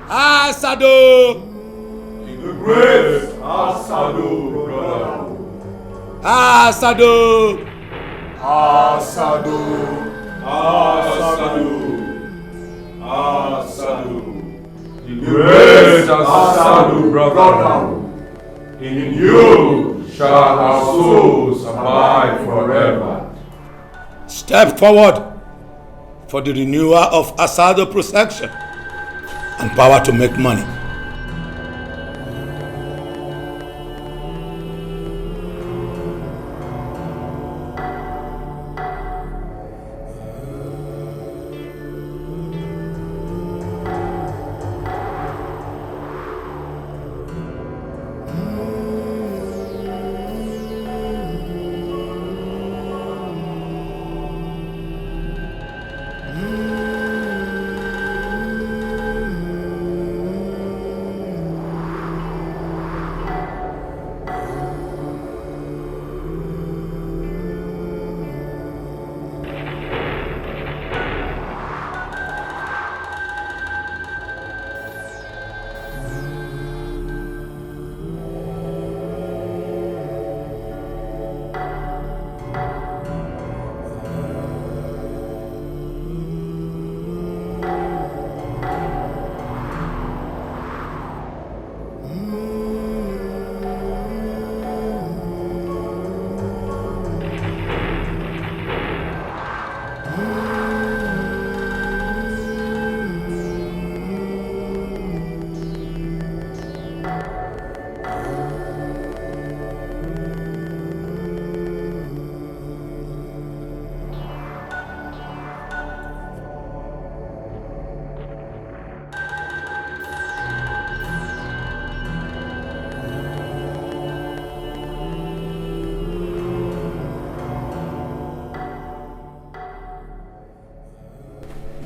Asado! The great Asado, brother. Asado! Asado. Asado. Asado. The great Asado, brother. In you shall our souls abide forever. Step forward for the renewal of Asado protection and power to make money.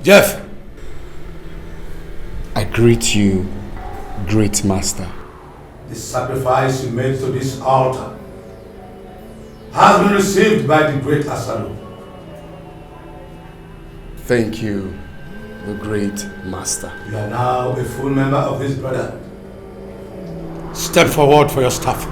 Jeff, I greet you, great master. The sacrifice you made to this altar has been received by the great Asado. Thank you, the great master. You are now a full member of this brotherhood. step forward for your staff.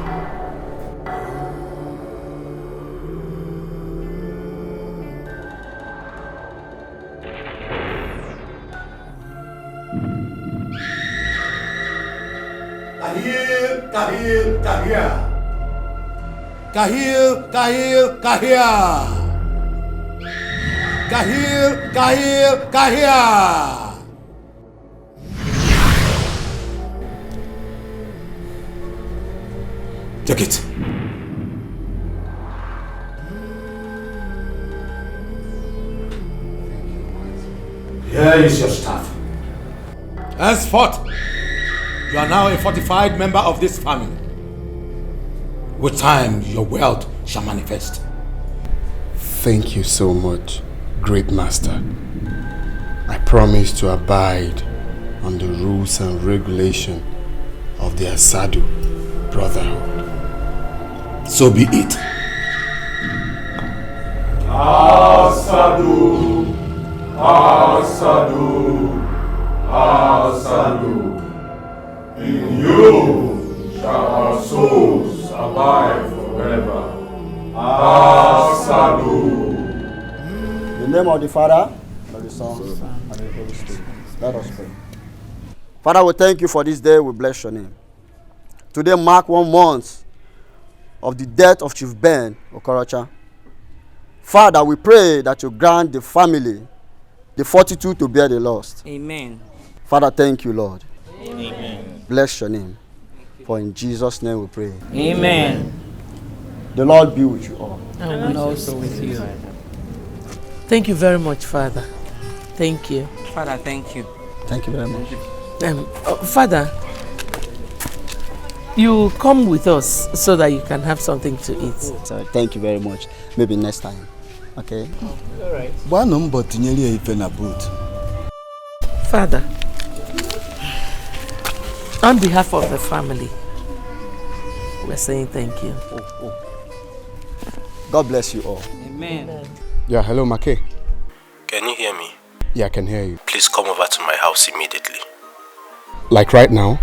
Kahir. Take it. Here is your staff. Henceforth, you are now a fortified member of this family. With time, your wealth shall manifest. Thank you so much, great master. I promise to abide on the rules and regulation of the Asado Brotherhood. So be it. Asado, Asado, Asado. In you shall our souls abide forever. Asado. In the name of the Father, and of the Son, and of the Holy Spirit. Let us pray. Father, we thank you for this day. We bless your name. Today mark 1 month of the death of Chief Ben Okorocha. Father, we pray that you grant the family the fortitude to bear the loss. Amen. Father, thank you, Lord. Amen. Bless your name. For in Jesus' name we pray. Amen. The Lord be with you all. And also with you. Thank you very much, Father. Thank you. Father, thank you. Thank you very much. Father, you come with us so that you can have something to eat. So, thank you very much. Maybe next time. Okay? All right. Father, on behalf of the family, we're saying thank you. God bless you all. Amen. Yeah, hello, Make. Can you hear me? Yeah, I can hear you. Please come over to my house immediately. Like right now?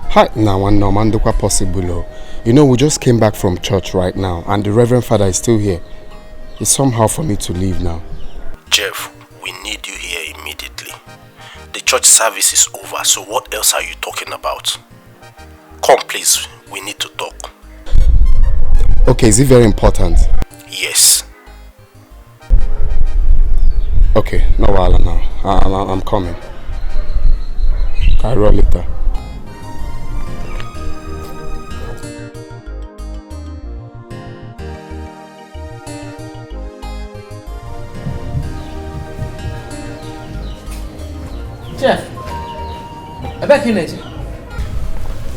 Hi, now and Normandokwa possible. You know, we just came back from church right now, and the Reverend Father is still here. It's somehow for me to leave now. Jeff, we need you here immediately. The church service is over, so what else are you talking about? Come please, we need to talk. Okay, is it very important? Yes. Okay, no while now. I'm coming. I'll roll later. Jeff, I beg you, Naija.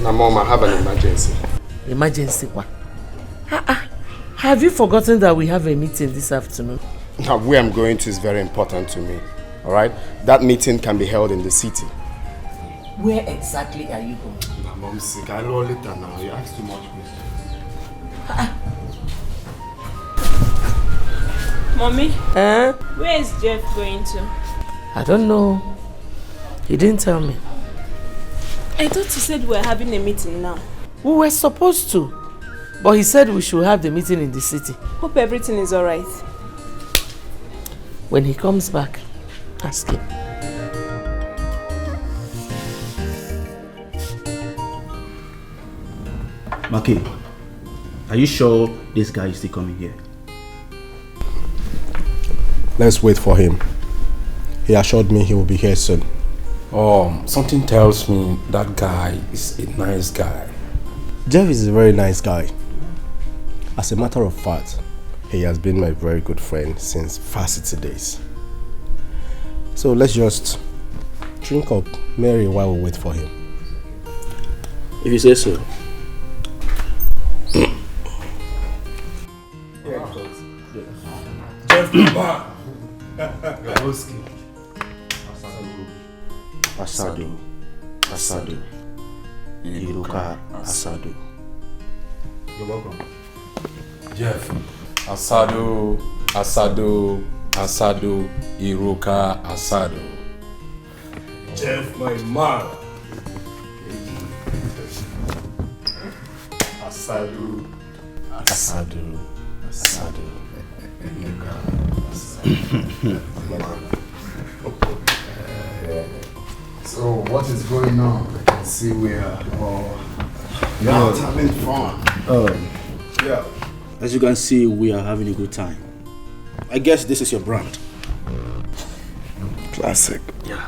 Now, Mom, I have an emergency. Emergency what? Have you forgotten that we have a meeting this afternoon? Now, where I'm going to is very important to me. Alright? That meeting can be held in the city. Where exactly are you going? Now, Mom's sick. I'll roll later now. You ask too much questions. Mommy? Huh? Where is Jeff going to? I don't know. He didn't tell me. I thought you said we were having a meeting now. We were supposed to. But he said we should have the meeting in the city. Hope everything is alright. When he comes back, ask him. Maki, are you sure this guy is still coming here? Let's wait for him. He assured me he will be here soon. Something tells me that guy is a nice guy. Jeff is a very nice guy. As a matter of fact, he has been my very good friend since varsity days. So let's just drink up Mary while we wait for him. If you say so. Asado, Asado, Iruka, Asado. You're welcome. Jeff. Asado, Asado, Asado, Iruka, Asado. Jeff, my man. Asado, Asado, Asado, Iruka, Asado. So what is going on? I can see we are all having fun. Yeah. As you can see, we are having a good time. I guess this is your brand. Classic. Yeah.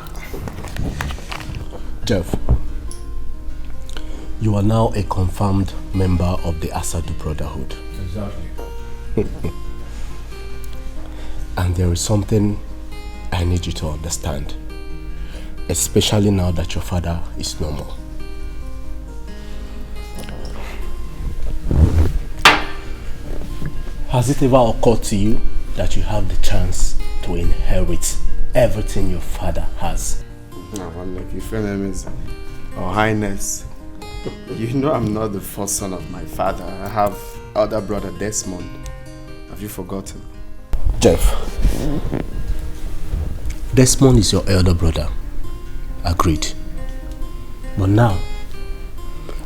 Jeff, you are now a confirmed member of the Asadu Brotherhood. Exactly. And there is something I need you to understand. Especially now that your father is no more. Has it ever occurred to you that you have the chance to inherit everything your father has? No, I'm like, your name is Your Highness. You know I'm not the first son of my father. I have other brother Desmond. Have you forgotten? Jeff, Desmond is your elder brother. Agreed. But now,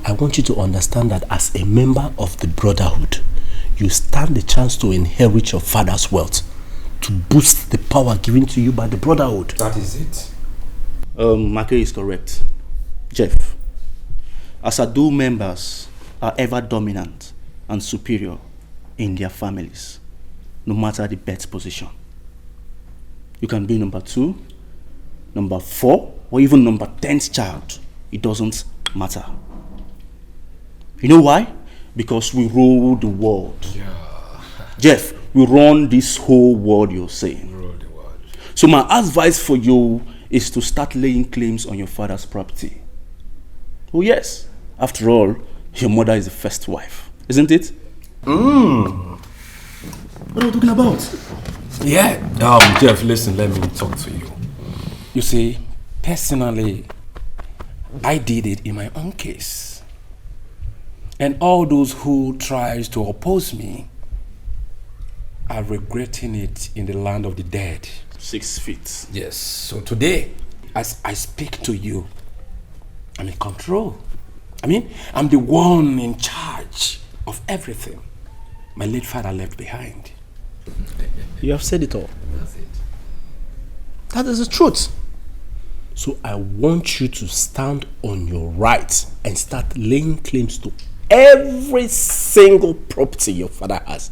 I want you to understand that as a member of the Brotherhood, you stand the chance to inherit your father's wealth, to boost the power given to you by the Brotherhood. That is it. Make is correct. Jeff, Asadu members are ever dominant and superior in their families, no matter the birth position. You can be number 2, number 4, or even number 10th child. It doesn't matter. You know why? Because we rule the world. Yeah. Jeff, we run this whole world, you're saying. Rule the world. So my advice for you is to start laying claims on your father's property. Oh yes, after all, your mother is the first wife, isn't it? What are you talking about? Yeah. Jeff, listen, let me talk to you. You see, personally, I did it in my own case. And all those who tries to oppose me, are regretting it in the land of the dead. 6 feet. Yes. So today, as I speak to you, I'm in control. I mean, I'm the one in charge of everything my late father left behind. You have said it all. That's it. That is the truth. So I want you to stand on your rights and start laying claims to every single property your father has,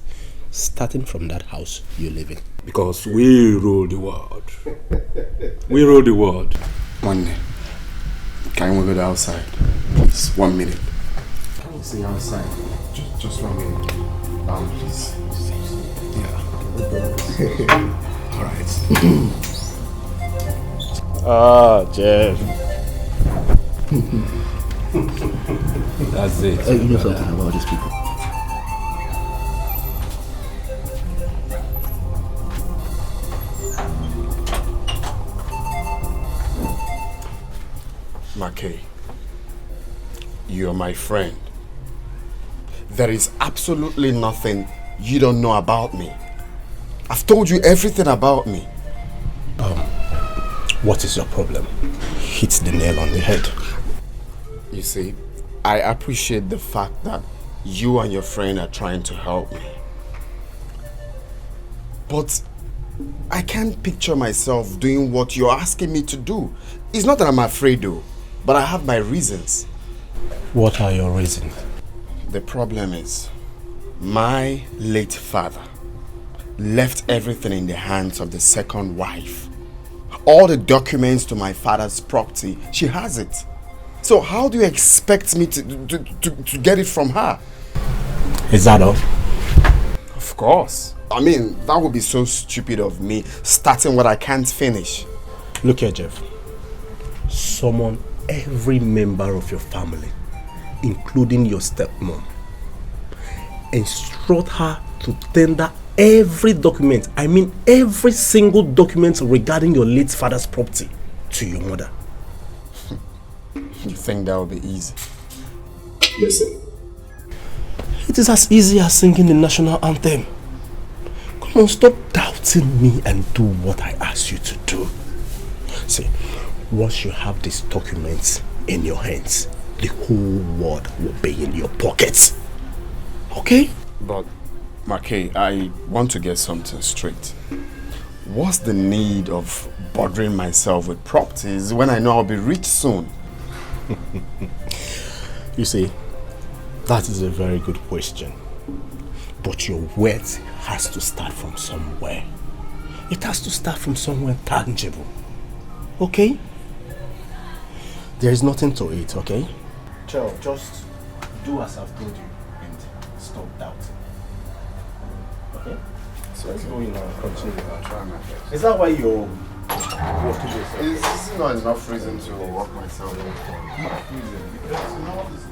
starting from that house you live in. Because we rule the world. We rule the world. One day, can we go outside? Please, 1 minute. Can we see outside? Just 1 minute. Please. Yeah. All right. Ah, Jeff. That's it. You know something about these people? Mackay, you're my friend. There is absolutely nothing you don't know about me. I've told you everything about me. What is your problem? Hit the nail on the head. You see, I appreciate the fact that you and your friend are trying to help me. But I can't picture myself doing what you're asking me to do. It's not that I'm afraid though, but I have my reasons. What are your reasons? The problem is, my late father left everything in the hands of the second wife. All the documents to my father's property, she has it. So how do you expect me to get it from her? Is that all? Of course. I mean, that would be so stupid of me, starting what I can't finish. Look here, Jeff. Summon every member of your family, including your stepmom. Instruct her to tender every document, I mean every single document regarding your late father's property to your mother. You think that will be easy? Listen. It is as easy as singing the national anthem. Come on, stop doubting me and do what I ask you to do. See, once you have these documents in your hands, the whole world will be in your pockets. Okay? But, Mackay, I want to get something straight. What's the need of bothering myself with properties when I know I'll be rich soon? You see, that is a very good question. But your wealth has to start from somewhere. It has to start from somewhere tangible. Okay? There is nothing to it, okay? Chill, just do as I've told you and stop doubting. Okay? So let's go in and continue. I'll try my best. Is that why you're walking yourself? This is not enough reason to walk myself in. Enough reason. Because you know what is...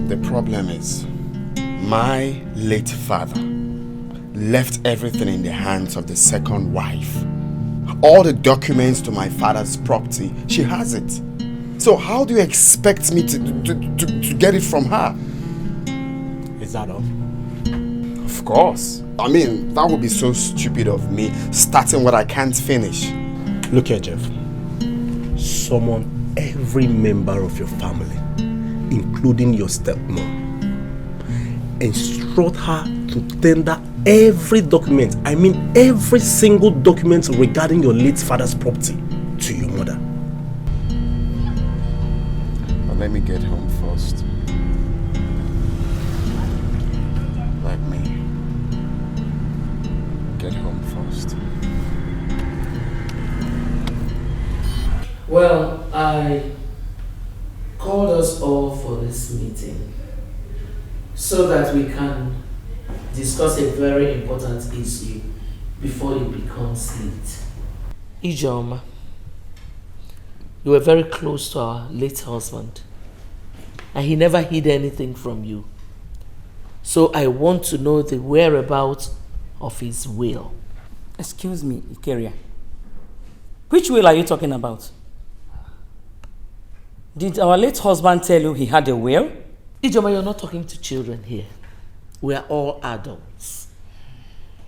The problem is, my late father left everything in the hands of the second wife. All the documents to my father's property, she has it. So how do you expect me to get it from her? Is that all? Of course. I mean, that would be so stupid of me, starting what I can't finish. Look here, Jeff. Summon every member of your family, including your stepmom. Instruct her to tender every document, I mean every single document regarding your late father's property to your mother. But let me get home first. Let me get home first. Well, I called us all for this meeting so that we can discuss a very important issue before it becomes late. Ijoma, you were very close to our late husband and he never hid anything from you. So I want to know the whereabouts of his will. Excuse me, Ikeria. Which will are you talking about? Did our late husband tell you he had a will? Ijoma, you're not talking to children here. We are all adults.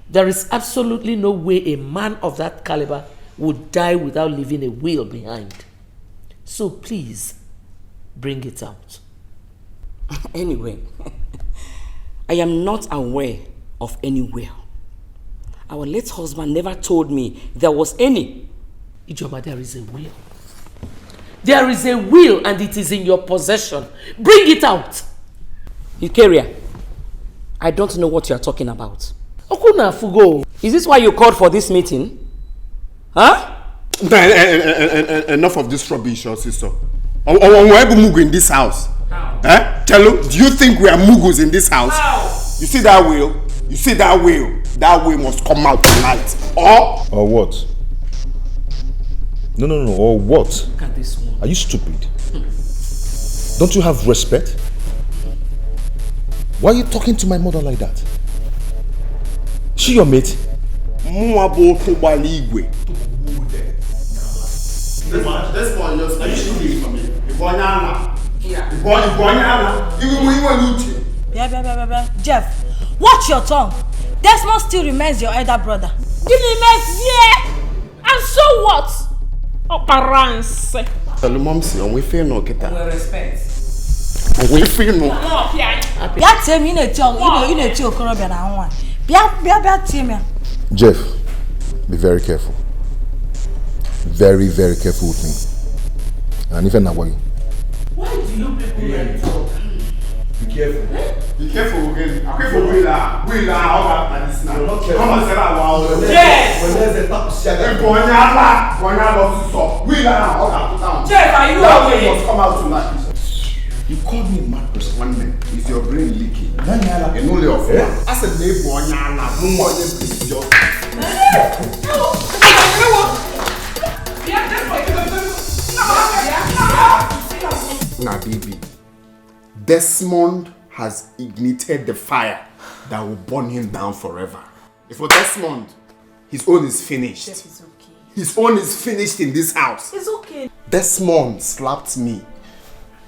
There is absolutely no way a man of that caliber would die without leaving a will behind. So please, bring it out. Anyway, I am not aware of any will. Our late husband never told me there was any. Ijoma, there is a will. There is a will and it is in your possession. Bring it out. Ikeria, I don't know what you are talking about. Okuna Fugo. Is this why you called for this meeting? Huh? Enough of this rubbish, your sister. Why be mugu in this house? Eh? Chelo, do you think we are mugus in this house? How? You see that will? You see that will? That will must come out tonight. Or what? No. Or what? Look at this one. Are you stupid? Don't you have respect? Why are you talking to my mother like that? She your mate? Desmond, just are you stupid for me? Jeff, watch your tongue. Desmond still remains your elder brother. And so what? Parents. Tell mom see on we feel no kita. We respect. We feel no. Bia tell me in a tongue, in a tongue, Korobia na one. Bia tell me. Jeff, be very careful. Very, very careful with me. And even now, why? Why do you people like talk? Be careful. Be careful again. I'm careful. We are all that this now. Come on, say that wow. Yes. When there's a top shit, Gonyala lost to stop. We are all that down. Jeff, are you okay? That must come out tonight. You called me a mad person one minute. Is your brain leaking? Gonyala, and only of one. I said, "Name Gonyala, no more than this job." Now, baby, Desmond has ignited the fire that will burn him down forever. If for Desmond, his own is finished. Jeff is okay. His own is finished in this house. It's okay. Desmond slapped me.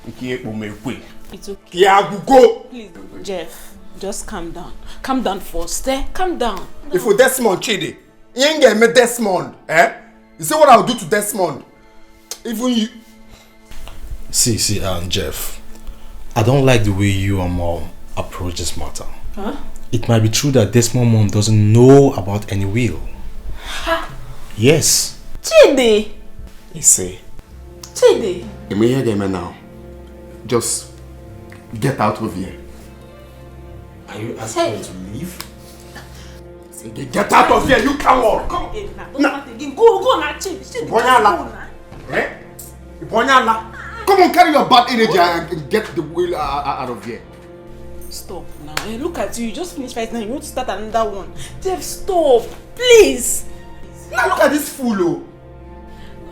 It's okay. Yeah, go. Please, Jeff, just calm down. Calm down first, eh? Calm down. If for Desmond, Chidi, you ain't get me Desmond, eh? You see what I'll do to Desmond? Even you. See, Jeff, I don't like the way you and Mom approach this matter. Huh? It might be true that Desmond Mom doesn't know about any will. Ha! Yes. Chidi! You see. Chidi! You may hear them now. Just get out of here. Are you asking me to leave? Say, get out of here, you coward! Come on! Go now, Chidi! Bonyala! Eh? Bonyala! Come on, carry your bad energy and get the will out of here. Stop now. Hey, look at you. You just finished fighting and you want to start another one. Jeff, stop. Please. Now look at this fool. Oh.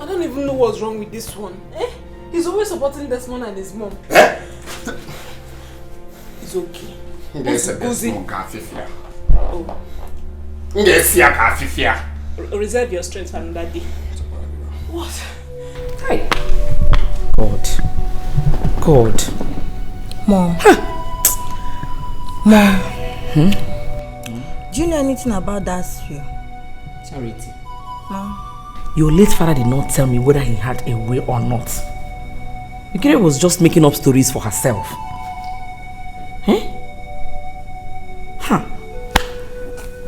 I don't even know what's wrong with this one. Eh? He's always supporting Desmond and his mom. Eh? It's okay. There's a Desmond Gafifia. Oh. Yes, Gafifia. Reserve your strength for another day. What? Hi. God. Mom. Mom. Do you know anything about that will? Charity. Mom. Your late father did not tell me whether he had a will or not. Dikeh was just making up stories for herself. Eh? Huh.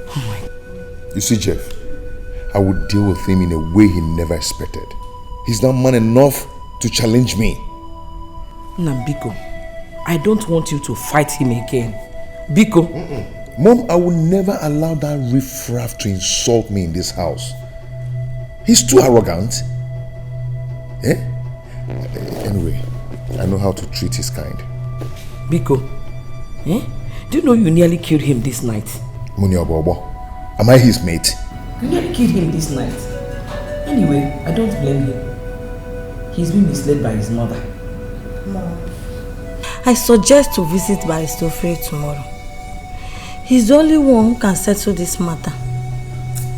Oh my. You see, Jeff, I would deal with him in a way he never expected. He's not man enough to challenge me. Biko, I don't want you to fight him again. Biko. Mom, I will never allow that riffraff to insult me in this house. He's too arrogant. Eh? Anyway, I know how to treat his kind. Biko, eh? Do you know you nearly killed him this night? Munya Bobo, am I his mate? You nearly killed him this night. Anyway, I don't blame him. He's been misled by his mother. Mom, I suggest to visit Baristofre tomorrow. He's the only one who can settle this matter.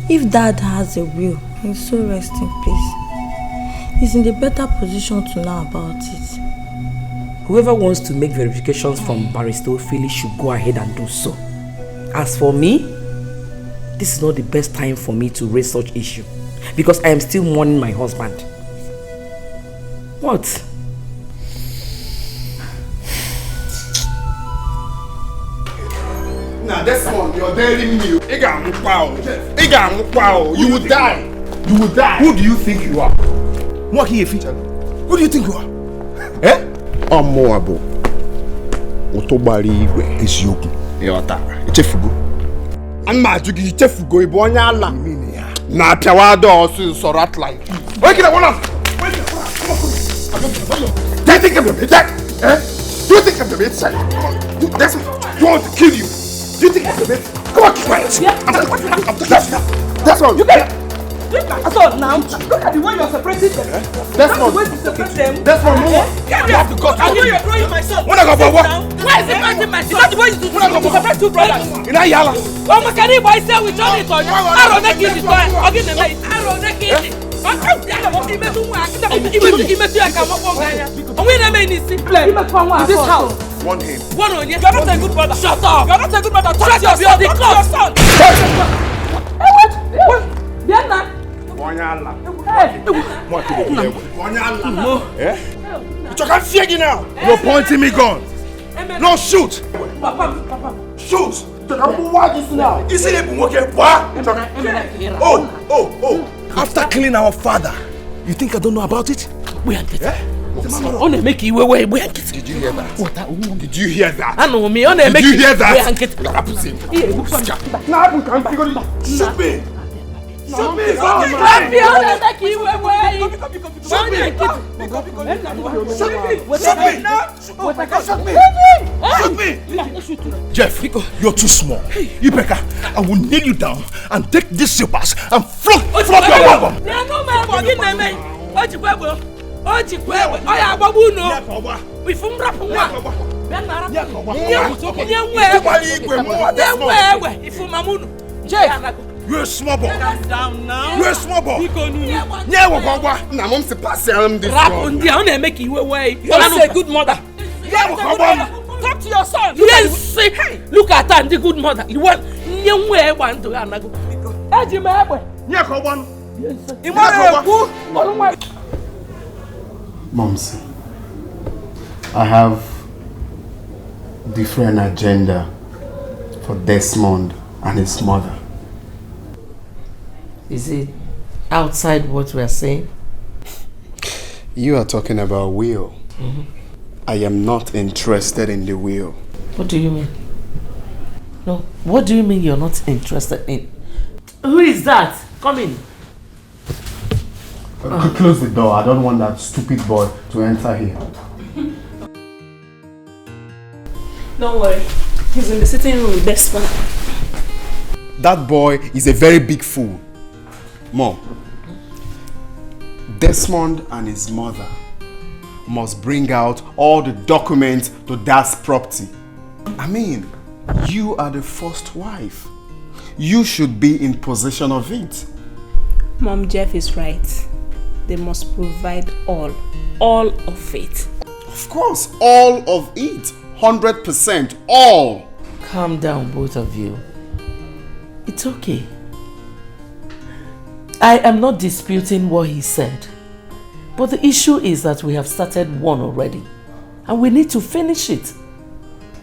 If Dad has a will, he'll so rest in peace. He's in a better position to know about it. Whoever wants to make verifications from Barrister Philly should go ahead and do so. As for me, this is not the best time for me to raise such issue because I am still mourning my husband. What? Now Desmond, you're daring me. You will die. You will die. Who do you think you are? Who do you think you are? Eh? Omoabo. Otobari igwe eziokwu. Yotara. Ichefugo. Anma jugi ichefugo ibo onye ala. Na piawado osu so rat like. Wake it up, one Do you think I'm your bitch? Eh? Do you think I'm your bitch? Come on. Desmond, you want to kill you? Do you think I'm your bitch? Come on, keep quiet. That's all. You get it. So now, look at the way you're separating them. That's not. That's not more. You have to cut. I know you're throwing my son. When I go for what? Why is it fighting my son? That's the way you do to separate two brothers. In a yala. Oh, my God, boy, say we join it on you. I don't make it. I'll give them it. I don't make it. This house. One him. One on you. You're not a good brother. Shut up. You're not a good brother. Trust yourself. Talk to your son. Hey, what? Denard. You're pointing me gun. No, shoot. Shoot. Oh. After killing our father, you think I don't know about it? We are getting. On make you away. We are getting. Did you hear that? Did you hear that? I know me. On Did you hear that? We are getting. Shoot me. Shoot me! Jeff, you're too small. Ibeka, I will nail you down and take these slippers and flog your album. Jeff, you're a small boy. Calm down now. You're a small boy. Yeah, now mom's to pass him this one. Don't make you away. You're a good mother. Talk to your son. Yes. Look at her, the good mother. You want young way one to Anago. Moms, I have different agenda for Desmond and his mother. Is it outside what we are saying? You are talking about will. Mm-hmm. I am not interested in the will. What do you mean? No, what do you mean you're not interested in? Who is that? Come in. Close the door. I don't want that stupid boy to enter here. Don't worry. He's in the sitting room with Desmond. That boy is a very big fool. Mom, Desmond and his mother must bring out all the documents to that property. I mean, you are the first wife. You should be in possession of it. Mom, Jeff is right. They must provide all of it. Of course, all of it. 100%, all. Calm down, both of you. It's okay. I am not disputing what he said. But the issue is that we have started one already. And we need to finish it.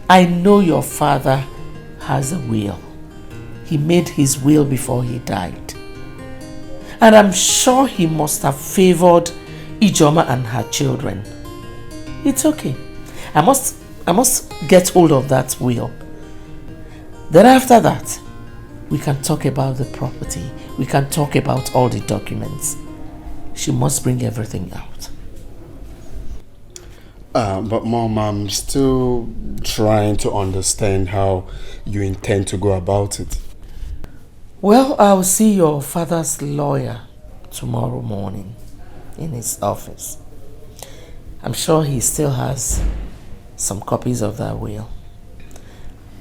I know your father has a will. He made his will before he died. And I'm sure he must have favored Ijoma and her children. It's okay. I must get hold of that will. Then after that, we can talk about the property. We can talk about all the documents. She must bring everything out. But Mom, I'm still trying to understand how you intend to go about it. Well, I'll see your father's lawyer tomorrow morning in his office. I'm sure he still has some copies of that will.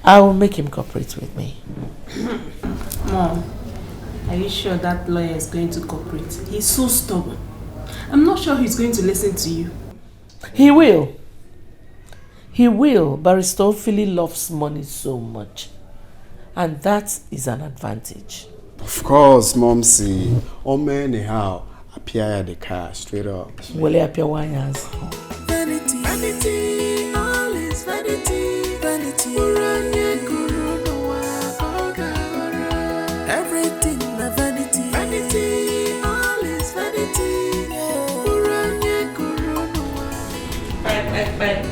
I will make him cooperate with me. Mom, are you sure that lawyer is going to cooperate? He's so stubborn. I'm not sure he's going to listen to you. He will. He will, but Aristophanes loves money so much. And that is an advantage. Of course, Momsy. Oh, man, anyhow, appear at the car straight up. Will you appear one years? Vanity, vanity, all is vanity, vanity. Everything na vanity, vanity, all is vanity. Bye.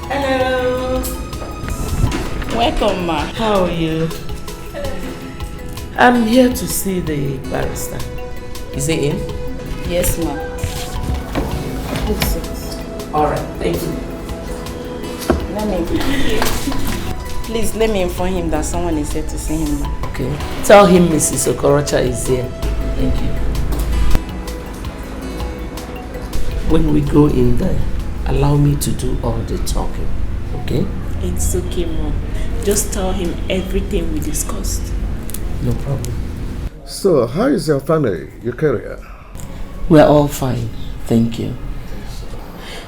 Hello. Welcome, ma. How are you? I'm here to see the barrister. Is he in? Yes, ma. All right, thank you. Please let me inform him that someone is here to see him, ma. Okay. Tell him Mrs. Okorocha is here. Thank you. When we go in there, allow me to do all the talking, okay? It's okay, Mom. Just tell him everything we discussed. No problem. So, how is your family, your career? We're all fine, thank you.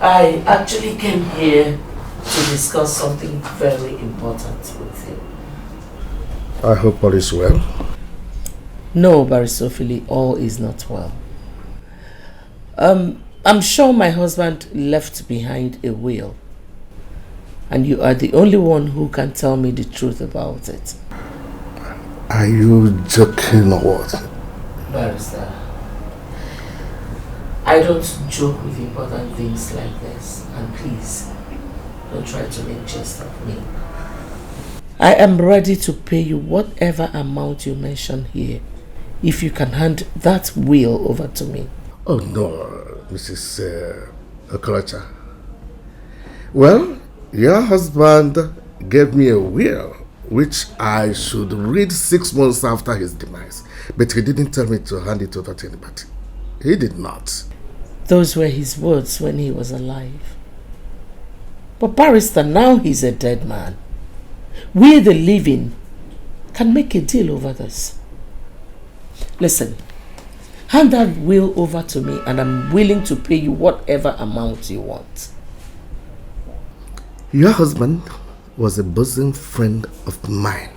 I actually came here to discuss something very important with you. I hope all is well. No, Baristophanes, all is not well. I'm sure my husband left behind a will. And you are the only one who can tell me the truth about it. Are you joking or what? Barrister, I don't joke with important things like this. And please, don't try to make jest of me. I am ready to pay you whatever amount you mention here, if you can hand that will over to me. Oh no, Mrs. Okorocha. Well, your husband gave me a will which I should read 6 months after his demise, but he didn't tell me to hand it over to anybody. He did not. Those were his words when he was alive. But barrister, now he's a dead man. We, the living, can make a deal over this. Listen, hand that will over to me and I'm willing to pay you whatever amount you want. Your husband was a bosom friend of mine.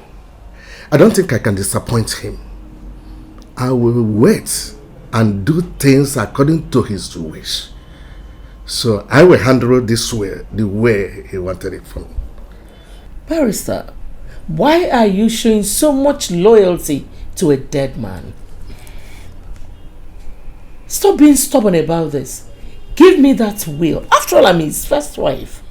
I don't think I can disappoint him. I will wait and do things according to his wish. So I will handle this way, the way he wanted it from me. Barrister, why are you showing so much loyalty to a dead man? Stop being stubborn about this. Give me that will. After all, I'm his first wife.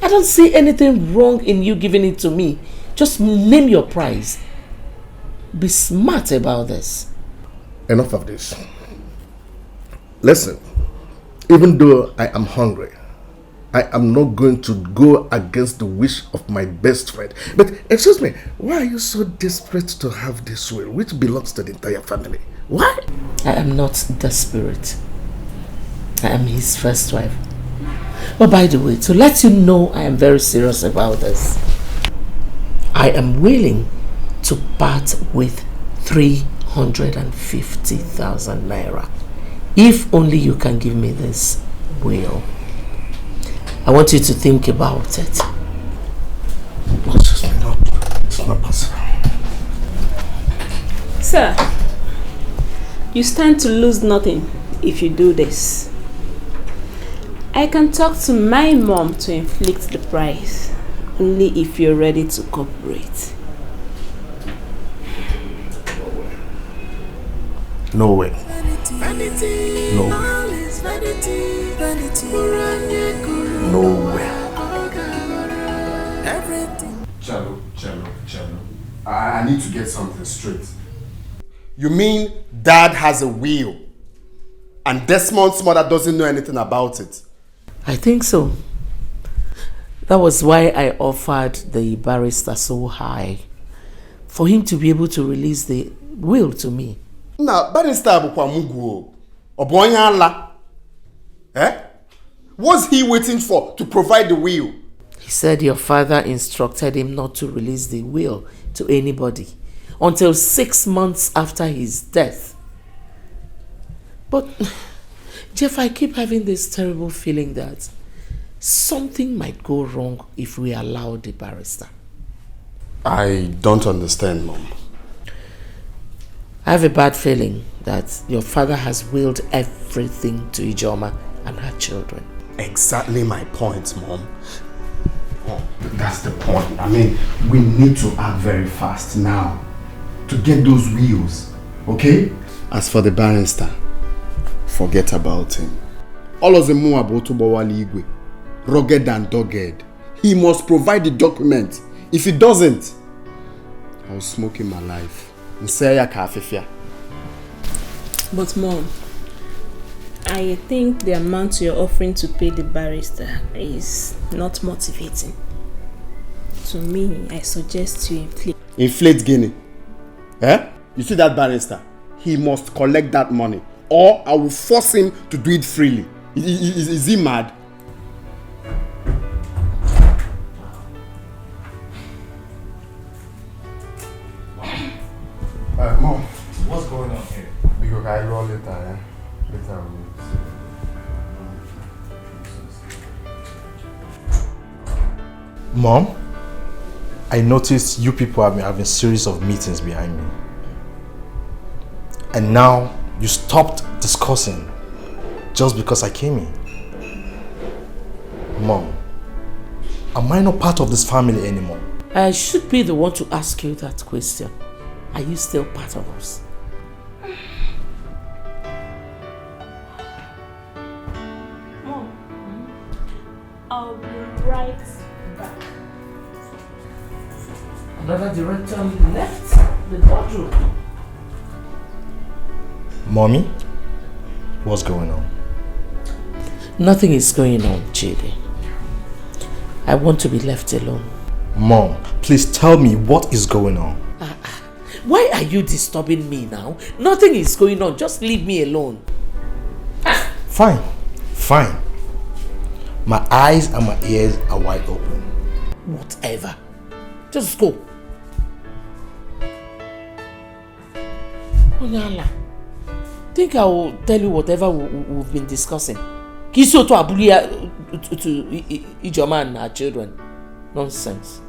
I don't see anything wrong in you giving it to me. Just name your price. Be smart about this. Enough of this. Listen, even though I am hungry, I am not going to go against the wish of my best friend. But excuse me, why are you so desperate to have this will, which belongs to the entire family? Why? I am not desperate. I am his first wife. But by the way, to let you know I am very serious about this, I am willing to part with 350,000 naira. If only you can give me this will. I want you to think about it. It's not possible. Sir, you stand to lose nothing if you do this. I can talk to my mom to inflict the price, only if you're ready to cooperate. No way. No way. No way. Chalo. I need to get something straight. You mean Dad has a will and Desmond's mother doesn't know anything about it? I think so. That was why I offered the barrister so high, for him to be able to release the will to me. Now, barrister bukwa mugu obonya ala. What's he waiting for to provide the will? He said your father instructed him not to release the will to anybody until 6 months after his death. But Jeff, I keep having this terrible feeling that something might go wrong if we allow the barrister. I don't understand, Mom. I have a bad feeling that your father has willed everything to Ijoma and her children. Exactly my point, Mom. Oh, that's the point. I mean, we need to act very fast now to get those wheels, okay? As for the barrister, forget about him. All of them know about Tubawali Igwe. Rugged and dogged. He must provide the document. If he doesn't, I'll smoke him alive. But Mom, I think the amount you're offering to pay the barrister is not motivating. To me, I suggest you inflate. Inflate Guinea. Eh? You see that barrister? He must collect that money, or I will force him to do it freely. Is he mad? Mom. What's going on here? Because I roll later, eh? Later we'll see. Mom, I noticed you people have been having a series of meetings behind me. And now you stopped discussing just because I came in. Mom, am I not part of this family anymore? I should be the one to ask you that question. Are you still part of us? Mom, I'll be right back. Another director left the boardroom. Mommy, what's going on? Nothing is going on, JD. I want to be left alone. Mom, please tell me what is going on. Why are you disturbing me now? Nothing is going on. Just leave me alone. Fine. My eyes and my ears are wide open. Whatever. Just go. Onyala, think I will tell you whatever we've been discussing. Kiso to Abulia to Ijoma and her children. Nonsense.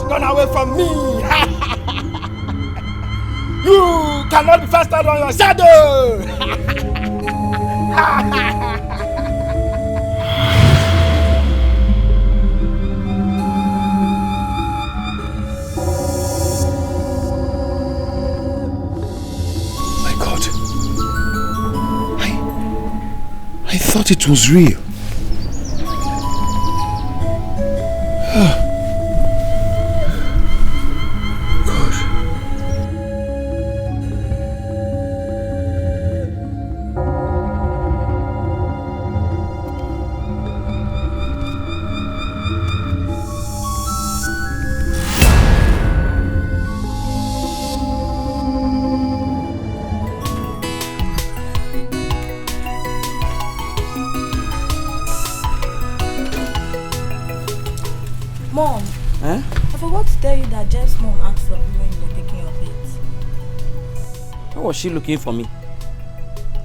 Run away from me! You cannot be faster than your shadow! My God. I thought it was real. Mom, I forgot to tell you that Desmond asked for you when you were taking your plate. Why was she looking for me?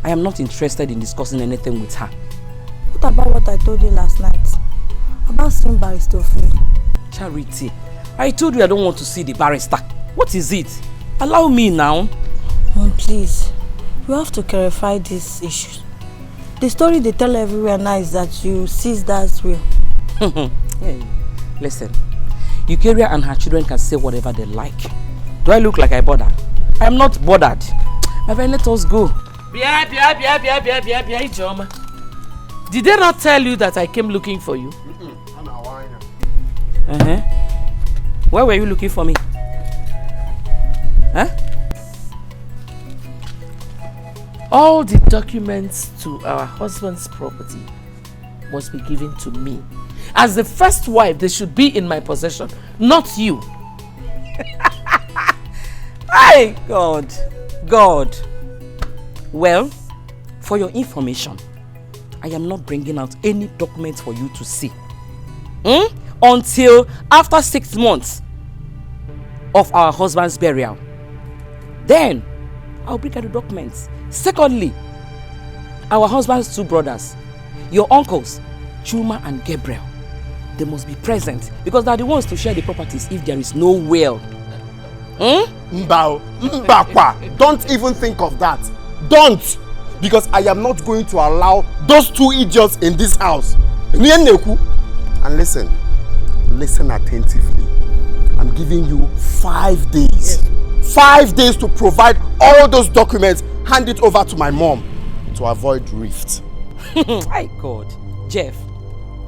I am not interested in discussing anything with her. What about what I told you last night? About seeing Barrister Phil? Charity, I told you I don't want to see the barrister. What is it? Allow me now. Mom, please. You have to clarify this issue. The story they tell everywhere now is that you seized that will. Hey. Listen, Eukarya and her children can say whatever they like. Do I look like I bother? I am not bothered. My friend, let us go. Ijoma. Did they not tell you that I came looking for you? Where were you looking for me? Huh? All the documents to our husband's property must be given to me. As the first wife, they should be in my possession, not you. Hey, God. God. Well, for your information, I am not bringing out any documents for you to see. Until after 6 months of our husband's burial. Then, I'll bring out the documents. Secondly, our husband's 2 brothers, your uncles, Chuma and Gabriel, they must be present because they are the ones to share the properties if there is no will. Mbakwa, don't even think of that. Don't! Because I am not going to allow those 2 idiots in this house. And listen attentively. I'm giving you 5 days. Yes. 5 days to provide all those documents, hand it over to my mom to avoid rift. My God. Jeff,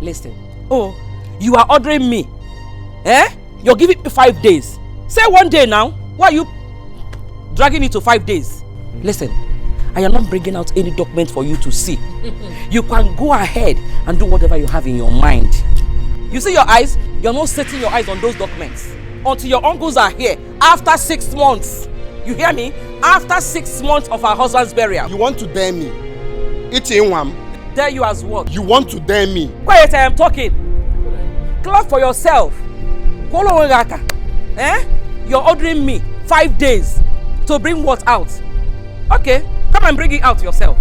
listen. Oh, you are ordering me. You're giving me 5 days. Say 1 day now. Why are you dragging it to 5 days? Listen, I am not bringing out any document for you to see. You can go ahead and do whatever you have in your mind. You see your eyes? You're not setting your eyes on those documents until your uncles are here after 6 months. You hear me? After 6 months of our husband's burial. You want to dare me? Dare you as what? You want to dare me? Quiet, I am talking. Clap for yourself. You're ordering me 5 days to bring what out? Okay, come and bring it out yourself.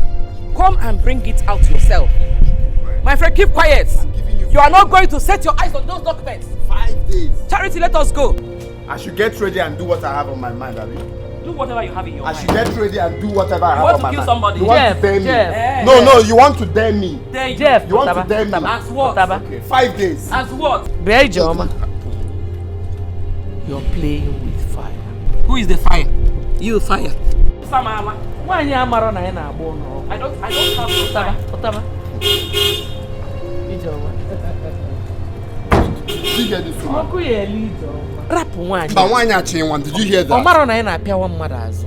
Come and bring it out yourself. My friend, keep quiet. You are not going to set your eyes on those documents. 5 days. Charity, let us go. I should get ready and do what I have on my mind, Abi. Do whatever you have in your mind. I should get ready and do whatever I have on my mind. You want to kill somebody? You want to dare me? No, you want to dare me. Dare you? Jeff, you want to dare me? As what? Okay. 5 days. As what? You're playing with fire. Who is the fire? You fire. Samala. Why are you marrying a bono? I don't have no fire. Did you hear this one? Rap one. But why not chain one? Did you hear that? Omaro na ina pia one mother's.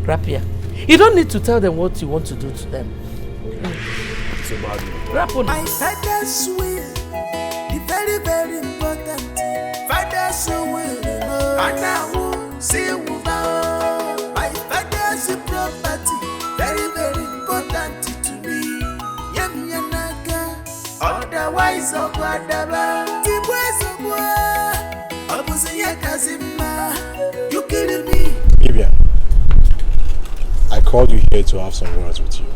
Rap here. You don't need to tell them what you want to do to them. It's about you. Rap on. My father's will, the very, very important. Father's will, and I will see my father's property, very, very important to me. Yami Yanaga, otherwise, oh, whatever. You killing me. Vivian, I called you here to have some words with you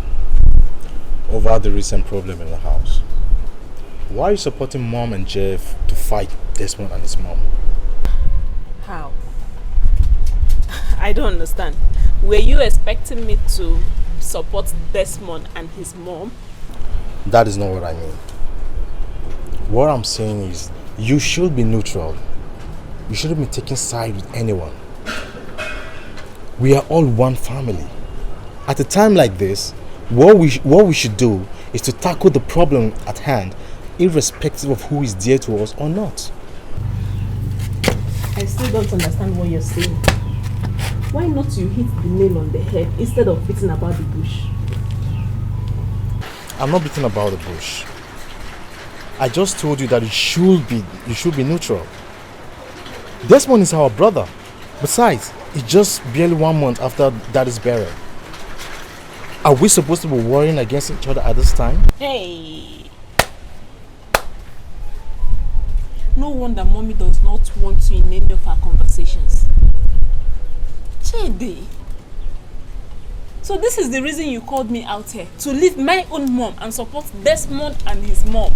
over the recent problem in the house. Why are you supporting Mom and Jeff to fight Desmond and his mom? How? I don't understand. Were you expecting me to support Desmond and his mom? That is not what I mean. What I'm saying is you should be neutral. You shouldn't be taking side with anyone. We are all one family. At a time like this, what we should do is to tackle the problem at hand, irrespective of who is dear to us or not. I still don't understand what you're saying. Why not you hit the nail on the head instead of beating about the bush? I'm not beating about the bush. I just told you that you should be neutral. Desmond is our brother. Besides, it's just barely 1 month after Daddy's burial. Are we supposed to be warring against each other at this time? Hey! No wonder Mommy does not want you in any of our conversations. Chidi. So this is the reason you called me out here, to leave my own mom and support Desmond and his mom.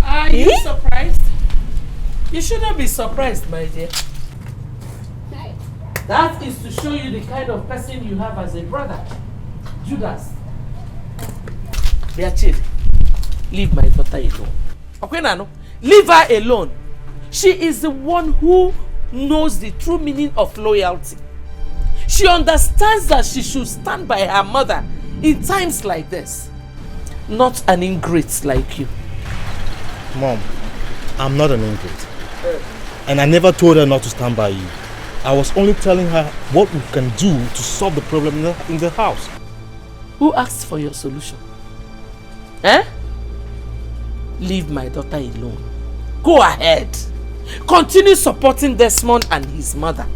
Are you surprised? You shouldn't be surprised, my dear. That is to show you the kind of person you have as a brother. Judas. Beatrice, leave my daughter alone. Okay, Nano? Leave her alone. She is the one who knows the true meaning of loyalty. She understands that she should stand by her mother in times like this. Not an ingrate like you. Mom, I'm not an ingrate. And I never told her not to stand by you. I was only telling her what we can do to solve the problem in the house. Who asked for your solution? Eh? Leave my daughter alone. Go ahead. Continue supporting Desmond and his mother.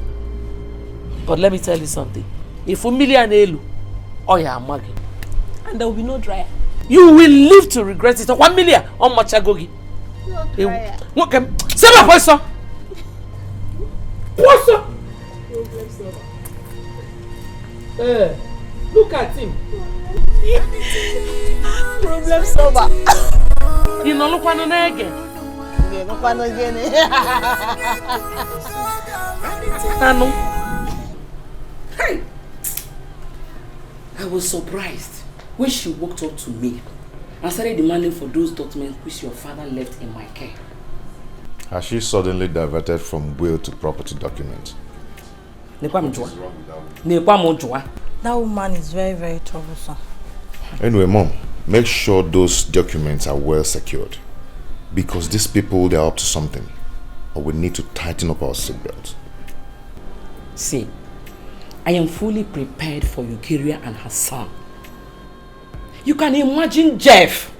But let me tell you something. If Elu, or your magi, and there will be no dryer. you will live to regret it. 1 million on Machagogi. No dryer. Okay. Say my voice, sir. What's up? Look at him. Problem solver. You know, look one again. Look one again. Hey! I was surprised when she walked up to me and started demanding for those documents which your father left in my care. Has she suddenly diverted from will to property document? That woman is very, very troublesome. Anyway, Mom, make sure those documents are well secured. Because these people, they're up to something. Or we need to tighten up our seatbelts. See, I am fully prepared for Eukaria and her son. You can imagine Jeff.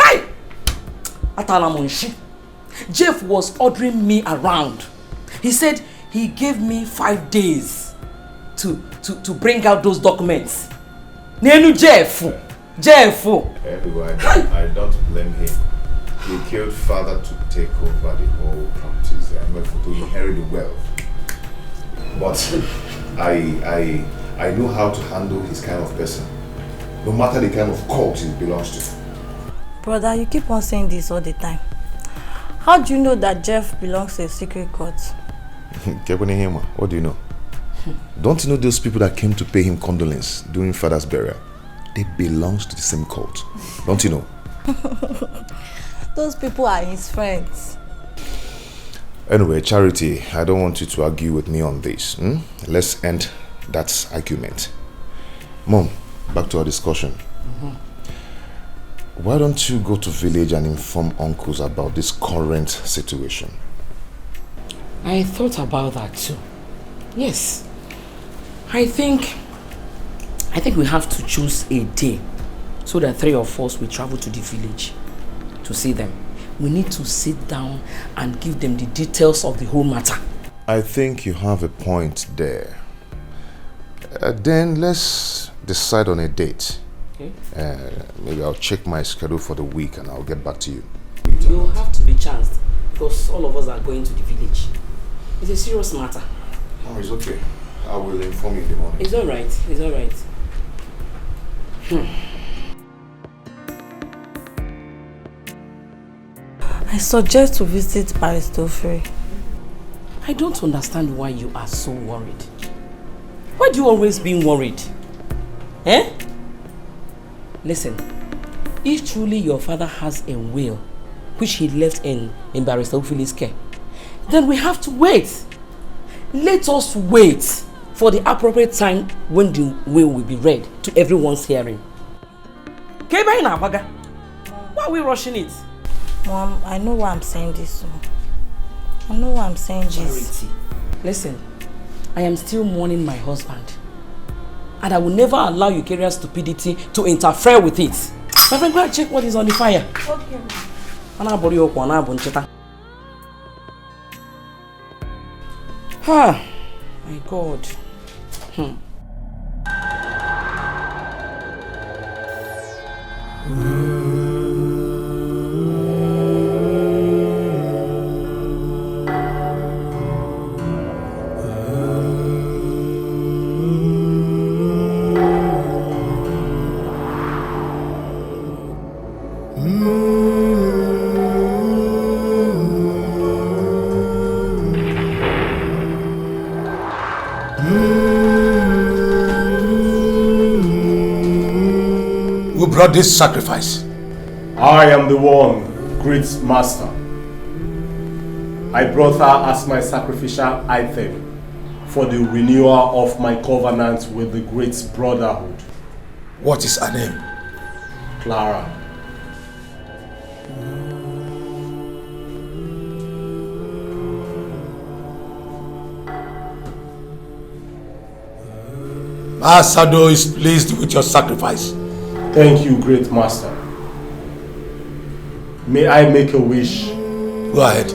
Hey! Jeff was ordering me around. He said he gave me 5 days to bring out those documents. Nenu Jeff. Everyone, I don't blame him. He killed father to take over the whole properties. I mean, to inherit the wealth. But I know how to handle his kind of person. No matter the kind of cult he belongs to. Brother, you keep on saying this all the time. How do you know that Jeff belongs to a secret cult? What do you know? Don't you know those people that came to pay him condolence during father's burial? They belong to the same cult. Don't you know? Those people are his friends. Anyway, Charity, I don't want you to argue with me on this. Let's end that argument. Mom, back to our discussion. Why don't you go to village and inform uncles about this current situation? I thought about that too. Yes. I think we have to choose a day so that 3 of us will travel to the village to see them. We need to sit down and give them the details of the whole matter. I think you have a point there. Then let's decide on a date. Okay. Maybe I'll check my schedule for the week and I'll get back to you. You'll have to be chanced because all of us are going to the village. It's a serious matter. Oh, it's okay. I will inform you in the morning. It's alright. It's alright. I suggest to visit Paristofri. I don't understand why you are so worried. Why do you always be worried? Eh? Listen, if truly your father has a will which he left in Baristofri's care, then we have to wait. Let us wait for the appropriate time when the will be read to everyone's hearing. Why are we rushing it? Mom, I know why I'm saying this. I know why I'm saying this. Charity. Listen, I am still mourning my husband. And I will never allow Eucaria's stupidity to interfere with it. My friend, go and check what is on the fire. Okay. Ah, my God. Brought this sacrifice? I am the one, great master. I brought her as my sacrificial item for the renewal of my covenant with the great brotherhood. What is her name? Clara. Asado is pleased with your sacrifice. Thank you, great master. May I make a wish? Go ahead.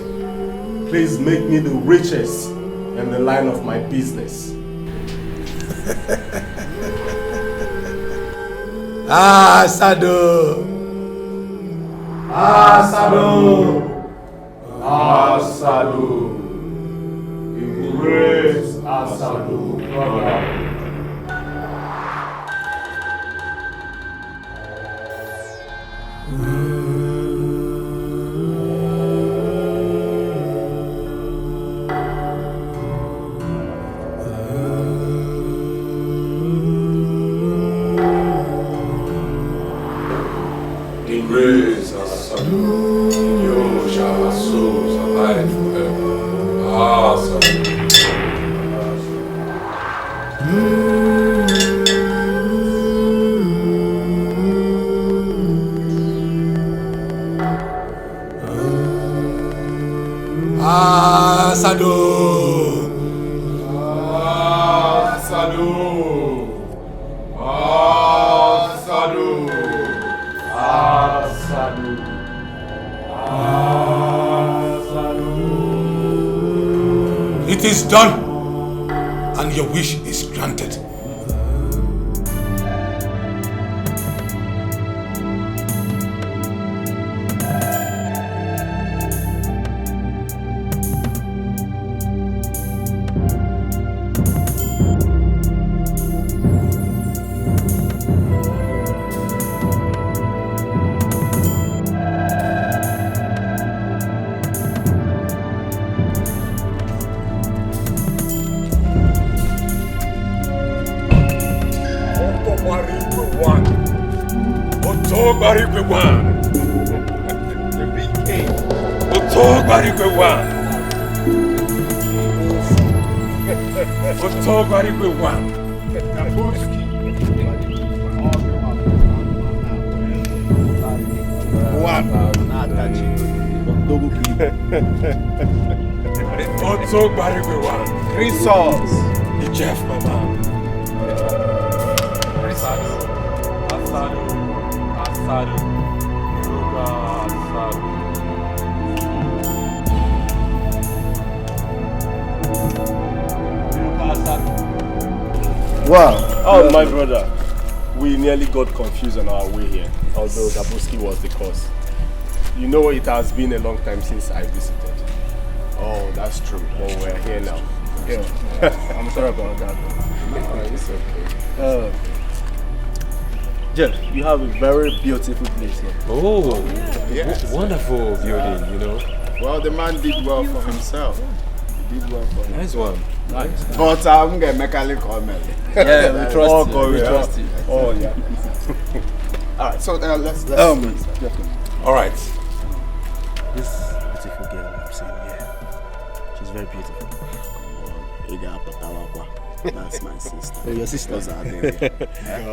Please make me the richest in the line of my business. Asado! Asado! Asado! The great Asado, brother. It is done, and your wish is granted. Wow. Oh, my brother. We nearly got confused on our way here, although Dabuski was the cause. You know, it has been a long time since I visited. Oh, that's true. But we're here now. Yeah. I'm sorry about that. It's okay. Jeff, you have a very beautiful place here. Oh, yes. Wonderful building, you know. Well, the man did well for himself. He did well for himself. Nice one. Nice. But I'm going to make a comment. Yeah, we trust you. We trust you. Oh, yeah. Alright, so let's All right. This beautiful girl I'm seeing here, she's very beautiful. That's my sister. Oh, your sisters are there.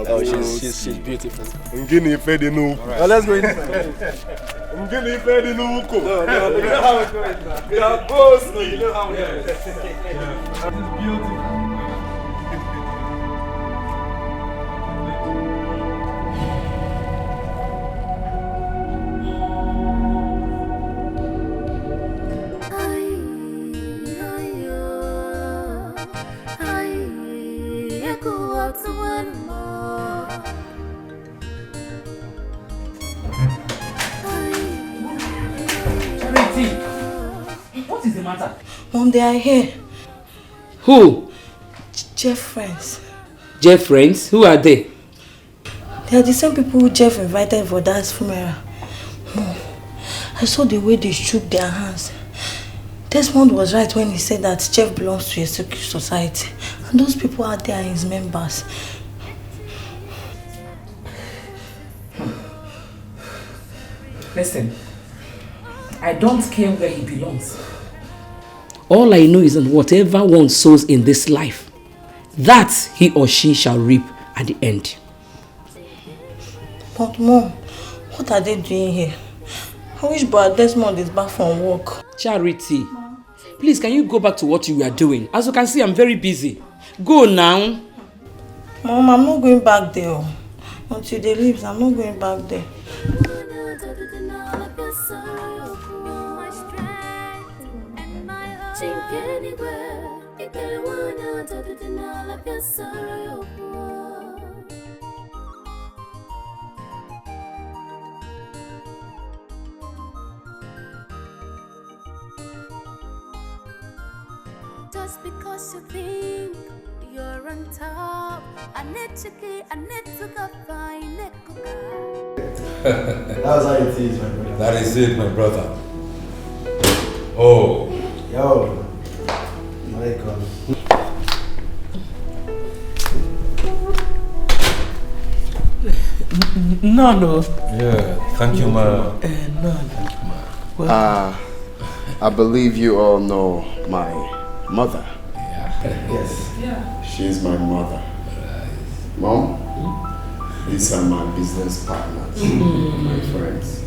Oh, she's beautiful. Well, let's go inside. No, you know how it goes. We are both. You know how it goes. It's beautiful. What is the matter? Mom, they are here. Who? Jeff friends. Jeff friends? Who are they? They are the same people who Jeff invited for Dad's funeral. Mom, I saw the way they shook their hands. Desmond was right when he said that Jeff belongs to a secret society. And those people out there are his members. Listen, I don't care where he belongs. All I know is that whatever one sows in this life, that he or she shall reap at the end. But Mom, what are they doing here? I wish Brother Desmond is back from work. Charity, please can you go back to what you were doing? As you can see, I'm very busy. Go now. Mom, I'm not going back there. Until they leave, I'm not going back there. Just because you think you're on top, I need to go find it. That's how it is, my brother. That is it, my brother. Oh. Yo. My God. No. Yeah, thank you, ma. No. I believe you all know my mother. Yes. Yeah. She's my mother. Mom, these are my business partners, my friends.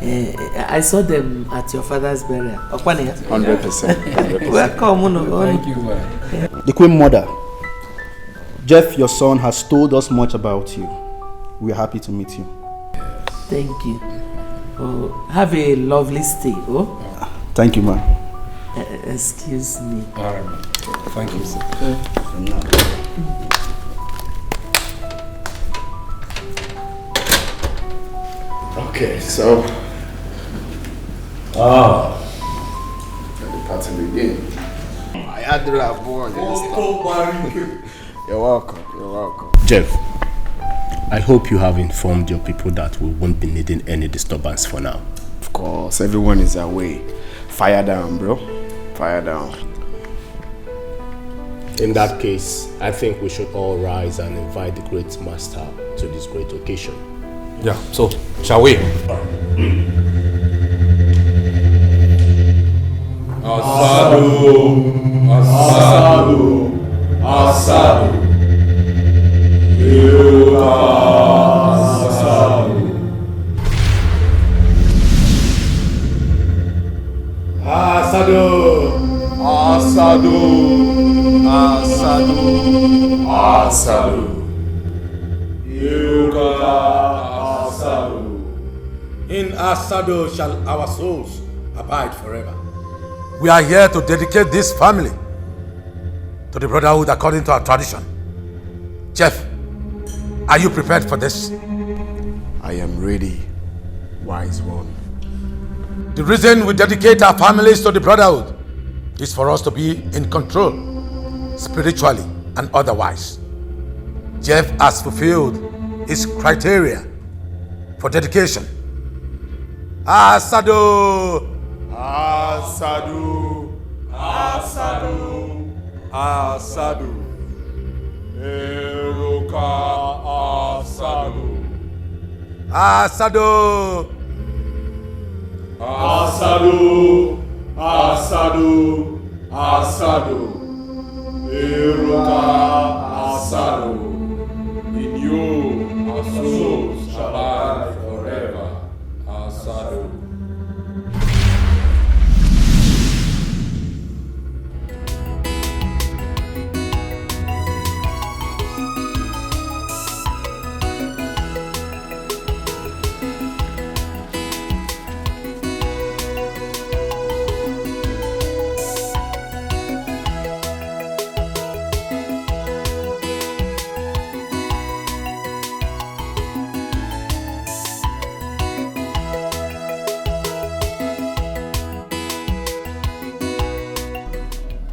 I saw them at your father's burial. 100%. Welcome. Thank you, man. The Queen Mother, Jeff, your son, has told us much about you. We are happy to meet you. Thank you. Oh, have a lovely stay. Oh. Thank you, ma'am. Excuse me. All right. Thank you, sir. Okay, so let the party begin. I had to have born. You're welcome. You're welcome. Jeff, I hope you have informed your people that we won't be needing any disturbance for now. Of course, everyone is away. Fire down, bro. Fire down. In that case, I think we should all rise and invite the great master to this great occasion. Yeah, so, shall we? Asadu, Asadu, Asadu, Asadu, Asadu, Asadu, Asadu, Asadu. In Asadu shall our souls abide forever. We are here to dedicate this family to the brotherhood according to our tradition. Jeff, are you prepared for this? I am ready, wise one. The reason we dedicate our families to the brotherhood is for us to be in control, spiritually and otherwise. Jeff has fulfilled his criteria for dedication. Asadu! Asadu, Asadu, Asadu, Eruka Asadu, Asadu! Asadu, Asadu, Asadu, Eruka Asadu. In you our souls shall abide forever. Asadu.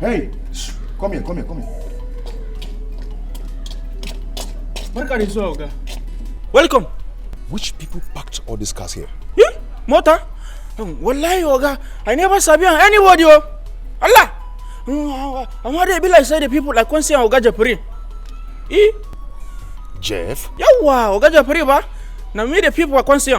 Hey, come here. Welcome. Which people packed all these cars here? Yeah, Mota. Wallahi, Oga. I never sabi anybody. Allah. I'm not be like say the people like Kwansi and Oga Japuri. Jeff? Yawa, Oga Japuri ba. Na me the people are Kwansi.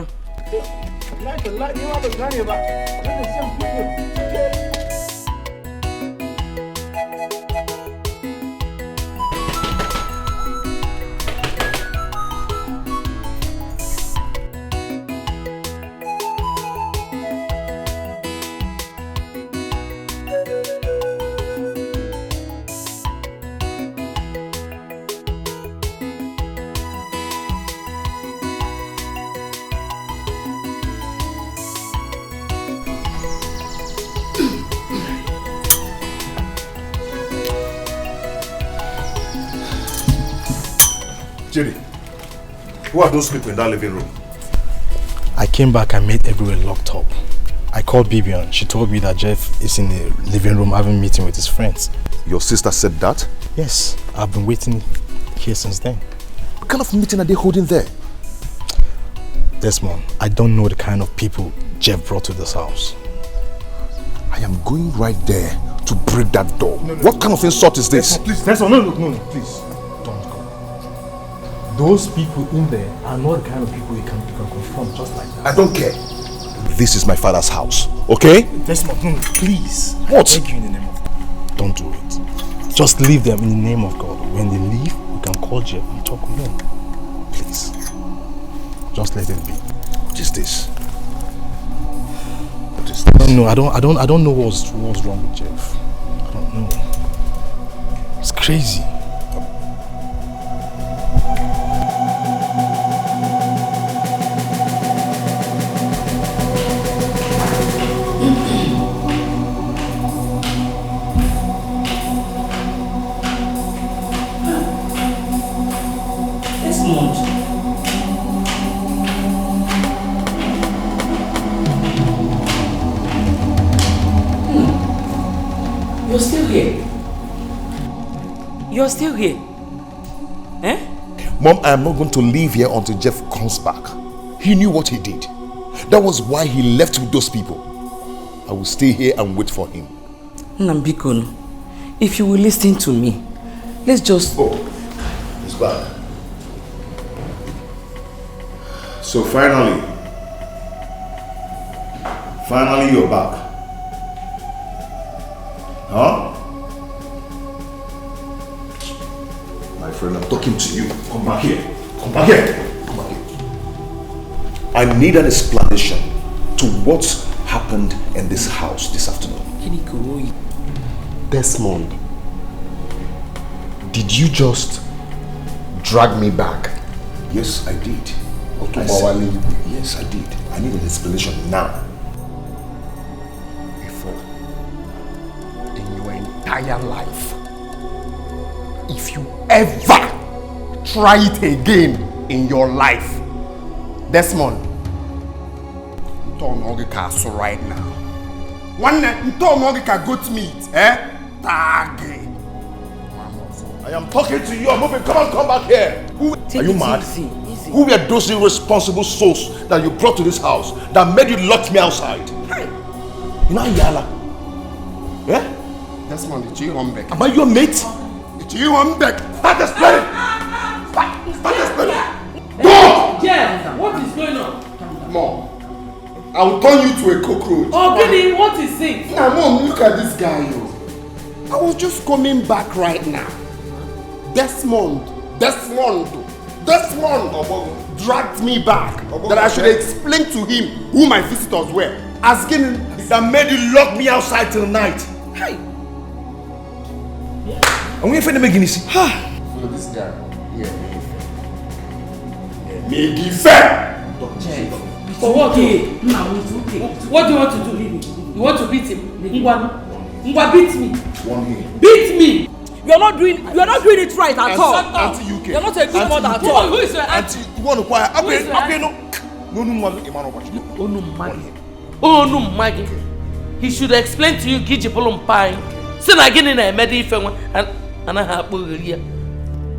Jerry, who are those people in that living room? I came back and made everywhere locked up. I called Bibian. She told me that Jeff is in the living room having a meeting with his friends. Your sister said that? Yes, I've been waiting here since then. What kind of meeting are they holding there? Desmond, I don't know the kind of people Jeff brought to this house. I am going right there to break that door. What kind of insult is this? Please, Desmond, no, please. Don't go. Those people in there are not the kind of people you can confront just like that. I don't care. This is my father's house, okay? Desmond, no, please. What? I beg you in the name of God. Don't do it. Just leave them in the name of God. When they leave, you can call Jeff and talk with them. Please. Just let it be. What is this? What is this? No, I don't know what's wrong with Jeff. I don't know. It's crazy. You're still here. You're still here. Eh? Mom, I am not going to leave here until Jeff comes back. He knew what he did. That was why he left with those people. I will stay here and wait for him. Nambikon, if you will listen to me, let's just... Oh, he's back. So finally you're back. Huh? My friend, I'm talking to you. Come back here. Come back here. Come back here. I need an explanation to what happened in this house this afternoon. Desmond, did you just drag me back? Yes, I did. Yes, I did. I need an explanation now. Entire life, if you ever try it again in your life, Desmond, so right now. One goat meat, eh? I am talking to you. I'm moving. Come back here. Are you mad? Easy. Who were those irresponsible souls that you brought to this house that made you lock me outside? You know Yala? Yeah? Desmond, it's you home back. Am I your mate? It's you home back. Start explaining. Start explaining. Go! Jeff, what is going on? Mom, I will turn you to a cockroach. Oh, Billy, what is it? Now, Mom, look at this guy. I was just coming back right now. Desmond dragged me back that I should explain to him who my visitors were. Asking him that made you lock me outside till night. Hey. I'm waiting for the beginning. Follow this guy. Yeah. Make it fair. For what? What do you want to do? You want to beat him? Ngwa, beat me. Beat me. You are not doing it right at all. Auntie UK. You are not a good mother at all. Who is your auntie? You want to quiet? No, Maggie. He should explain to you Kijipolum Pine. Say again in a medical and I have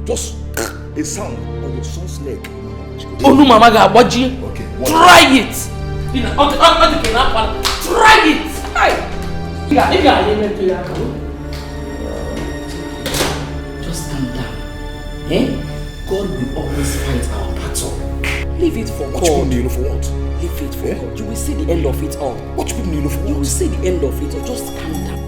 just a sound on your son's neck. Oh no, Mama, what you? Okay. Try it. Try it. Just calm down. Eh? God will always fight our battle. Leave it for God. God. What you know for what? Leave it for God. You will see the end of it all. What you know for what? You will see the end of it all. Just calm down.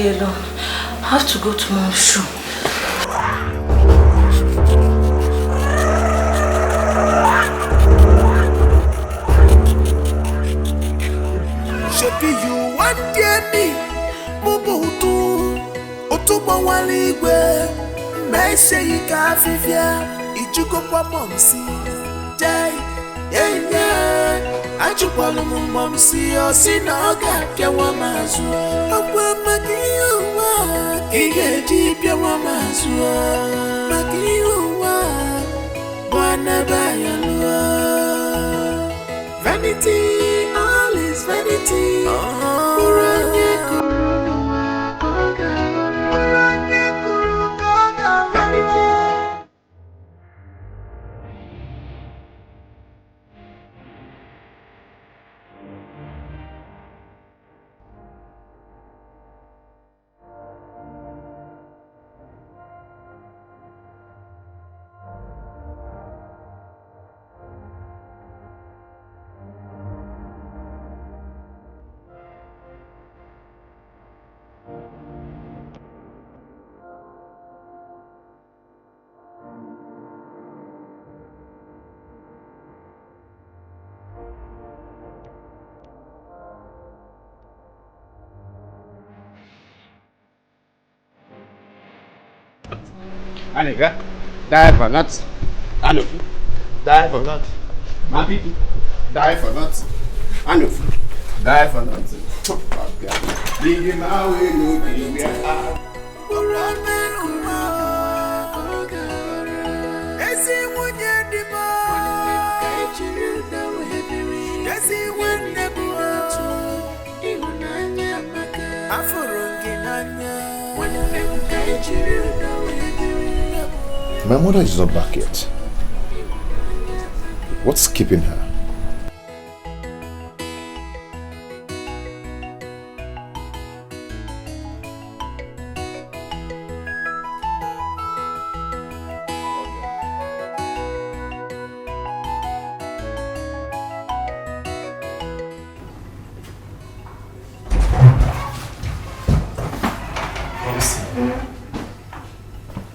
here alone. I have to go to Mom's show. Shebi you want me, Mubutu, Otumawaliwe, Mese Ikafifia, Ichuko Momsi, Jai, Achupalo Momsi, Osinoga, Piawamazu, Akwamakiwa, Igeji Piawamazu, Makiwa, Bwanabayalua, Vanity, all is vanity. Anika, die for nuts. Anu, die for nuts. My people, die for nuts. Anu, die for nuts. Leave him away, no be we are. My mother is not back yet. What's keeping her?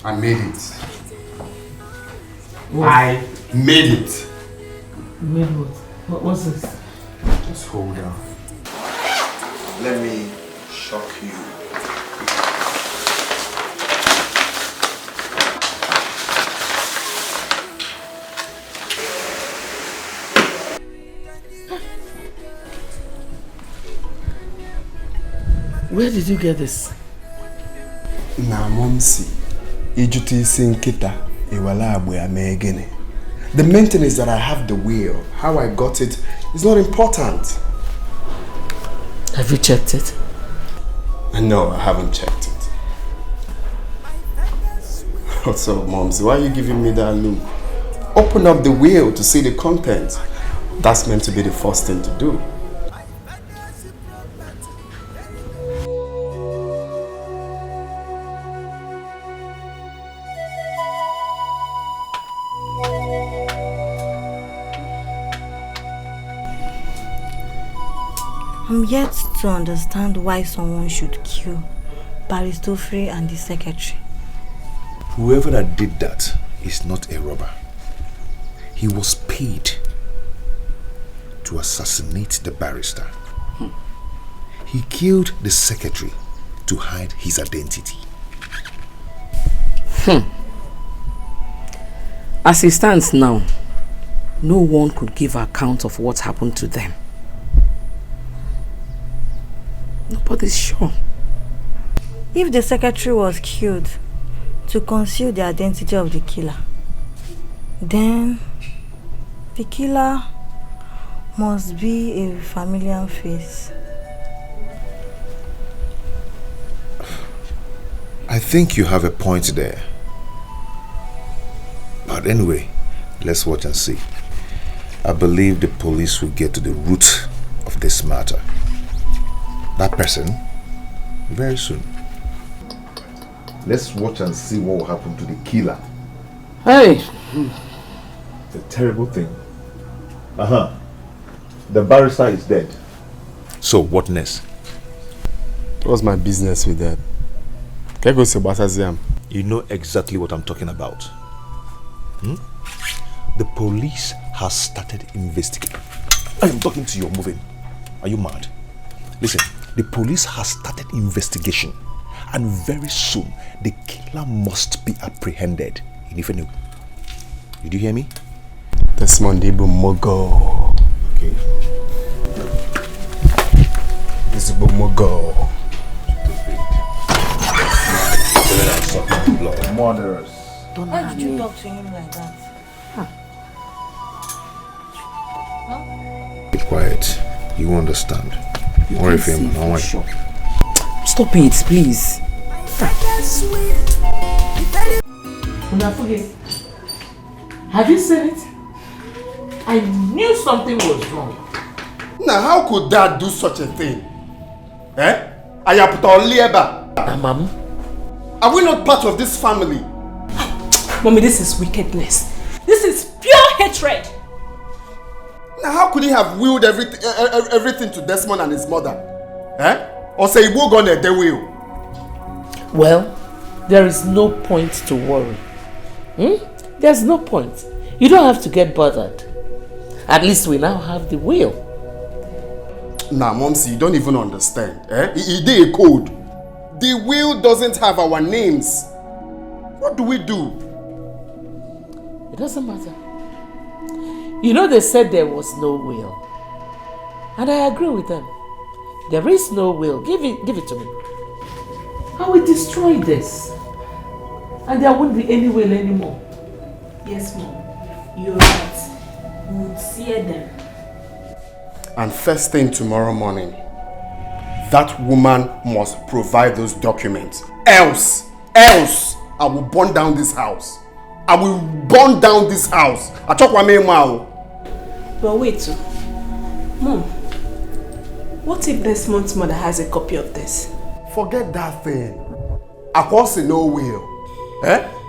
I made it. What? I made it. You made what? What's this? Just hold on. Let me shock you. Where did you get this? Na momsi, ijuti sinkita iwala abwe amegene. The main thing is that I have the will. How I got it is not important. Have you checked it? No, I haven't checked it. What's up, Momsy? Why are you giving me that look? Open up the will to see the content. That's meant to be the first thing to do. I'm yet to understand why someone should kill Baristofre and the secretary. Whoever that did that is not a robber. He was paid to assassinate the barrister. He killed the secretary to hide his identity. As it stands now, no one could give account of what happened to them. Nobody's sure. If the secretary was killed to conceal the identity of the killer, then the killer must be a familiar face. I think you have a point there. But anyway, let's watch and see. I believe the police will get to the root of this matter. That person very soon. Let's watch and see what will happen to the killer. Hey! It's a terrible thing. The barrister is dead. So what next? What's my business with that? Can I go to Basaziam? You know exactly what I'm talking about. The police has started investigating. I am talking to you, moving. Are you mad? Listen, the police has started investigation, and very soon the killer must be apprehended. Did you hear me? Desmond Mogo. Okay. This is Mogo. Murderers. Why did you talk to him like that? Be quiet. You understand. Worry for him. Stop it, please. Have you seen it? I knew something was wrong. Now, how could Dad do such a thing? Mom? Are we not part of this family? Mommy, this is wickedness. This is pure hatred. Now, how could he have willed everything to Desmond and his mother? Or say he will go on their will? Well, there is no point to worry. There's no point. You don't have to get bothered. At least we now have the will. Nah, Momsy, you don't even understand. It did a code. The will doesn't have our names. What do we do? It doesn't matter. You know they said there was no will. And I agree with them. There is no will. Give it to me. I will destroy this. And there won't be any will anymore. Yes, Mom. You're right. We would sear them. And first thing tomorrow morning, that woman must provide those documents. Else, I will burn down this house. I will burn down this house. But wait, Mom. What if Desmond's mother has a copy of this? Forget that thing. Across no will.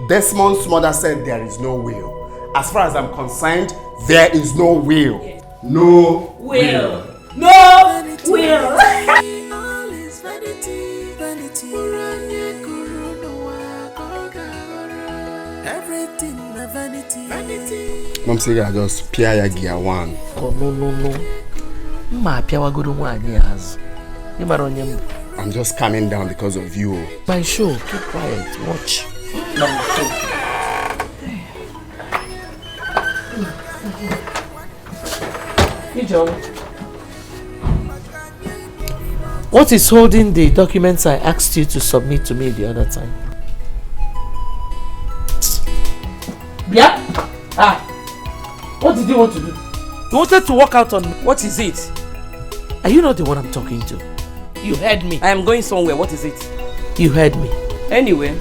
Desmond's mother said there is no will. As far as I'm concerned, there is no will. No will. No will. Mom said I just pia gear one. Oh no. I'm just calming down because of you. My show, keep quiet, watch. Hey John. What is holding the documents I asked you to submit to me the other time? Yeah? What did you want to do? You wanted to walk out on me. What is it? Are you not the one I'm talking to? You heard me. I am going somewhere. What is it? You heard me. Anyway,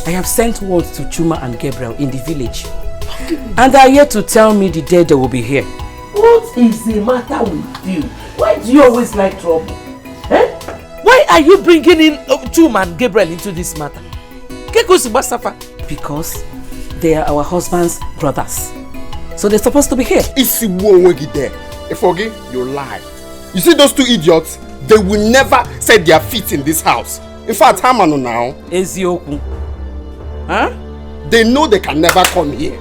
I have sent word to Chuma and Gabriel in the village. And they are here to tell me the day they will be here. What is the matter with you? Why do you always like trouble? Why are you bringing in Chuma and Gabriel into this matter? Because they are our husband's brothers. So they're supposed to be here. If you forget, you lie. You see those two idiots? They will never set their feet in this house. In fact, Hamano now. Ezioku. They know they can never come here.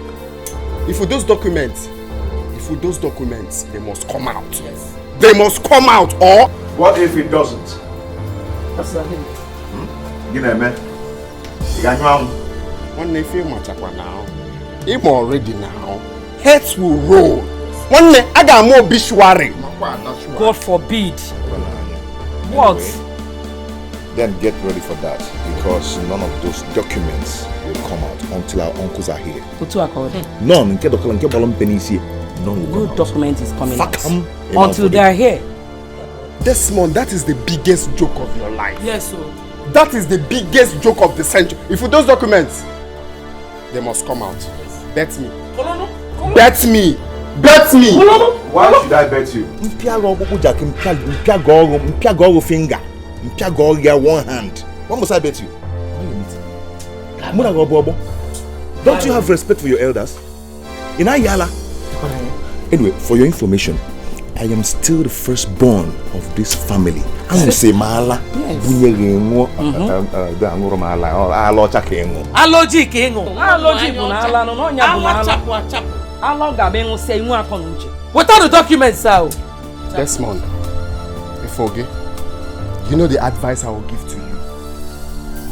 If with those documents, they must come out. Yes. They must come out, or what if it doesn't? That's not him. You know, man. One nephew now. I'm already now. Heads will roll. One day I got more obituary. God forbid. What? Then get ready for that, because none of those documents will come out until our uncles are here. None. No document is coming out until they are here. Desmond, that is the biggest joke of your life. Yes, sir. That is the biggest joke of the century. If with those documents, they must come out. Bet me. Bet me. Bet me. Why should I bet you? One hand. What must I bet you? Don't you have respect for your elders? In Ayala. Anyway, for your information, I am still the firstborn of this family. I will say Mala. Aloji kengo. Aloji bunala no nya bunala. Alo gabe ngo say mu akonunche. What are the documents now? Desmond, Ifoge, you know the advice I will give to you.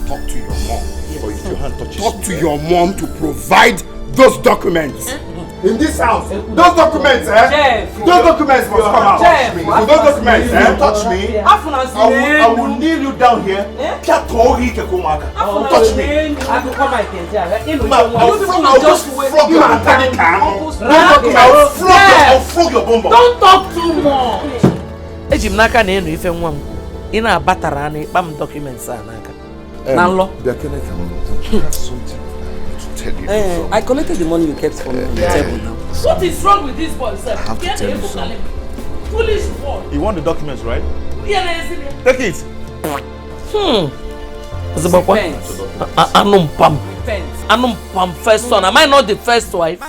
Talk to your mom. Or if your hand touches talk to your mom to provide those documents. In this house, those documents, Jeff, those documents must come out. Jeff, so those documents, touch me. I will kneel you down here. Touch me. I'll just flog you and tell you I'll flog your bum. Don't talk too much. Ejimnaka na enu ife nwa m. Ina abatara na ikpam documents anaka. Na nlo. I collected the money you kept for me on the table now. What is wrong with this boy, sir? I have to tell you something. Foolish boy. You want the documents, right? Yeah, take it. Anum pam first son. Am I not the first wife?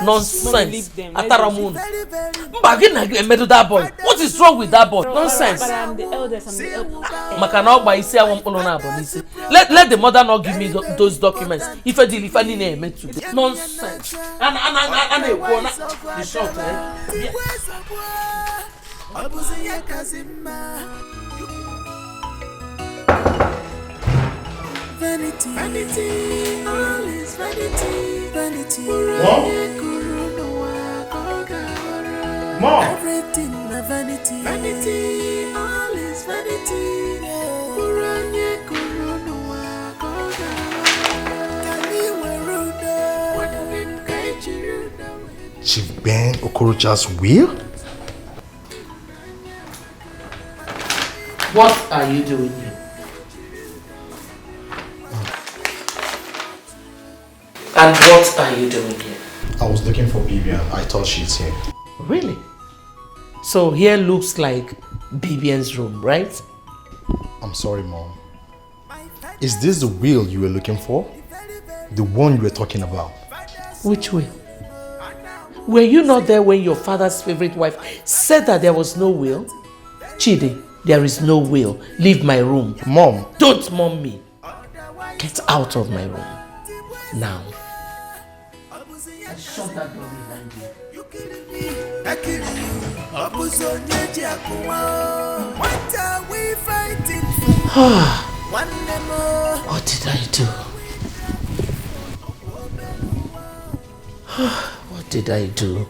Nonsense. Ataramun. That boy. What is wrong with that boy? Nonsense. But I'm the eldest. I'm the eldest. Let the mother not give me those documents. If I did, if I need meant to. Nonsense. And the short. Vanity, vanity, all is vanity, vanity. Mom! Everything a vanity, vanity, all is vanity. Chief Ben Okorocha's will? What are you doing here? And what are you doing here? I was looking for Bibian. I thought she's here. Really? So here looks like Bibian's room, right? I'm sorry, Mom. Is this the will you were looking for? The one you were talking about? Which will? Were you not there when your father's favorite wife said that there was no will? Chidi, there is no will. Leave my room. Mom! Don't mom me. Get out of my room. Now. Shut that door behind you. What are we fighting for? What did I do? What did I do?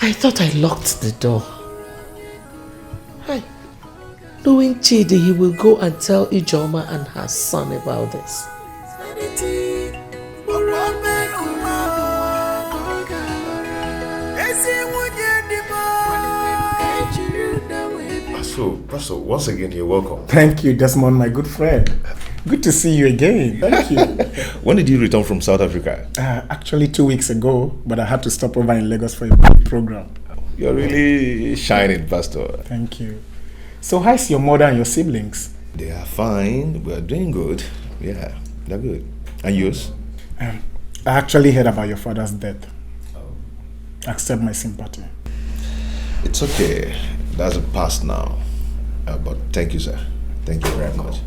I thought I locked the door. Knowing Chidi, he will go and tell Ijoma and her son about this. Pastor, once again, you're welcome. Thank you, Desmond, my good friend. Good to see you again. Thank you. When did you return from South Africa? Actually 2 weeks ago, but I had to stop over in Lagos for a big program. You're really shining, Pastor. Thank you. So how's your mother and your siblings? They are fine. We are doing good. Yeah, they're good. And yours? I actually heard about your father's death. Accept my sympathy. It's okay. That's a past now. But thank you, sir. Thank you very much.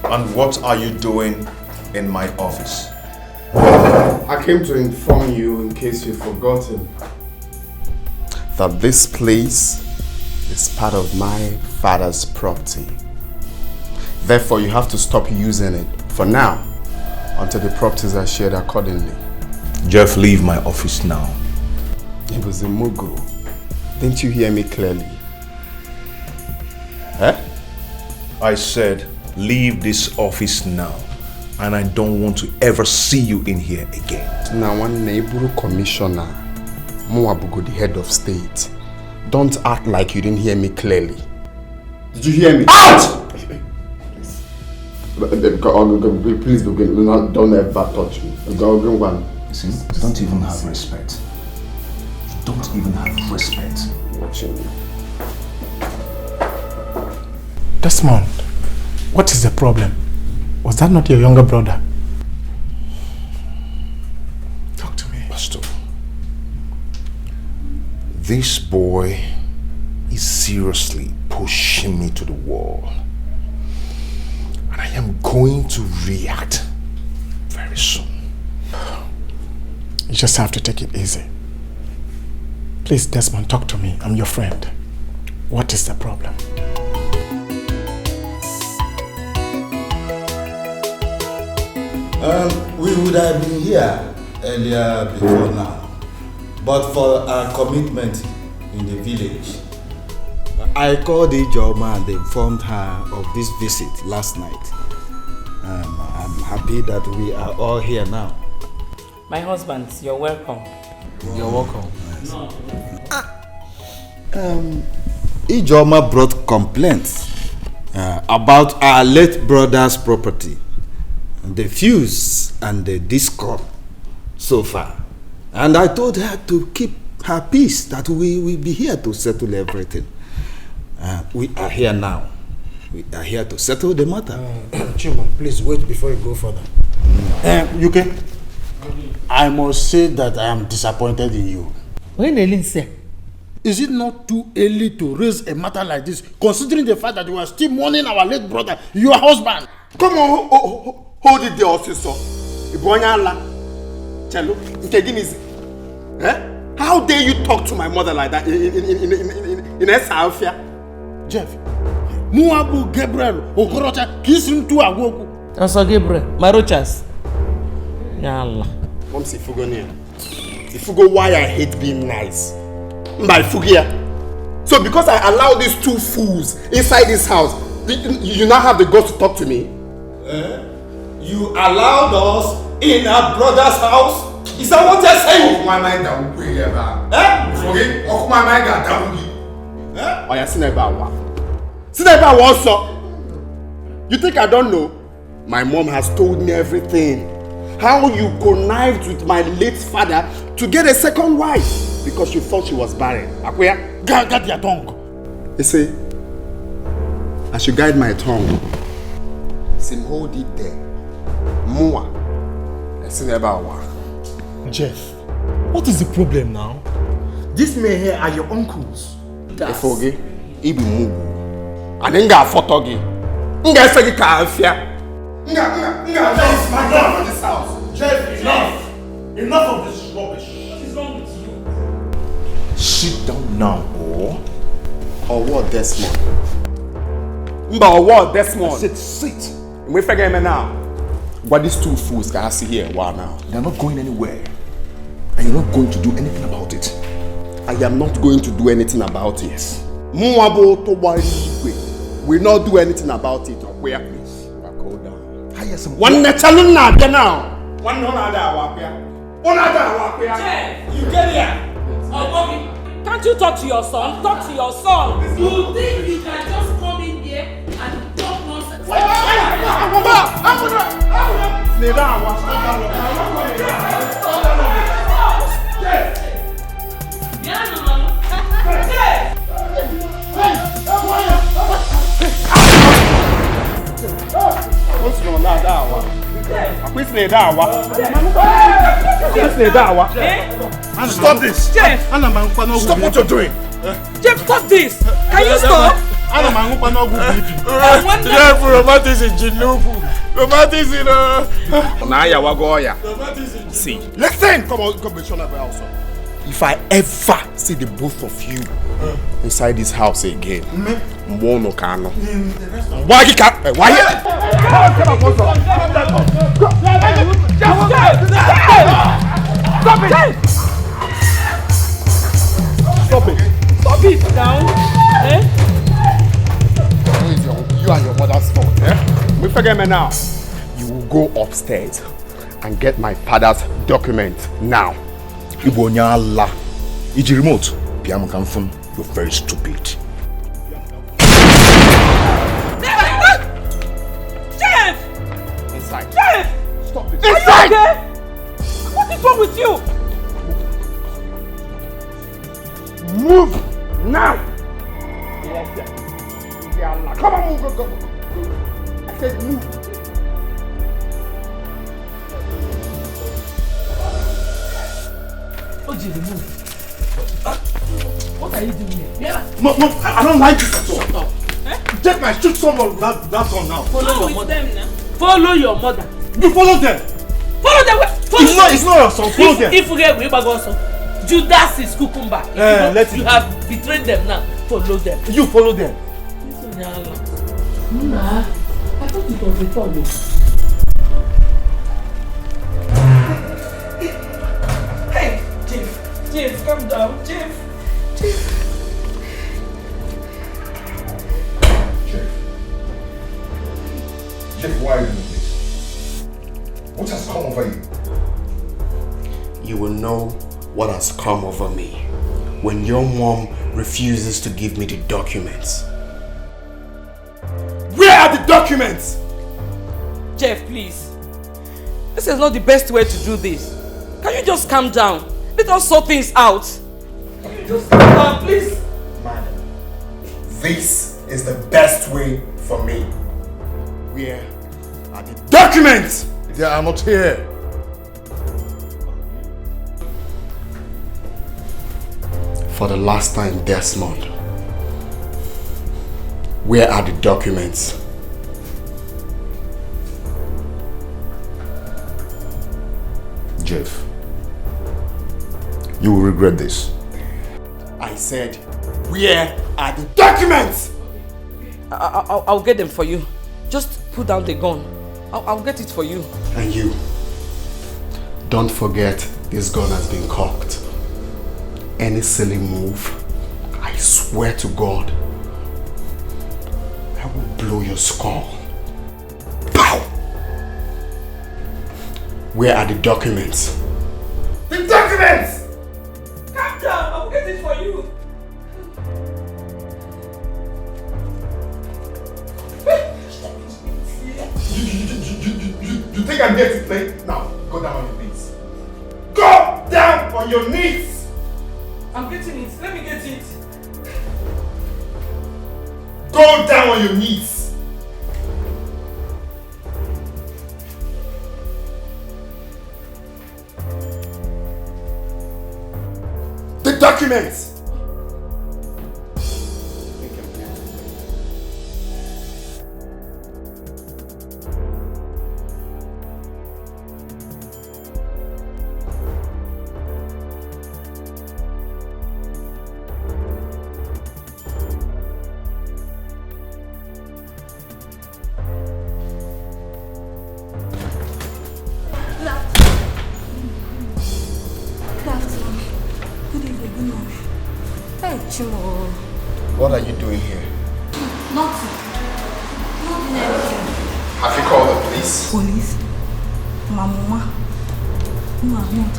And what are you doing in my office? I came to inform you, in case you've forgotten, that this place is part of my father's property. Therefore, you have to stop using it for now, until the properties are shared accordingly. Jeff, leave my office now. It was a mugu. Didn't you hear me clearly? Eh? I said, leave this office now. And I don't want to ever see you in here again. Now, one neighbor commissioner, Moabugo, the head of state, don't act like you didn't hear me clearly. Did you hear me? Out! Please, don't ever touch me. Listen, you don't even have respect. You don't even have respect. Watching you. Desmond, what is the problem? Was that not your younger brother? Talk to me. Pastor, This boy is seriously pushing me to the wall. And I am going to react very soon. You just have to take it easy. Please, Desmond, talk to me. I'm your friend. What is the problem? We would have been here earlier before now, but for our commitment in the village. I called Ijoma and informed her of this visit last night. I'm happy that we are all here now. My husband, you're welcome. You're welcome. Ijoma brought complaints about our late brother's property, the fuse and the discord so far. And I told her to keep her peace, that we will be here to settle everything. We are here now. We are here to settle the matter. Chima, please wait before you go further. UK, I must say that I am disappointed in you. When Elin said, is it not too early to raise a matter like this, considering the fact that you are still mourning our late brother, your husband? Come on, hold it there, sister. How dare you talk to my mother like that in Esafia? Jeff, Muabu Gabriel, Okorocha, kissing to Agoku. Also Gabriel, my rochas. Yalla. Mom, see Fugo near. See Fugo, why I hate being nice. By Fugia. So because I allow these two fools inside this house, you now have the guts to talk to me? You allowed us in our brother's house? Is that what you're saying? Oh, my mind that will be ever. Forget? Oh, my mind that will be. Oh, yeah, Sineba also. You think I don't know? My mom has told me everything. How you connived with my late father to get a second wife because you thought she was barren. Akwea, guide your tongue. You see, I should guide my tongue. Sim hold it there. Mua. Jeff, what is the problem now? These men here are your uncles. Efoge, Ibi Mugu. And Nga Fotogi. Nga Segi Kaafia. Nga my God for this house. Jeff, enough! Enough of this rubbish. What is wrong with you? Sit down now, or what, Desmond? Mba, or what, Desmond? Sit. We forget me now. What these two fools can I see here? Wow, now. They're not going anywhere. And you're not going to do anything about it. I am not going to do anything about it. Muabo to will not do anything about it. Where, please? Go down. One natural now. One Jeff, you get here. Oh, Bobby, can't you talk to your son? Talk to your son. You think you can just come in here and talk nonsense? Stop this! Jeff! Stop what you're doing! Jeff, stop this! Can you stop? Jeff, See, listen! Come on, also. If I ever see the both of you inside this house again, Mbono Kano. Why? Stop it now! You and your mother's fault, We forget me now. You will go upstairs and get my father's document now. Ibonya Allah. Iji remote. Piamu Kamfun. You're very stupid. Jeff! Inside. Jeff! Stop it. Inside! Okay? What is wrong with you? Move now! Come on, move, go. I said move. Oji, move. What are you doing here? Yeah. Mom, I don't like this at all. Shut up. Jeff might shoot someone that's on now. Follow your mother. Them now. Follow your mother. You follow them. Follow them. It's not your son. Follow them. If we get Judas is cucumber. You have betrayed them now. Follow them. You follow them. Nah, I thought it was a follow. Hey, Chief, calm down, Chief. Jeff, why are you doing this? What has come over you? You will know what has come over me when your mom refuses to give me the documents. Where are the documents? Jeff, please. This is not the best way to do this. Can you just calm down? Let us sort things out. Can you just calm down, please? Madam, this is the best way for me. Where are the documents? They are not here. For the last time, Desmond. Where are the documents? Jeff, you will regret this. I said, where are the documents? I'll get them for you. Just put down the gun. I'll get it for you. And you, don't forget this gun has been cocked. Any silly move, I swear to God, I will blow your skull. Pow! Where are the documents? The documents! Calm down, I'll get it for you. You think I'm here to play? Now, go down on your knees. Go down on your knees! I'm getting it. Let me get it. Go down on your knees. The documents. What are you doing here? Nothing. Nothing anything. Have you called the police? Police? My mama? No, I've not.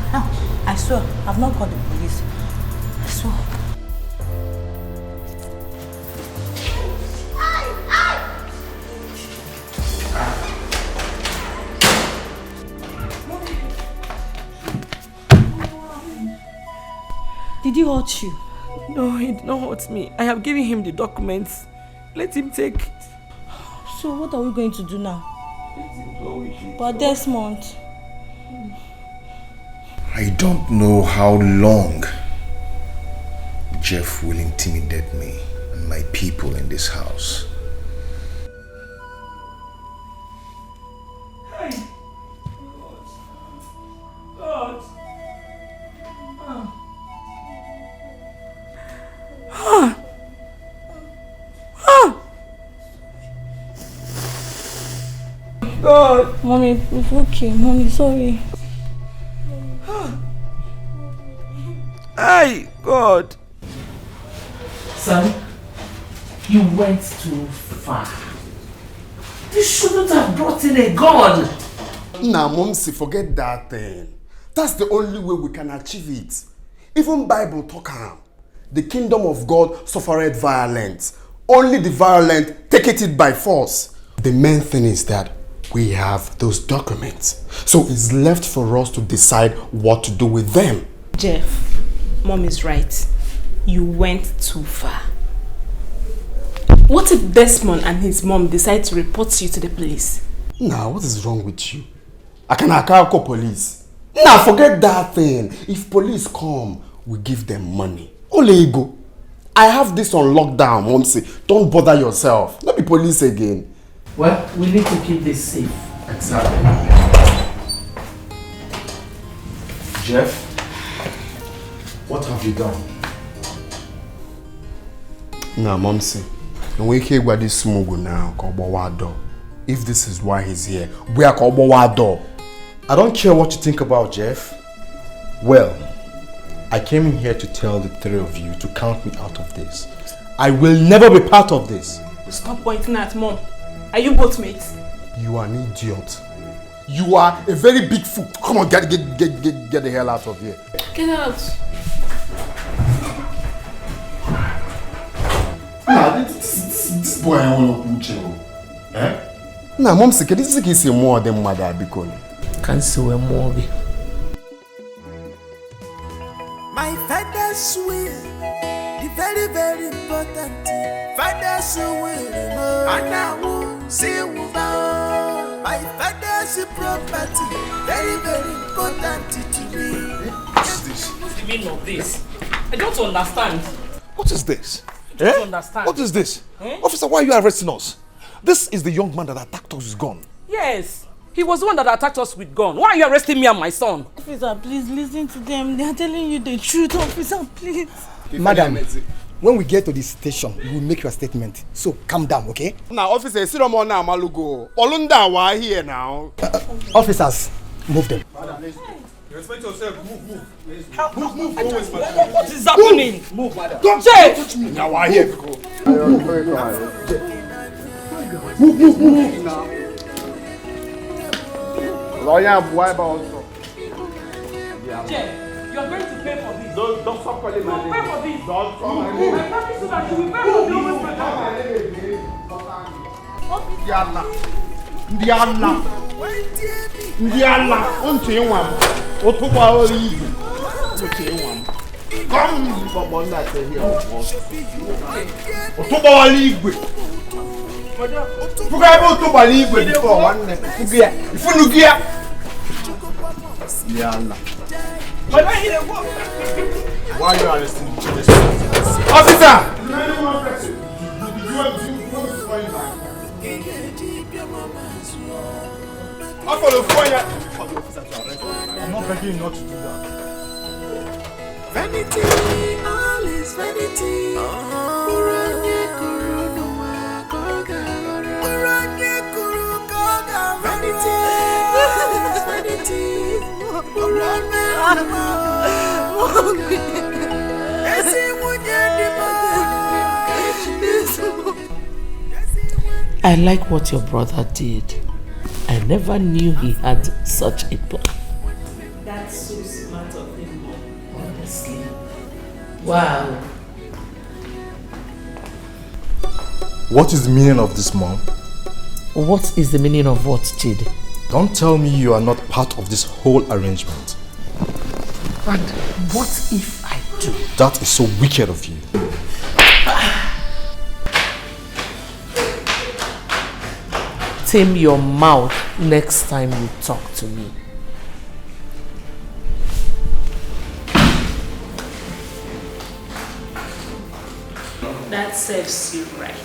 I swear, I've not called the police. I swear. Did he hurt you? No, he did not hurt me. I have given him the documents. Let him take it. So what are we going to do now? But Desmond... I don't know how long Jeff will intimidate me and my people in this house. God. God. Mommy, it's okay. Mommy, sorry. Ay, God. Son, you went too far. You shouldn't have brought in a gun. Nah, Momsi, forget that thing. That's the only way we can achieve it. Even Bible talk am. The kingdom of God suffereth violence. Only the violent take it by force. The main thing is that we have those documents. So it's left for us to decide what to do with them. Jeff, Mom is right. You went too far. What if Desmond and his mom decide to report you to the police? Nah, what is wrong with you? I can call police. Nah, forget that thing. If police come, we give them money. Olego, I have this on lockdown, Momsi. Don't bother yourself. Not be police again. Well, we need to keep this safe. Exactly. Jeff, what have you done? Nah, Momsi. We can't go this smogo now. If this is why he's here, we are called. I don't care what you think about Jeff. Well, I came in here to tell the three of you to count me out of this. I will never be part of this. Stop pointing at Mom. Are you both mates? You are an idiot. You are a very big fool. Come on, get the hell out of here. Get out. Nah, this boy I want to chill. Eh? Nah, Mom said this is more than mother because. Can't see where more be. My father's will, the very, very important thing. Father's will, and I won't say my father's property, very, very important to me. What is this? What's the meaning of this? I don't understand. What is this? I don't understand. What is this? Officer, why are you arresting us? This is the young man that attacked us with gun. Yes. He was the one that attacked us with gun. Why are you arresting me and my son? Officer, please listen to them. They are telling you the truth, officer, please. Madam, when we get to the station, we will make your statement. So calm down, okay? Now, officer, sit on now, Malugo. Olunda, why here now? Officers, move them. Respect yourself, move. Move. What is happening? Move, madam. Don't touch me. Now, why here? Move. Lawyer, why about also? Jeff, you are going to pay for this. Don't stop calling my name. Pay for this. Don't call my name. I promise you that you will pay for the Ndiala, onto one. Otuba ori. Come, Bobo, na say here. Otuba ori. Fuga Otuba ori before one. Fugia. Ifunugia. Ndiala. Why are you arresting this officer? I follow I'm not begging you not to do that. Vanity, all is vanity. Uranye kuru no koga. Uranye kuru koga. Vanity, all is vanity. Uranye kuru koga. I like what your brother did. I never knew he had such a plan. That's so smart of him, honestly. Wow. What is the meaning of this, Mom? What is the meaning of what, Chidi? Don't tell me you are not part of this whole arrangement. And what if I do? That is so wicked of you. Tame your mouth next time you talk to me. That serves you right.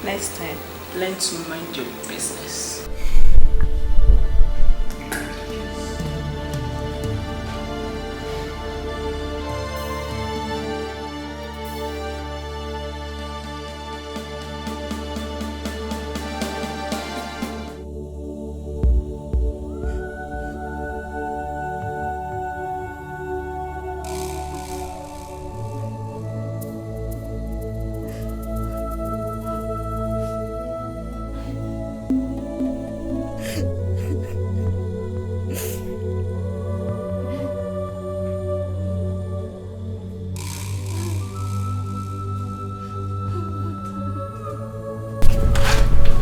Next time, learn to mind your business.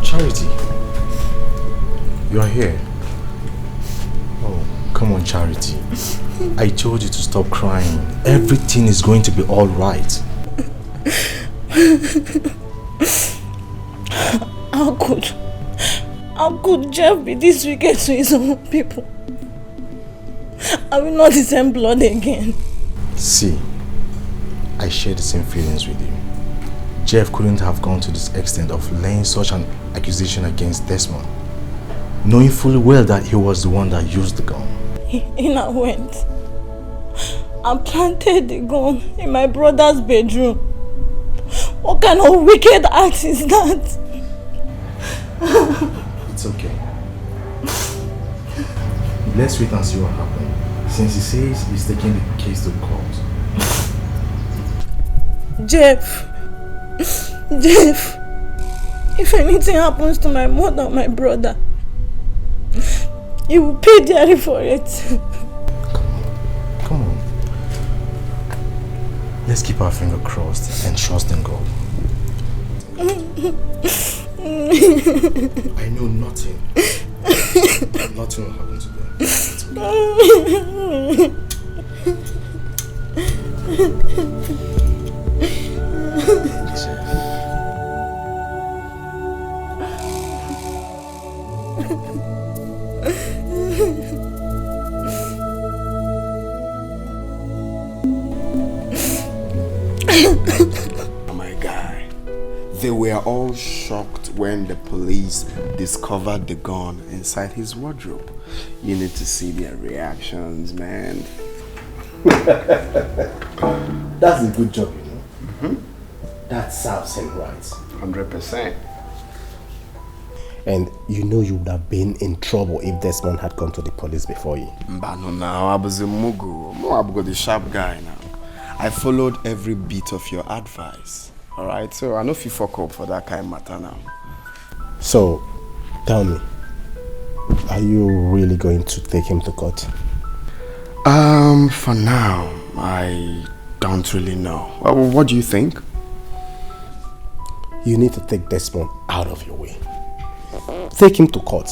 Charity, you are here. Oh, come on, Charity. I told you to stop crying. Everything is going to be all right. How could Jeff be this wicked to his own people? I will not descend blood again. See, I share the same feelings with you. Jeff couldn't have gone to this extent of laying such an accusation against Desmond, knowing fully well that he was the one that used the gun. Ina went and planted the gun in my brother's bedroom. What kind of wicked act is that? It's okay. Let's wait and see what happens. Since he says he's taking the case to court. Jeff, if anything happens to my mother or my brother, you will pay dearly for it. Come on. Let's keep our finger crossed and trust in God. I know nothing will happen to them. It's Oh my guy, they were all shocked when the police discovered the gun inside his wardrobe. You need to see their reactions, man. That's a good job, you know. That serves him right. 100%. And you know you would have been in trouble if Desmond had come to the police before you. Mbano now, I was a mugu. I'm the sharp guy now. I followed every bit of your advice. Alright, so I know if you fuck up for that kind of matter now. So, tell me, are you really going to take him to court? For now, I don't really know. What do you think? You need to take Desmond out of your way. Take him to court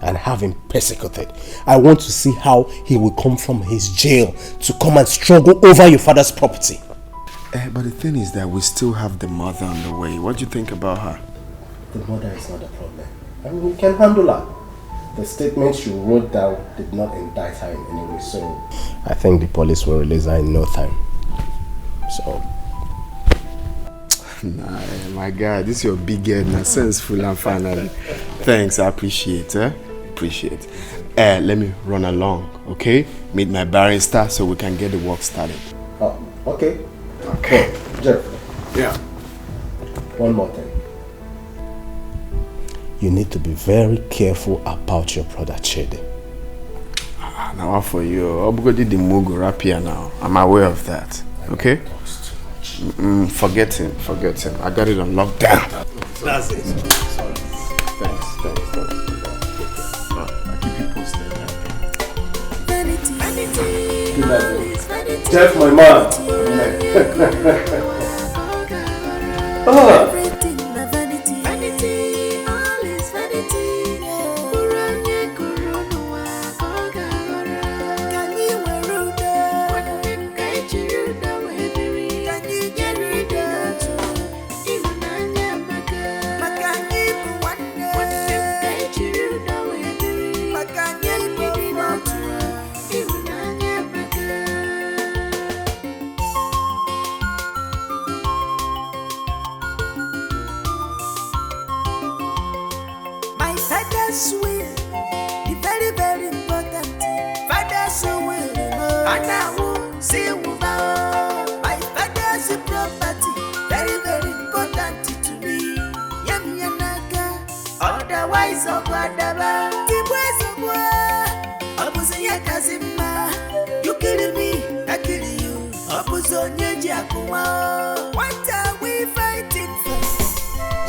and have him persecuted. I want to see how he will come from his jail to come and struggle over your father's property. But the thing is that we still have the mother on the way. What do you think about her? The mother is not a problem. I mean, we can handle her. The statement she wrote down did not indict her in any way, so I think the police will release her in no time. So... Nah, my God, this is your big head, now sensible and finally. Thanks, I appreciate it. Appreciate. Let me run along, okay? Meet my barrister so we can get the work started. Oh, okay. Okay. Jeff. Yeah. One more thing. You need to be very careful about your brother Chede. Now what for you? I'm going to do the Mugu rap here now. I'm aware of that. Okay? Forget him. I got it on lockdown. That's it. Sorry. Thanks. I'll keep you posted. Good night. Jeff, my man.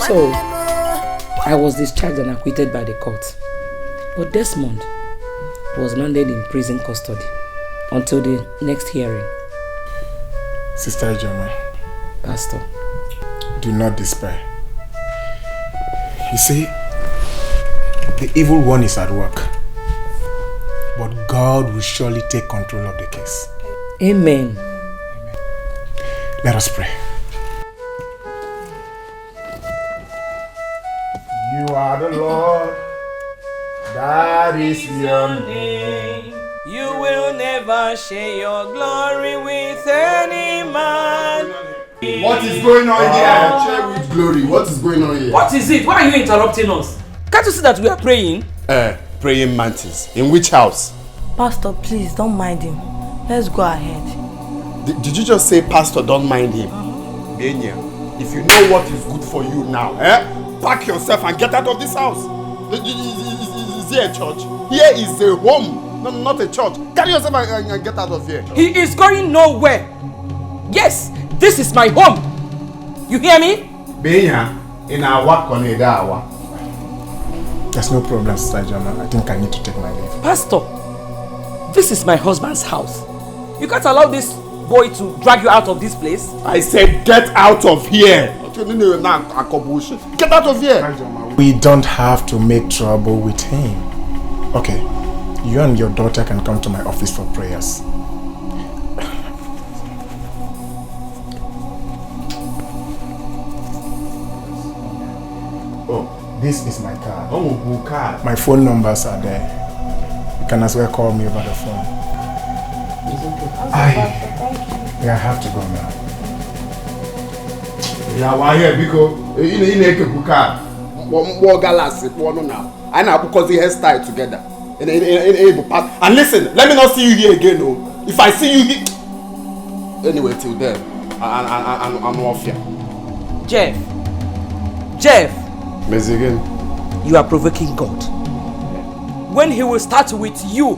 So, I was discharged and acquitted by the court. But Desmond was landed in prison custody until the next hearing. Sister Ijoma, Pastor, do not despair. You see, the evil one is at work, but God will surely take control of the case. Amen. Let us pray. You are the Lord, that is your name. You will never share your glory with any man. What is going on here? Share with glory. What is going on here? What is it? Why are you interrupting us? Can't you see that we are praying? Praying mantis. In which house? Pastor, please don't mind him. Let's go ahead. Did you just say, Pastor, don't mind him? Benya, if you know what is good for you now, pack yourself and get out of this house. Is here a church? Here is a home, not a church. Carry yourself and get out of here. He is going nowhere. Yes, this is my home. You hear me? Benya, in our Koneda. There's no problem, Sister Jama. I think I need to take my leave. Pastor, this is my husband's house. You can't allow this boy to drag you out of this place. I said get out of here. Get out of here. We don't have to make trouble with him. Okay, you and your daughter can come to my office for prayers. Oh, this is my card. Oh, card. My phone numbers are there. You can as well call me over the phone. I have to go now. Yeah, why here? Because you need a card. More galas, now. I know because the hairstyle together. And listen, let me not see you here again. No. If I see you here, anyway, till then, I'm off here. Jeff. Miss again. You are provoking God. When he will start with you,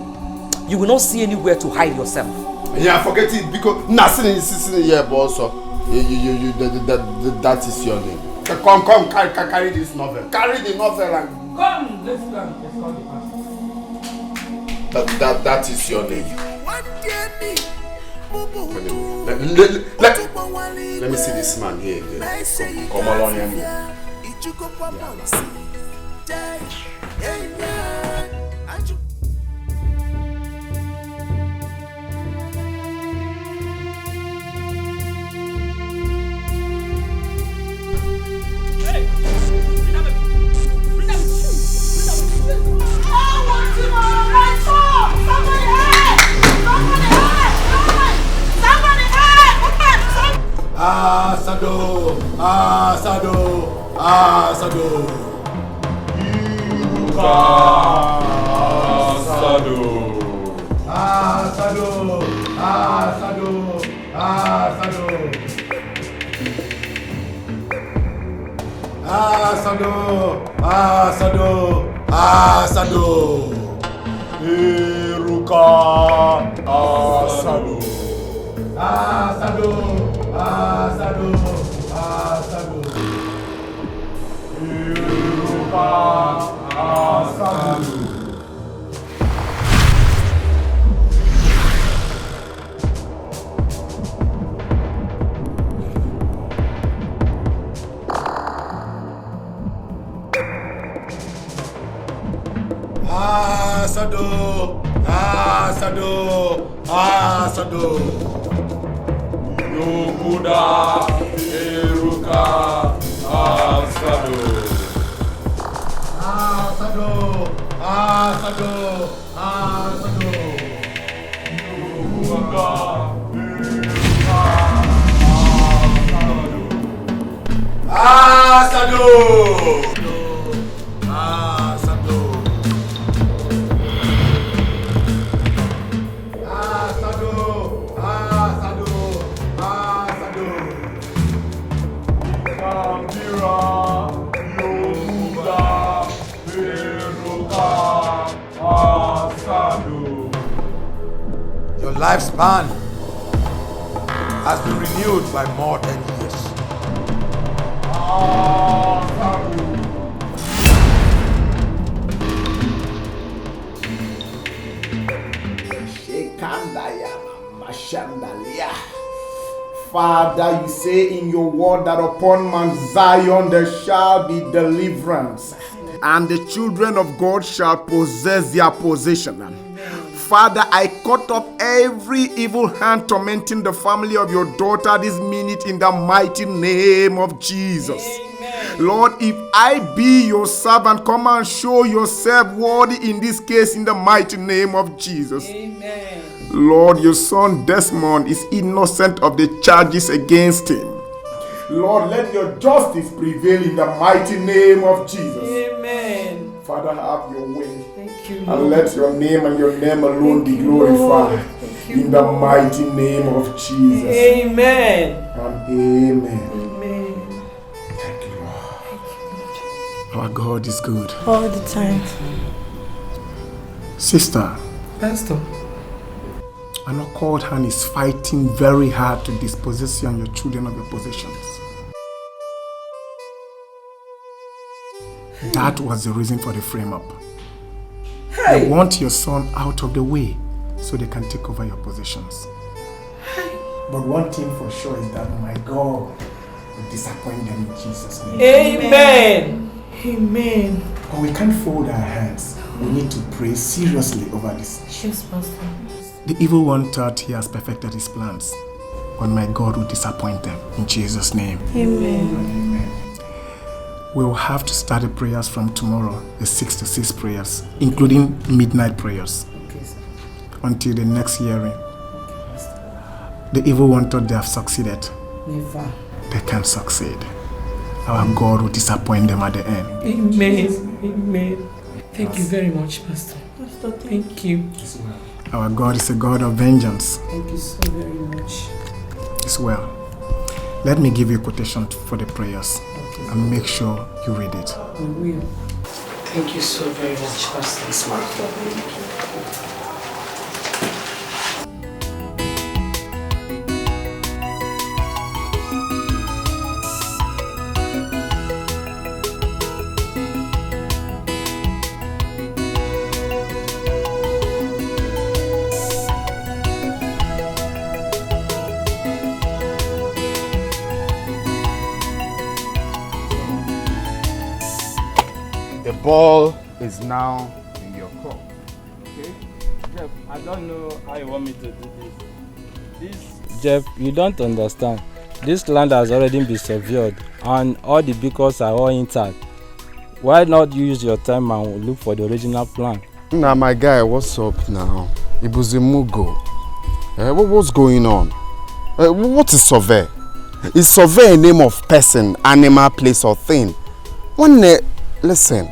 you will not see anywhere to hide yourself. Yeah, forget it because nothing is here, but also that is your name. Come, carry this novel. Carry the novel and come. Let's go. That is your name. Let me see this man here again. Come along here. Asado. Iruka. Yokuda Eruka Asado. Your lifespan has been renewed by more 10 years. Father, you say in your word that upon Mount Zion there shall be deliverance, and the children of God shall possess their possession. Father, I cut off every evil hand tormenting the family of your daughter this minute in the mighty name of Jesus. Lord, if I be your servant, come and show yourself worthy in this case in the mighty name of Jesus. Amen. Lord, your son Desmond is innocent of the charges against him. Lord, let your justice prevail in the mighty name of Jesus. Amen. Father, have your way. Thank you, And Lord. let your name and your name alone be glorified in the mighty name of Jesus. Amen. And amen. Amen. Thank you, Lord. Our God is good. All the time. Sister, Pastor. an occult hand is fighting very hard to dispossess you and your children of your possessions. That was the reason for the frame-up. They want your son out of the way so they can take over your possessions. But one thing for sure is that my God will disappoint them in Jesus' name. Amen. Amen. But we can't fold our hands. We need to pray seriously over this issue. Yes, Pastor. The evil one thought he has perfected his plans, but my God will disappoint them in Jesus' name. Amen. Amen. We will have to start the prayers from tomorrow, the 6 to 6 prayers, including midnight prayers, until the next hearing. The evil one thought they have succeeded. Never. They can't succeed. Our God will disappoint them at the end. Amen. Amen. Thank you very much, Pastor. Pastor, thank you. Our God is a God of vengeance. Thank you so very much. It's well. Let me give you a quotation for the prayers and make sure you read it. I will. Thank you so very much, Pastor. Thank you. The ball is now in your court. Okay? Jeff, I don't know how you want me to do this. Jeff, you don't understand. This land has already been secured and all the beacons are all intact. Why not use your time and look for the original plan? Now, my guy, what's up now? Ibuzimugo. What's going on? What is survey? Is survey a name of person, animal, place, or thing? Listen,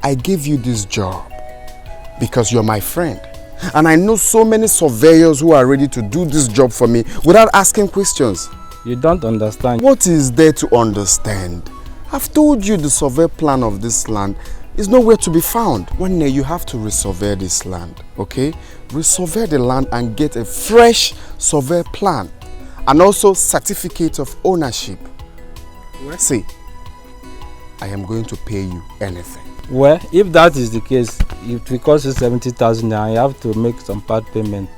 I gave you this job because you're my friend. And I know so many surveyors who are ready to do this job for me without asking questions. You don't understand. What is there to understand? I've told you the survey plan of this land is nowhere to be found. One day you have to resurvey this land, okay? Resurvey the land and get a fresh survey plan and also certificate of ownership. What? See, I am going to pay you anything. Well, if that is the case, it will cost you 70,000 and you have to make some part payment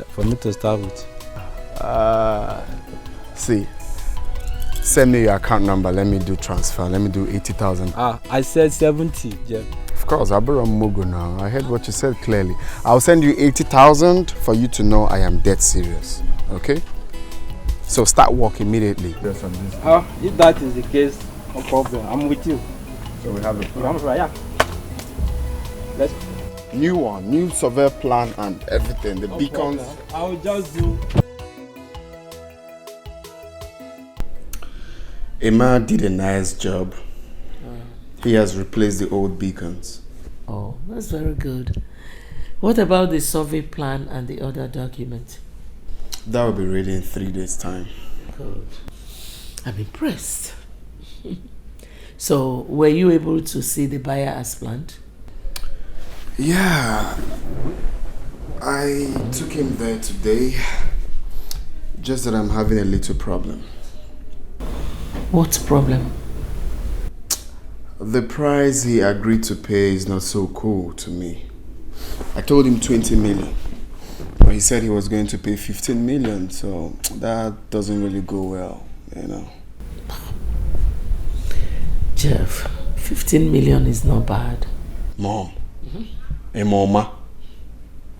for me to start with. See, send me your account number. Let me do transfer. Let me do 80,000. I said 70, Jeff. Of course, I'll be on Mugu now. I heard what you said clearly. I'll send you 80,000 for you to know I am dead serious. Okay? So start work immediately. Yes, if that is the case, no problem. I'm with you. So we have a plan. Yeah. Let's. New one, new survey plan and everything. The beacons. I'll just do. Emma did a nice job. He has replaced the old beacons. Oh, that's very good. What about the survey plan and the other document? That will be ready in 3 days' time. Good. I'm impressed. So, were you able to see the buyer as planned? Yeah. I took him there today. Just that I'm having a little problem. What problem? The price he agreed to pay is not so cool to me. I told him 20 million. But he said he was going to pay 15 million, so that doesn't really go well, you know. Jeff, 15 million is not bad. Mom, a mama,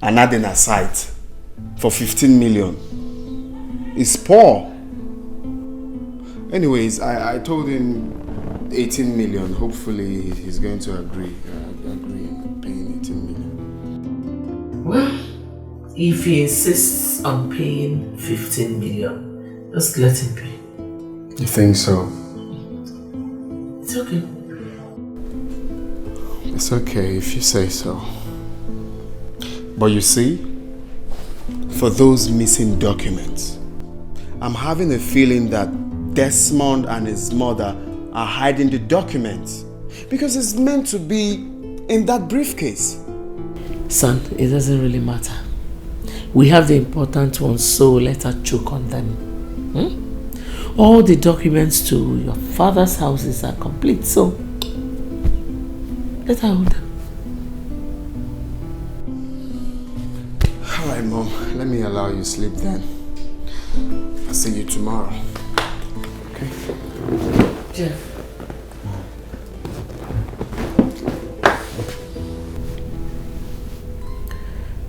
another in a site for 15 million. It's poor. Anyways, I told him 18 million. Hopefully he's going to agree in paying 18 million. Well, if he insists on paying 15 million, just let him pay. You think so? It's okay. It's okay if you say so. But you see, for those missing documents, I'm having a feeling that Desmond and his mother are hiding the documents because it's meant to be in that briefcase. Son, it doesn't really matter. We have the important ones, so let her choke on them. All the documents to your father's houses are complete, so let her hold them. Alright, Mom, let me allow you sleep then. I'll see you tomorrow. Okay? Jeff.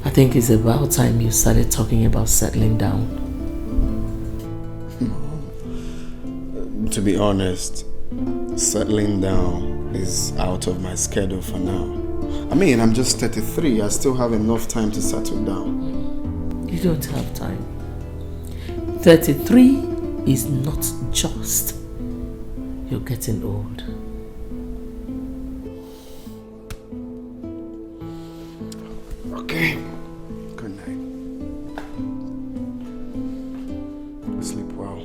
I think it's about time you started talking about settling down. To be honest, settling down is out of my schedule for now. I mean, I'm just 33. I still have enough time to settle down. You don't have time. 33 is not just. You're getting old. Okay. Good night. Sleep well.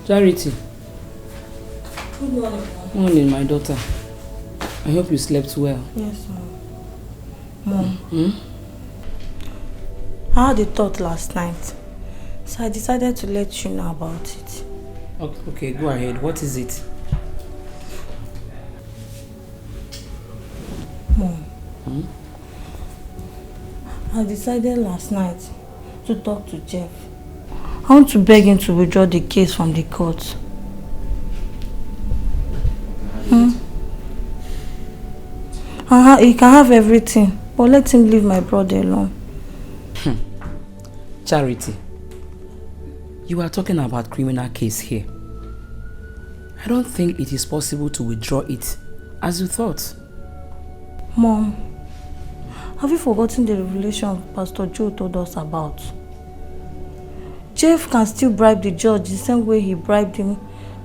Charity. Good morning, Mom. Morning, my daughter. I hope you slept well. Yes, Mom. Mom. I had a thought last night, so I decided to let you know about it. Okay, go ahead. What is it? Mom. I decided last night to talk to Jeff. I want to beg him to withdraw the case from the court. He can have everything, but let him leave my brother alone. Charity, you are talking about criminal case here. I don't think it is possible to withdraw it as you thought. Mom, have you forgotten the revelation Pastor Joe told us about? Jeff can still bribe the judge the same way he bribed him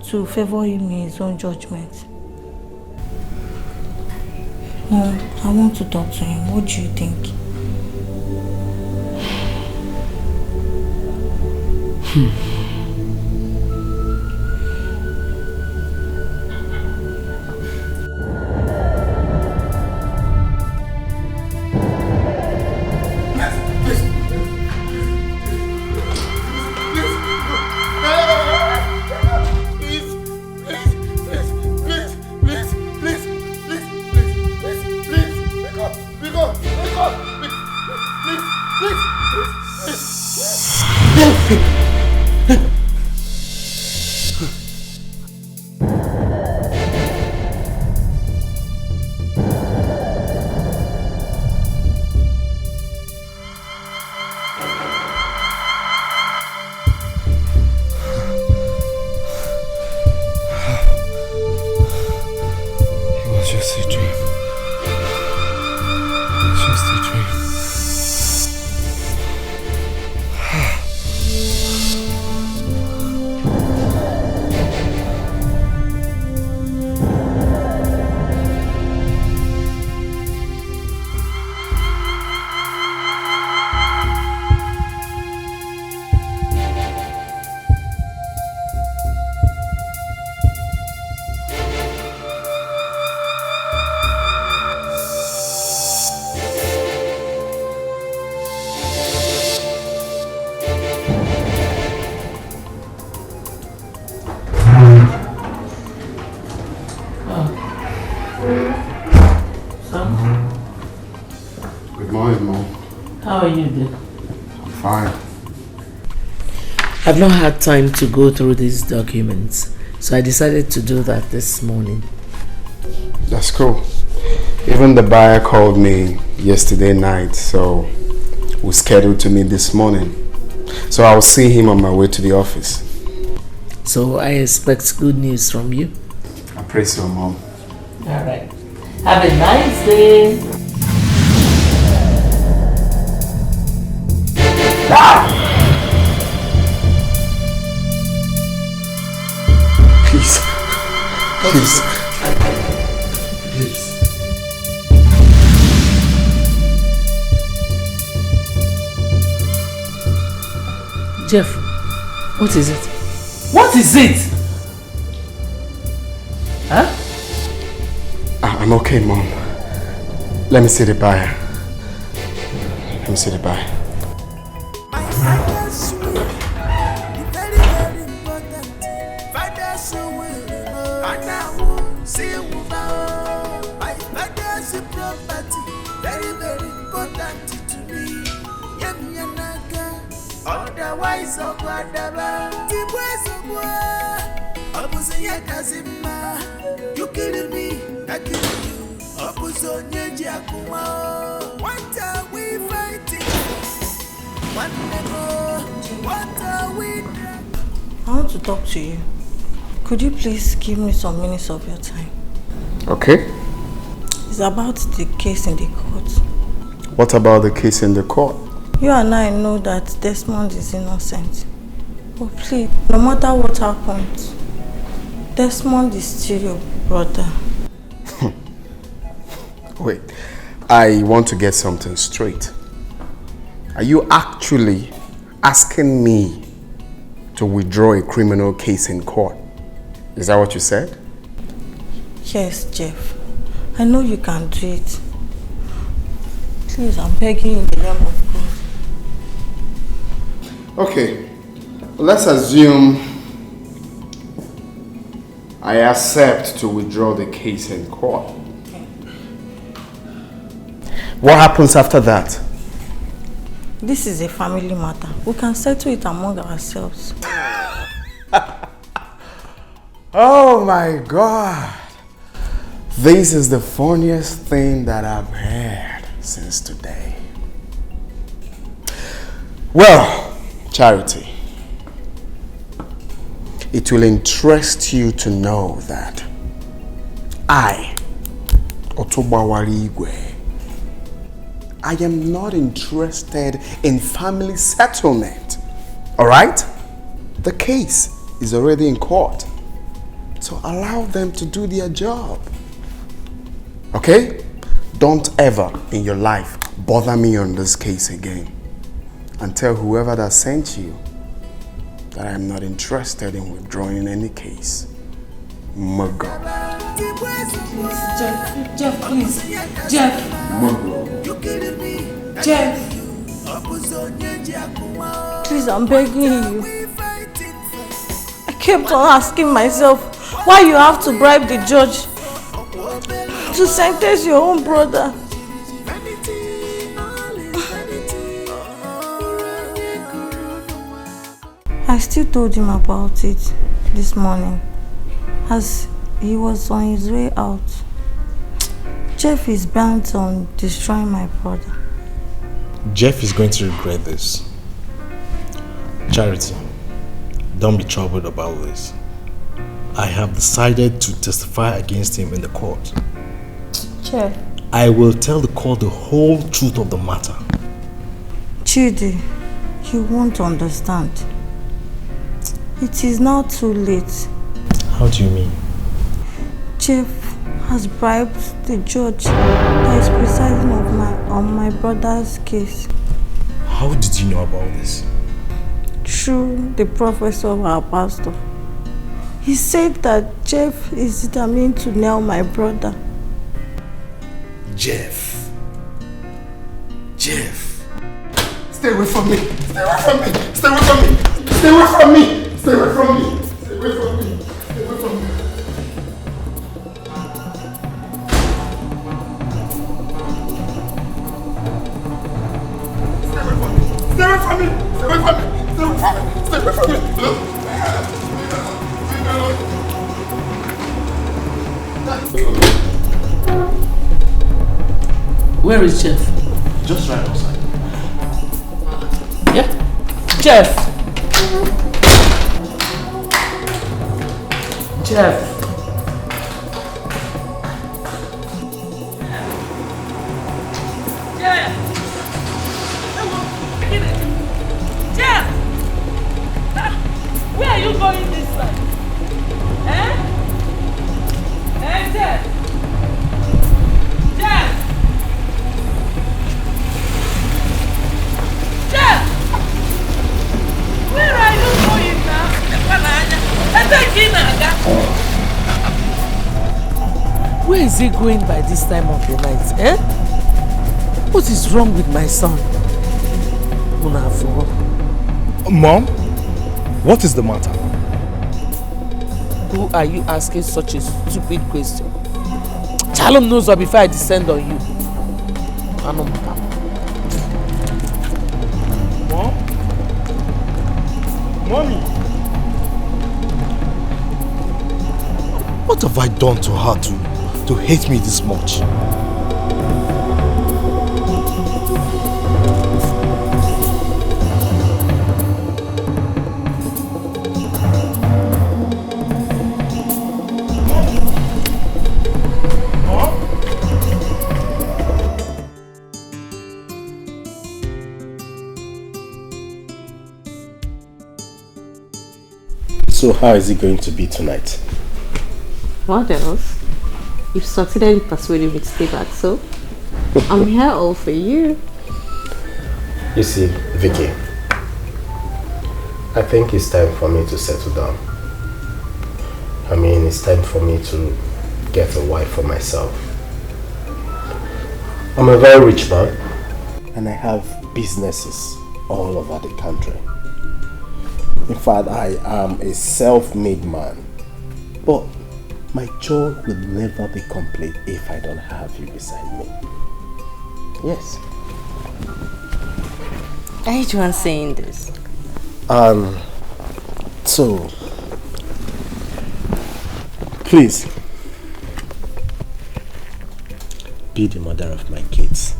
to favor him in his own judgment. Mom, I want to talk to him. What do you think? Good morning, Mom. How are you doing? I'm fine. I've not had time to go through these documents, so I decided to do that this morning. That's cool. Even the buyer called me yesterday night, so we scheduled to meet this morning. So I'll see him on my way to the office. So I expect good news from you. I pray so, Mom. Alright. Have a nice day. Please. Please. Please. Jeff, what is it? What is it? Huh? I'm okay, Mom. Let me see the buyer. Let me see the buyer. Otherwise, you killing me, I kill you. What are we fighting? What are we? I want to talk to you. Could you please give me some minutes of your time? Okay. It's about the case in the court. What about the case in the court? You and I know that Desmond is innocent. But please, no matter what happens, Desmond is still your brother. Wait, I want to get something straight. Are you actually asking me to withdraw a criminal case in court? Is that what you said? Yes, Jeff. I know you can do it. Please, I'm begging you in the name of God. Okay, let's assume I accept to withdraw the case in court. What happens after that? This is a family matter. We can settle it among ourselves. Oh my God! This is the funniest thing that I've heard since today. Well, Charity, it will interest you to know that I, Otobawari Igwe, I am not interested in family settlement. Alright? The case is already in court. So allow them to do their job. Okay? Don't ever in your life bother me on this case again. And tell whoever that sent you that I am not interested in withdrawing any case. Muggo. Jeff, please. Jeff. Muggo. Jeff. Please, I'm begging you. I kept on asking myself why you have to bribe the judge to sentence your own brother. I still told him about it this morning as he was on his way out. Jeff is bent on destroying my brother. Jeff is going to regret this. Charity, don't be troubled about this. I have decided to testify against him in the court. Jeff. I will tell the court the whole truth of the matter. Chidi, you won't understand. It is now too late. How do you mean? Jeff has bribed the judge that is presiding on my brother's case. How did you know about this? Through the prophecy of our pastor. He said that Jeff is determined to nail my brother. Jeff. Stay away from me. Stay away from me. Stay away from me. Stay away from me. Stay away from me. Stay away from me. Stay away from me. Where is Jeff? Just right outside. Yeah? Jeff! Jeff! Jeff! Where are you going this side? Eh? Eh, Jeff? Jeff! Jeff! Where are you going now? Where is he going by this time of the night, eh? What is wrong with my son? Mom, what is the matter? Who are you asking such a stupid question? Chalum knows her before I descend on you. Mom? Mommy? What have I done to her to hate me this much? So how is it going to be tonight? What else? You've succeeded in persuading me to stay back, so I'm here all for you. You see, Vicky, I think it's time for me to settle down. I mean, it's time for me to get a wife for myself. I'm a very rich man, and I have businesses all over the country. In fact, I am a self-made man. But my joy will never be complete if I don't have you beside me. Yes. I hate you saying this. So, please, be the mother of my kids.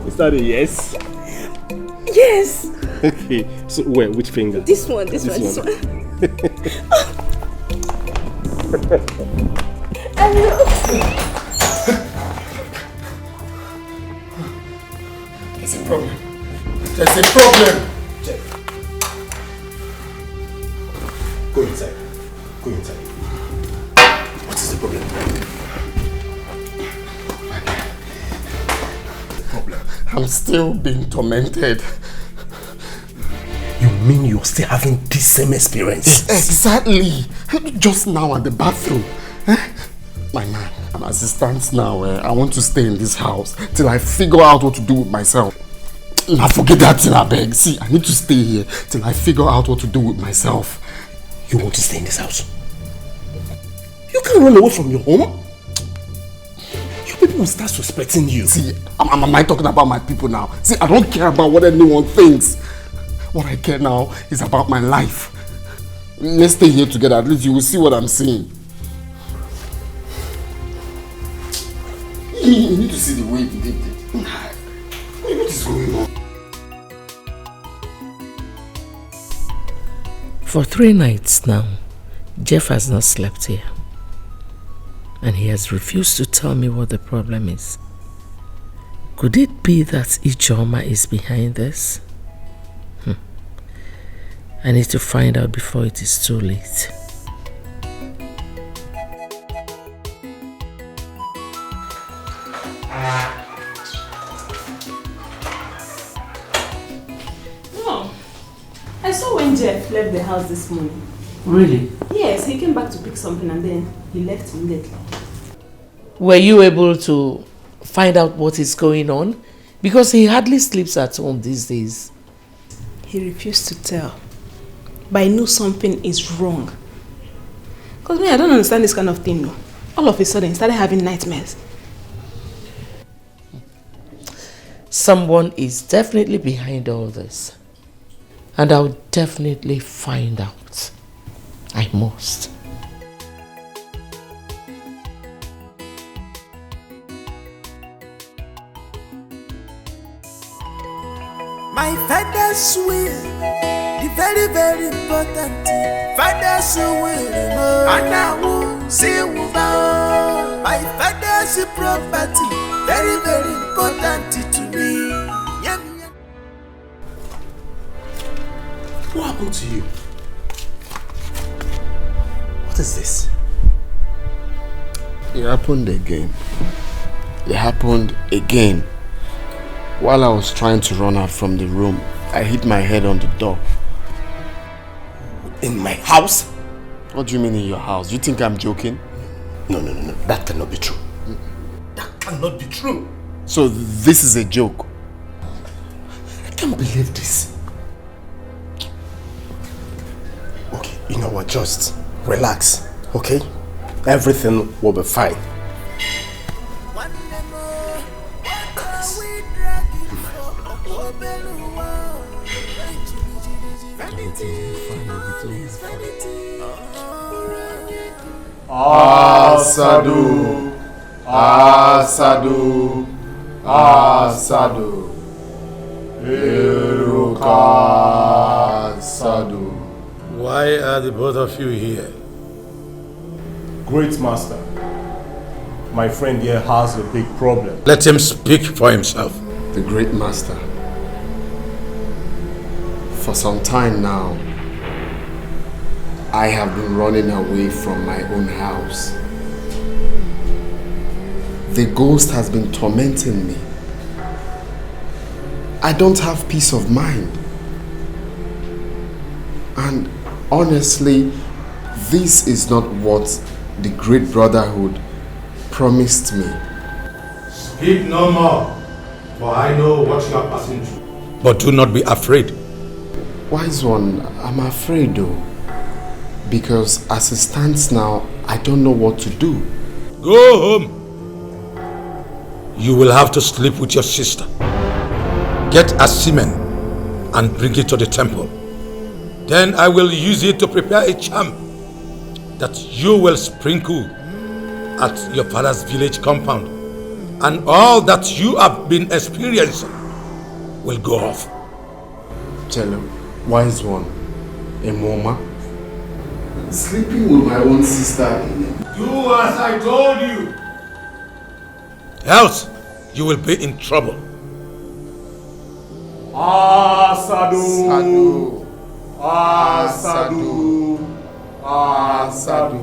Is that a yes? Yes. Okay. So where? Which finger? This one. This one. There's a problem. There's a problem. Jeff. Go inside. Go inside. What is the problem? I'm still being tormented. You mean you're still having this same experience? Exactly. Just now at the bathroom. My man, as it stands now, I want to stay in this house till I figure out what to do with myself. Now forget that thing, I beg. See, I need to stay here till I figure out what to do with myself. You want to stay in this house? You can't run away from your home. People will start suspecting you. See, am I talking about my people now? See, I don't care about what anyone thinks. What I care now is about my life. Let's stay here together. At least you will see what I'm saying. You need to see the way he did it. What is going on? For 3 nights now, Jeff has not slept here. And he has refused to tell me what the problem is. Could it be that Ijeoma is behind this? I need to find out before it is too late. No. I saw when Jeff left the house this morning. Really? Yes, he came back to pick something and then he left immediately. Were you able to find out what is going on? Because he hardly sleeps at home these days. He refused to tell. But I knew something is wrong. Because me, I don't understand this kind of thing. No. All of a sudden, he started having nightmares. Someone is definitely behind all this. And I'll definitely find out. I must. My father's will, the very, very important thing. Father's will, and I will say about my father's property, very, very important to me. What happened to you? What is this? It happened again. It happened again. While I was trying to run out from the room, I hit my head on the door. In my house? What do you mean in your house? You think I'm joking? No. That cannot be true. That cannot be true. So this is a joke? I can't believe this. Okay, you know what? Just relax, okay? Everything will be fine. Asadu, Asadu, Asadu, Iruka Sadu. Why are the both of you here? Great master, my friend here has a big problem. Let him speak for himself. The great master. For some time now, I have been running away from my own house. The ghost has been tormenting me. I don't have peace of mind. And honestly, this is not what the Great Brotherhood promised me. Speak no more, for I know what you are passing through. But do not be afraid. Wise one, I'm afraid though. Because as it stands now, I don't know what to do. Go home. You will have to sleep with your sister. Get a semen and bring it to the temple. Then I will use it to prepare a charm that you will sprinkle at your father's village compound. And all that you have been experiencing will go off. Jello, wise one, a mama. Sleeping with my own sister. Do as I told you. Else, you will be in trouble. Asadu, Asadu, Asadu,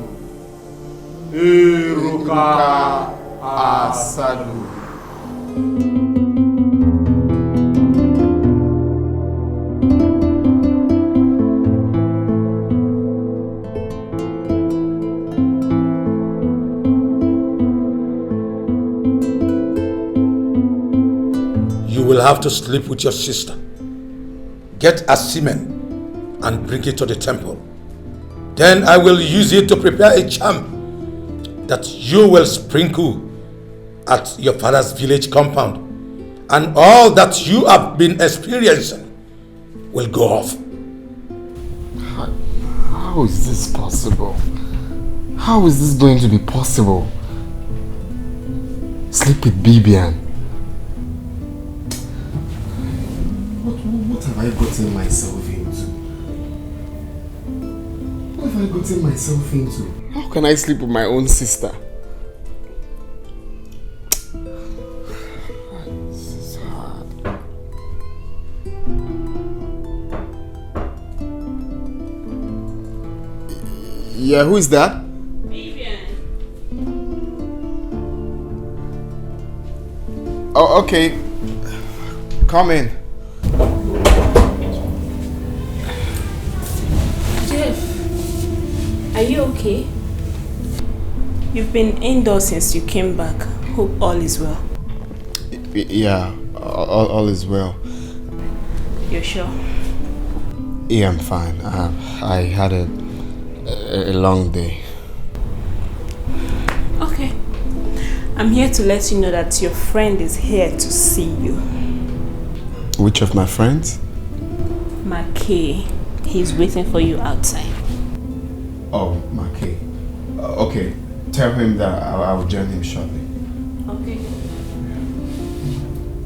Iruka Asadu. You will have to sleep with your sister. Get a semen and bring it to the temple. Then I will use it to prepare a charm that you will sprinkle at your father's village compound. And all that you have been experiencing will go off. How is this possible? How is this going to be possible? Sleep with Bibian. What have I gotten myself into? What have I gotten myself into? How can I sleep with my own sister? This is hard. Yeah, who is that? Oh, okay. Come in. Jeff, are you okay? You've been indoors since you came back. Hope all is well. Yeah, all is well. You're sure? Yeah, I'm fine. I had a long day. Okay. I'm here to let you know that your friend is here to see you. Which of my friends? Mackay. He's waiting for you outside. Oh, Mackay. Okay, tell him that I will join him shortly. Okay.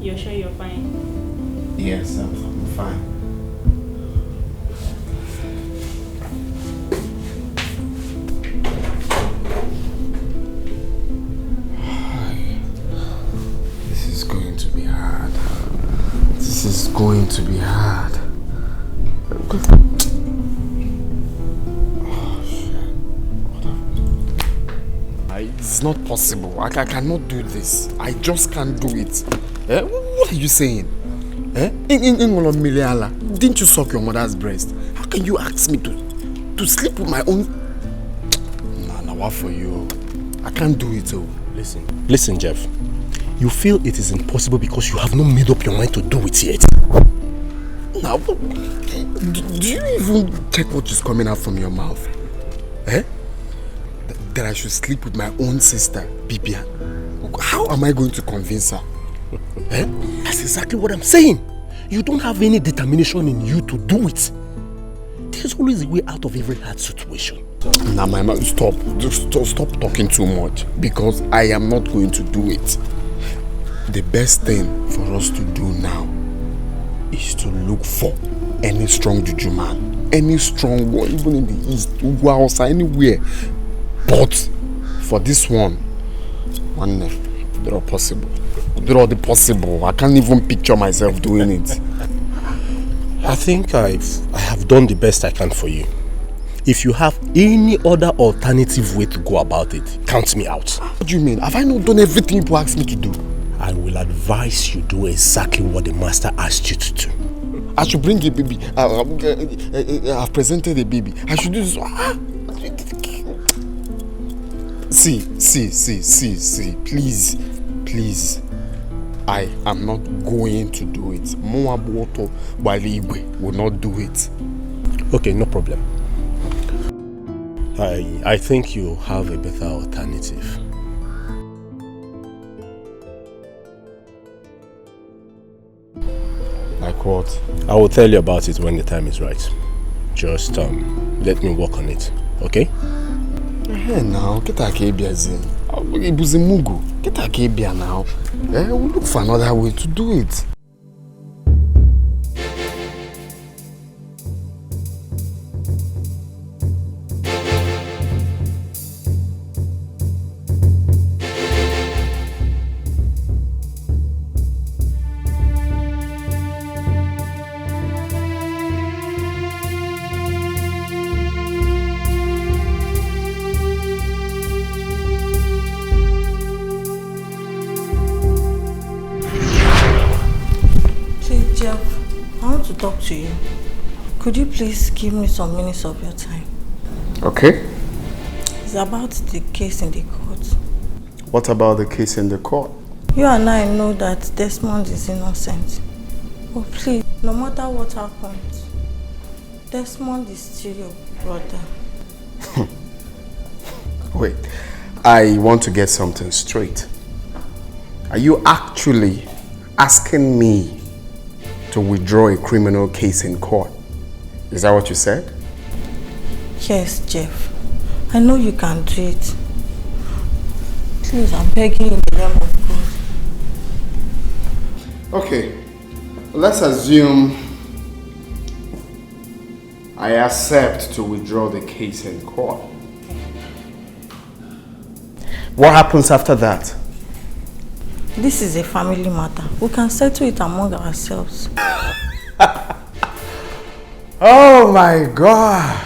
You're sure you're fine? Yes, I'm fine. This is going to be hard. This is going to be hard. It's not possible. I cannot do this. I just can't do it. What are you saying? Didn't you suck your mother's breast? How can you ask me to sleep with my own? Nah, what for you? I can't do it. Oh. Listen, Jeff. You feel it is impossible because you have not made up your mind to do it yet. Now, do you even check what is coming out from your mouth? That I should sleep with my own sister, Bibia. How am I going to convince her? That's exactly what I'm saying. You don't have any determination in you to do it. There's always a way out of every hard situation. Now, my mom, stop talking too much, because I am not going to do it. The best thing for us to do now is to look for any strong juju man, any strong one, even in the east, Ugwa, anywhere. But for this one, they're all possible. They're all the possible. I can't even picture myself doing it. I think I have done the best I can for you. If you have any other alternative way to go about it, count me out. What do you mean? Have I not done everything you asked me to do? I will advise you do exactly what the master asked you to do. I should bring a baby. I've presented a baby. I should do this. See. Please. I am not going to do it. Moaboto Baligwe will not do it. Okay, no problem. I think you have a better alternative. Like what? I will tell you about it when the time is right. Just let me work on it, okay? Hey now, get a kebia zin. Ibuzimugu. Get a kebia now. We'll look for another way to do it. Talk to you. Could you please give me some minutes of your time? Okay. It's about the case in the court. What about the case in the court? You and I know that Desmond is innocent. Oh please, no matter what happens, Desmond is still your brother. Wait, I want to get something straight. Are you actually asking me to withdraw a criminal case in court? Is that what you said? Yes, Jeff. I know you can do it. Please, I'm begging in the name of God. Okay. Let's assume I accept to withdraw the case in court. What happens after that? This is a family matter. We can settle it among ourselves. Oh my God.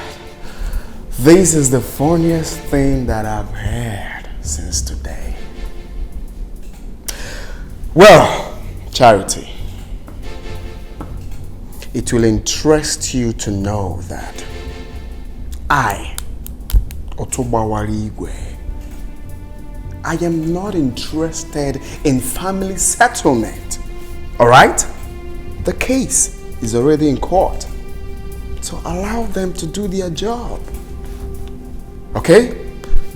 This is the funniest thing that I've heard since today. Well, Charity, it will interest you to know that I, Otobawari Igwe, I am not interested in family settlement. Alright? The case is already in court. So allow them to do their job. Okay?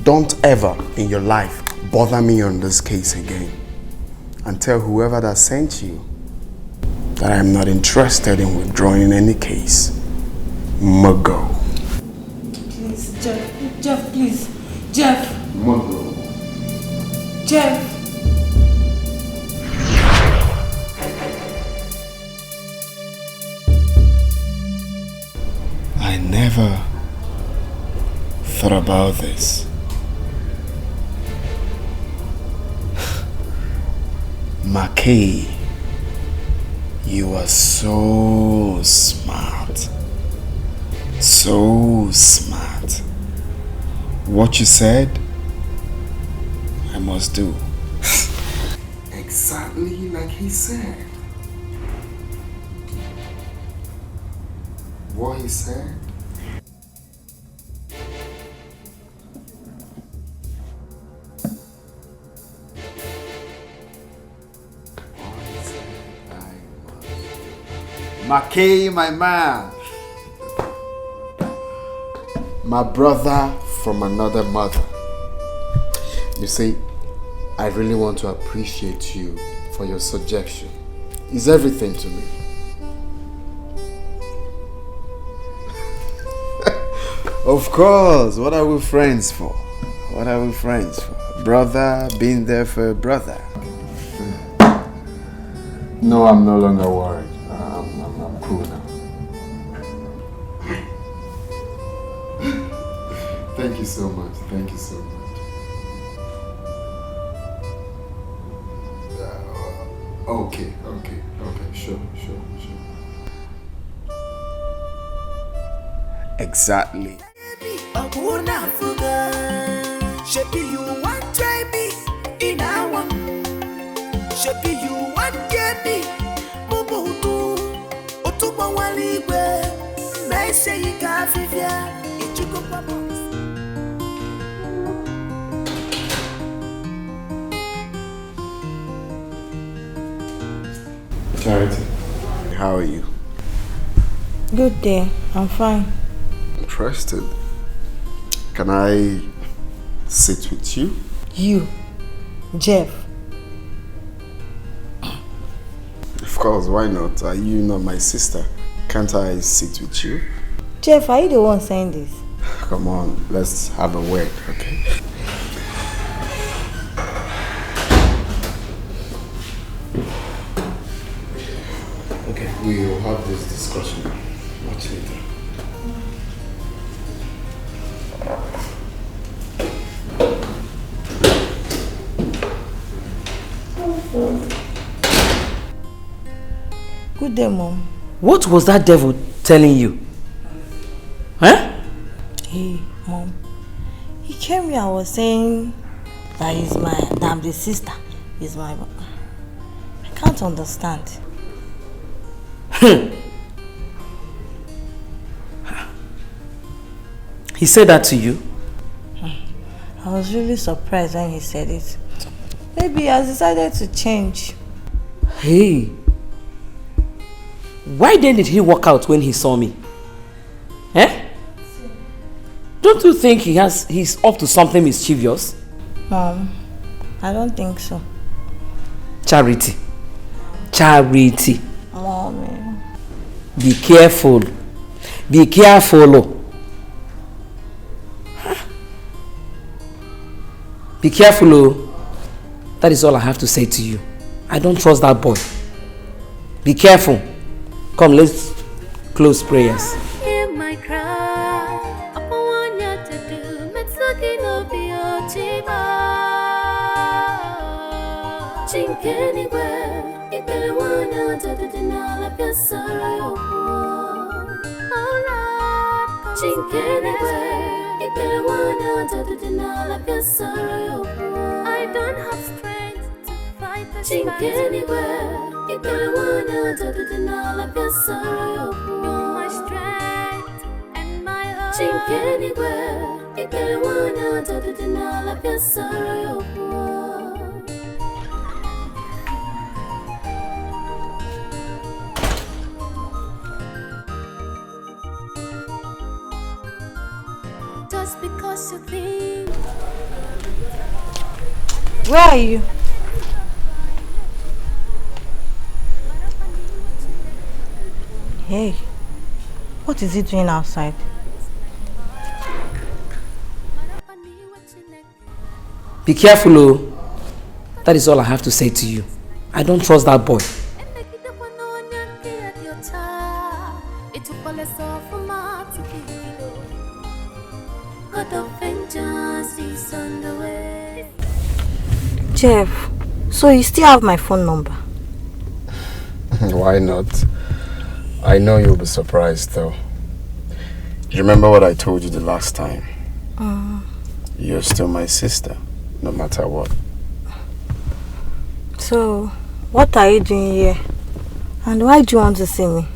Don't ever in your life bother me on this case again. And tell whoever that sent you that I'm not interested in withdrawing any case. Mago. Please, Jeff. Jeff, please. Jeff. Mago. Jeff. I never thought about this. Mackay, you are so smart. So smart. What you said, I must do. Exactly like he said. What he said? Mackay, my man. My brother from another mother. You see, I really want to appreciate you for your suggestion. It's everything to me. Of course, what are we friends for? What are we friends for? Brother, being there for a brother. No, I'm no longer worried. I'm cool now. Thank you so much. Thank you so much. Okay, sure. Exactly. Shebi you want try me in our Shebi you want get me Mubutu Otuba waligwe Mese yika fifia Ichuko pamos Charity, how are you? Good day. I'm fine. Interested. Can I sit with you? You, Jeff. Of course, why not? Are you not my sister? Can't I sit with you? Jeff, are you the one saying this? Come on, let's have a word, okay? Okay, we will have this discussion much later. Good day, Mom. What was that devil telling you? Huh? Hey, Mom. He came here and was saying that I'm the sister. He's my... I can't understand. He said that to you? I was really surprised when he said it. Maybe he has decided to change. Hey. Why then did he walk out when he saw me? Eh? Don't you think he's up to something mischievous? Mom, I don't think so. Charity. Mommy. Be careful. Be careful. Be careful. That is all I have to say to you. I don't trust that boy. Be careful. Come, let's close prayers. Hear my cry. Apa wanya to do? Metsuki no biochiba. Chinkeni we. Ibele wanya to do dinala kasara. Alright. Chinkeni we. Ibele wanya to do dinala kasara. I don't have strength to fight the Chinkeni we. You're my strength and my hope. Chink anywhere. Just because you think. Where are you? Hey, what is he doing outside? Be careful, oh. That is all I have to say to you. I don't trust that boy. Jeff, so you still have my phone number? Why not? I know you'll be surprised though. You remember what I told you the last time? You're still my sister, no matter what. So, what are you doing here? And why do you want to see me?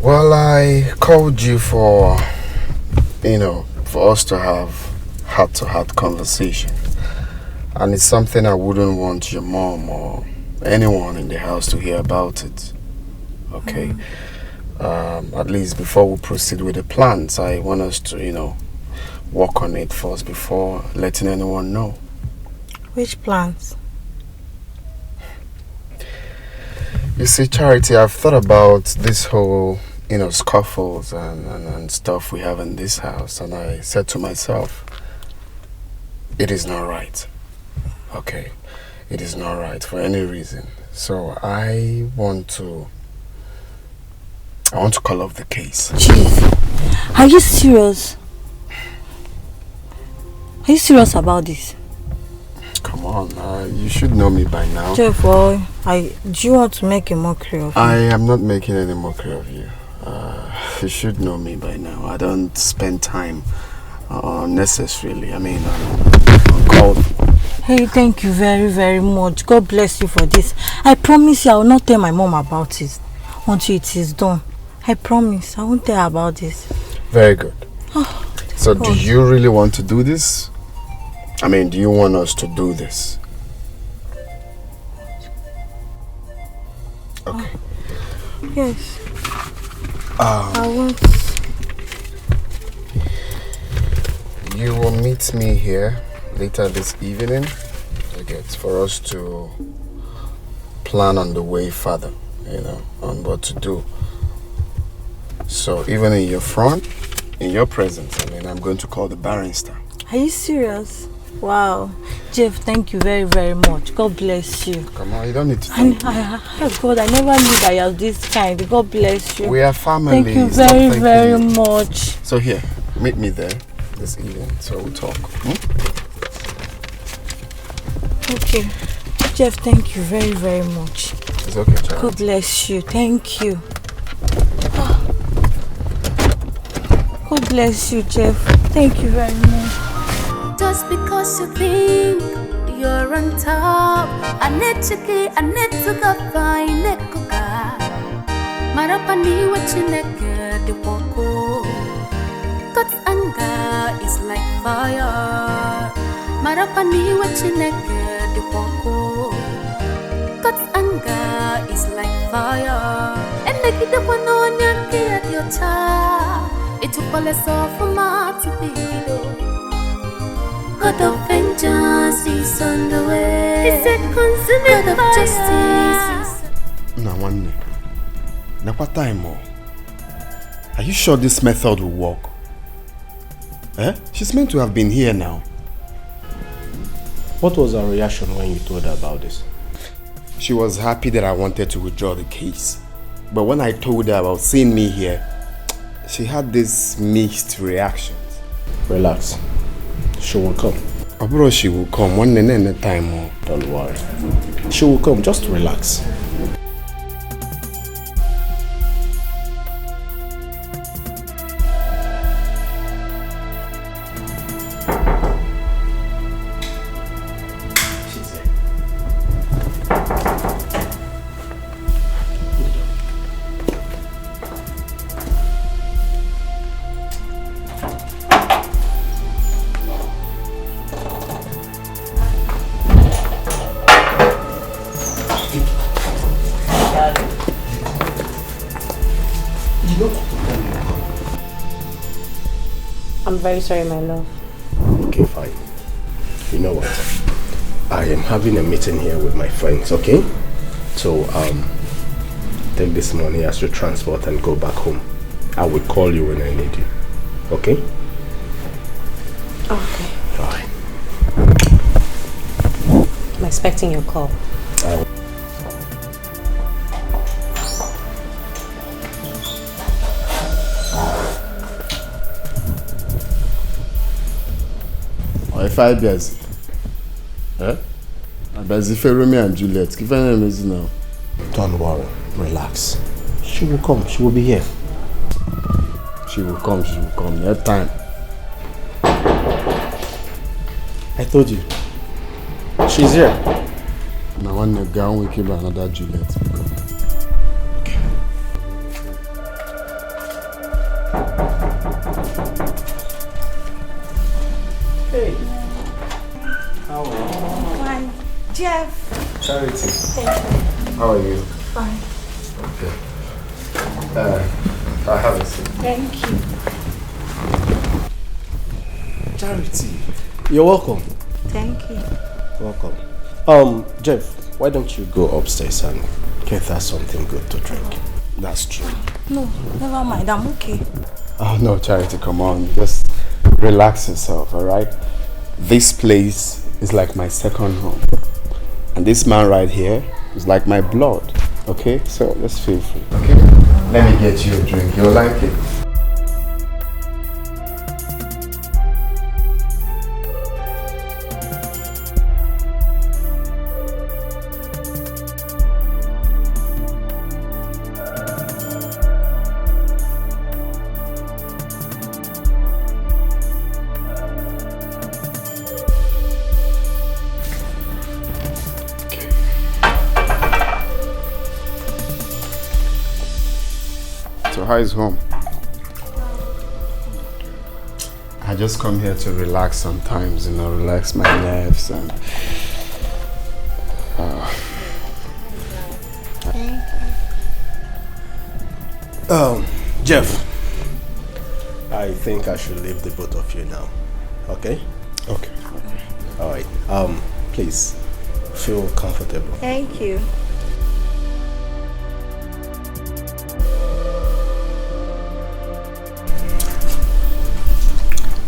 Well, I called you for, for us to have heart-to-heart conversation. And it's something I wouldn't want your mom or anyone in the house to hear about it. Okay? At least before we proceed with the plans, I want us to, work on it first before letting anyone know. Which plans? You see, Charity, I've thought about this whole, scuffles and stuff we have in this house, and I said to myself, it is not right. Okay? It is not right for any reason. So I want to call off the case. Jeez, are you serious? Are you serious about this? Come on, you should know me by now. Jeff, do you want to make a mockery of me? I am not making any mockery of you. You should know me by now. I don't spend time unnecessarily. On calls. Hey, thank you very, very much. God bless you for this. I promise you I will not tell my mom about it until it is done. I promise I won't tell her about this. Very good. So do you really want to do this? Do you want us to do this? Okay. Yes. I want... You will meet me here later this evening. For us to plan on the way further, on what to do. So even in your front, in your presence, I'm going to call the barrister. Are you serious? Wow. Jeff, thank you very, very much. God bless you. Come on, you don't need to thank me. God, I never knew that you are this kind. God bless you. We are family. Thank you very, very much. So here, meet me there this evening so we'll talk. Okay. Jeff, thank you very, very much. It's okay, Charlie. God bless you. Thank you. God bless you, Jeff. Thank you very much. Just because you think you're on top, I need to go find a coca. Marapani what you naked the woko. God's anger is like fire. Marapani what you naked the woko. God's anger is like fire. And they get the one on your child. It will fall us off from my to God of vengeance is on the way. He's a consuming God of justice. Now, one day. Now, what time more? Are you sure this method will work? She's meant to have been here now. What was her reaction when you told her about this? She was happy that I wanted to withdraw the case. But when I told her about seeing me here, she had this mixed reactions. Relax. She will come. Bro, she will come. One time more. Don't worry. She will come. Just relax. I'm very sorry, my love. Okay, fine. You know what? I am having a meeting here with my friends, okay? So, take this money as your transport and go back home. I will call you when I need you. Okay? Okay. Alright. I'm expecting your call. If I busy, I busy for Romeo and Juliet. Give her name is now. Don't worry, relax. She will come. She will be here. She will come. She will come. That time. I told you. She's here. Now when the gown we keep another Juliet. Okay. Hey. How are you? Fine. Jeff. Charity. Thank you. How are you? Fine. Okay. I have a seat. Thank you. Charity. You're welcome. Thank you. Welcome. Jeff, why don't you go upstairs and get us something good to drink? That's true. No, never mind. I'm okay. Oh no, Charity, come on. Just relax yourself, alright? This place is like my second home. And this man right here is like my blood. Okay? So let's feel free. Okay? Let me get you a drink. You'll like it. How is home? I just come here to relax sometimes, relax my nerves and Jeff, I think I should leave the both of you now. Okay? Okay. Alright. Please feel comfortable. Thank you.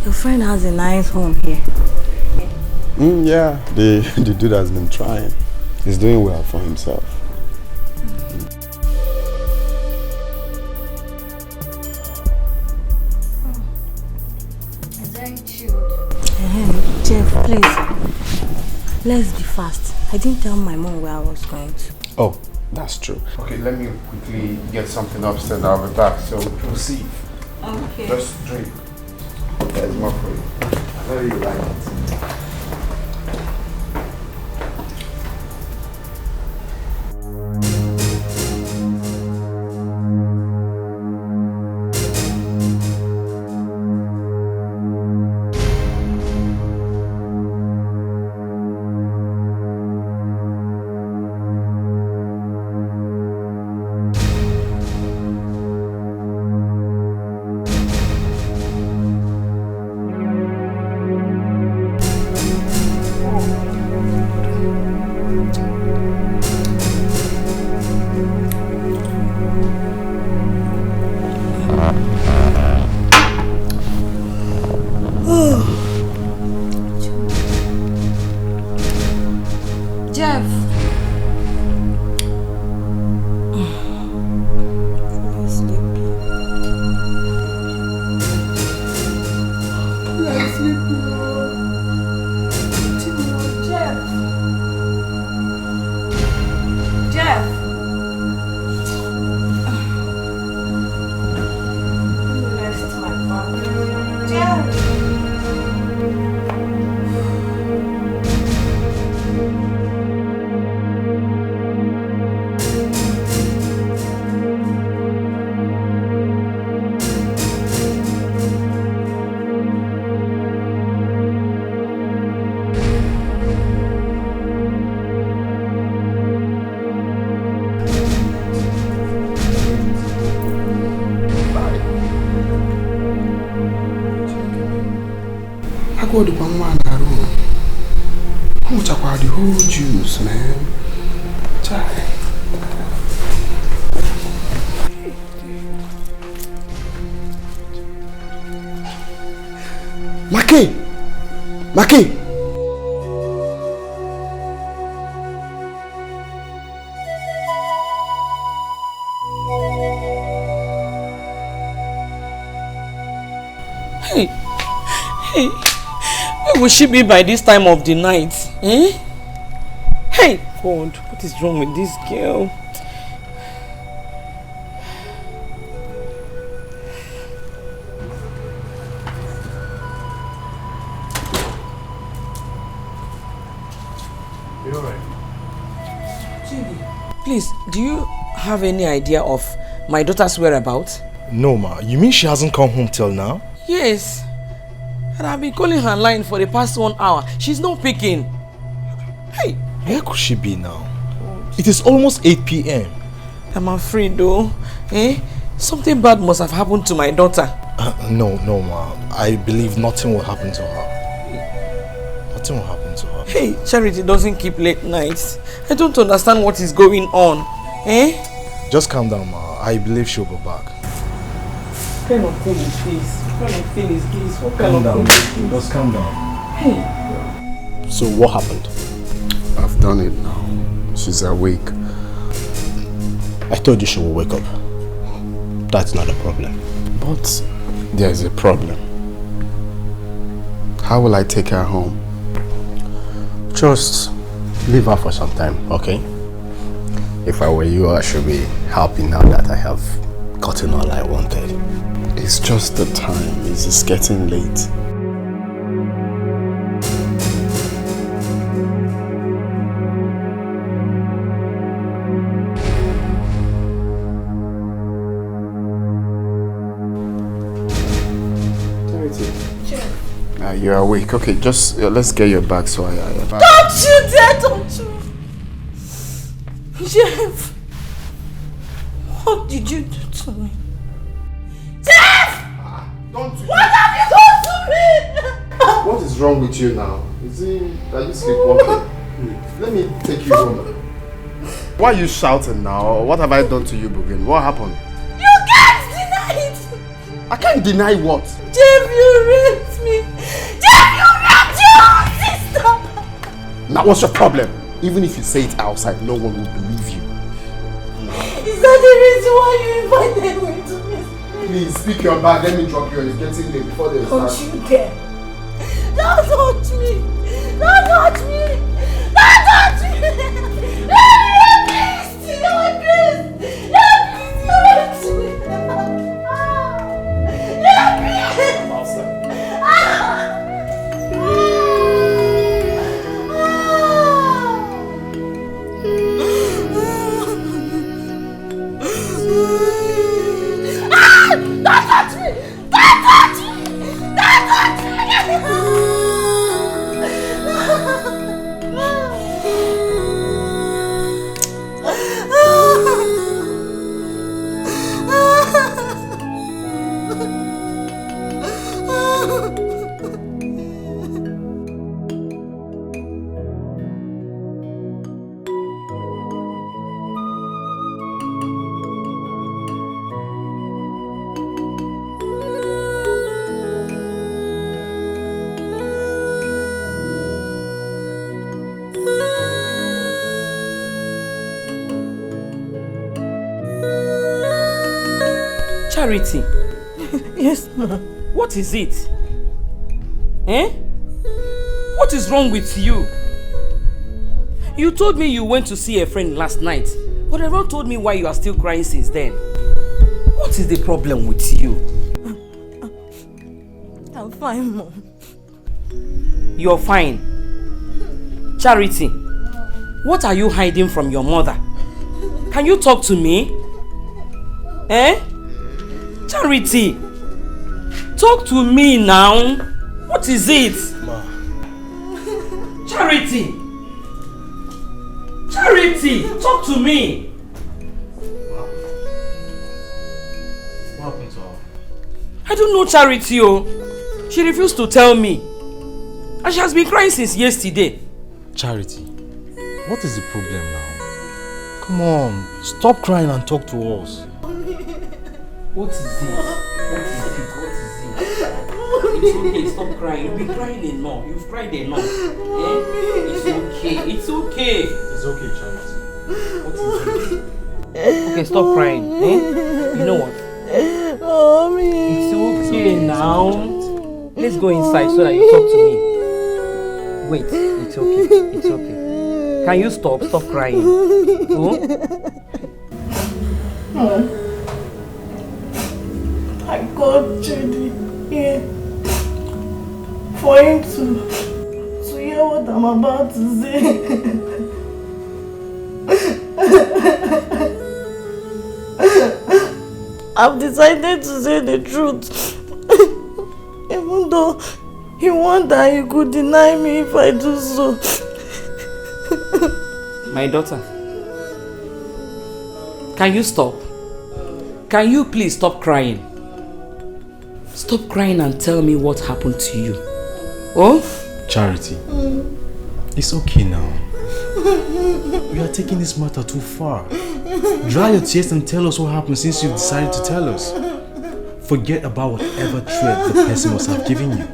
Your friend has a nice home here. Yeah, the dude has been trying. He's doing well for himself. It's very chilled. Jeff, please. Let's be fast. I didn't tell my mom where I was going to. Oh, that's true. Okay, let me quickly get something upstairs. I'll be back. So proceed. Okay. Just drink. There's more for you. I know you like it. go to one room. Who talk about the whole juice, man? Maki! Maki! Hey, where will she be by this time of the night? Eh? Hey, God, what is wrong with this girl? You're alright. Please, do you have any idea of my daughter's whereabouts? No, ma. You mean she hasn't come home till now? Yes. And I've been calling her line for the past 1 hour. She's not picking. Hey. Where could she be now? It is almost 8 p.m. I'm afraid though. Something bad must have happened to my daughter. No, ma. I believe nothing will happen to her. Nothing will happen to her. Hey, Charity doesn't keep late nights. I don't understand what is going on. Just calm down, ma. I believe she'll be back. What kind of thing is this? What kind of thing is this? What kind Calm of down. thing is this? Just calm down. Hey. So what happened? I've done it now. She's awake. I told you she will wake up. That's not a problem. But there's a problem. How will I take her home? Just leave her for some time, okay? If I were you, I should be happy now that I have gotten all I wanted. It's just the time. It's just getting late. You're awake. Okay, just let's get your bag so I Don't you dare, don't you! Jeff! What did you do to me? Jeff! Don't you... What have you done to me? What is wrong with you now? Are you sleepwalking? Let me take you home. Why are you shouting now? What have I done to you, Bugin? What happened? You can't deny it! I can't deny what? Jeff, you raped me! Jeff, you raped your sister! Now what's your problem? Even if you say it outside, no one will believe you. Is that the reason why you invited me to this? Please, speak your bag. Let me drop you. It's getting late before they start. Don't you dare! Don't touch me! Don't touch me! Don't touch me! You're a beast! You're a beast! You're a beast! You're a beast! You're a beast! Don't touch me! Don't touch me! Don't touch me! Charity. Yes, ma'am. What is it? What is wrong with you? You told me you went to see a friend last night, but everyone told me why you are still crying since then. What is the problem with you? I'm fine, Mom. You're fine. Charity, what are you hiding from your mother? Can you talk to me? Charity, talk to me now. What is it? Ma. Charity! Charity, talk to me. What happened to her? I don't know Charity. She refused to tell me. And she has been crying since yesterday. Charity, what is the problem now? Come on, stop crying and talk to us. What is it? What is it? What is it? It's okay, stop crying. You've been crying enough. You've cried enough. It's okay. It's okay. It's okay, Charity. What is it? Okay, stop crying. You know what? Mommy. It's okay now. Let's go inside so that you talk to me. Wait, it's okay. It's okay. Can you stop? Stop crying. I got Judy here for him to hear what I'm about to say. I've decided to say the truth. Even though he warned that he could deny me if I do so. My daughter, can you stop? Can you please stop crying? Stop crying and tell me what happened to you. Oh? Charity, it's okay now. You are taking this matter too far. Dry your tears and tell us what happened since you've decided to tell us. Forget about whatever threat the person must have given you.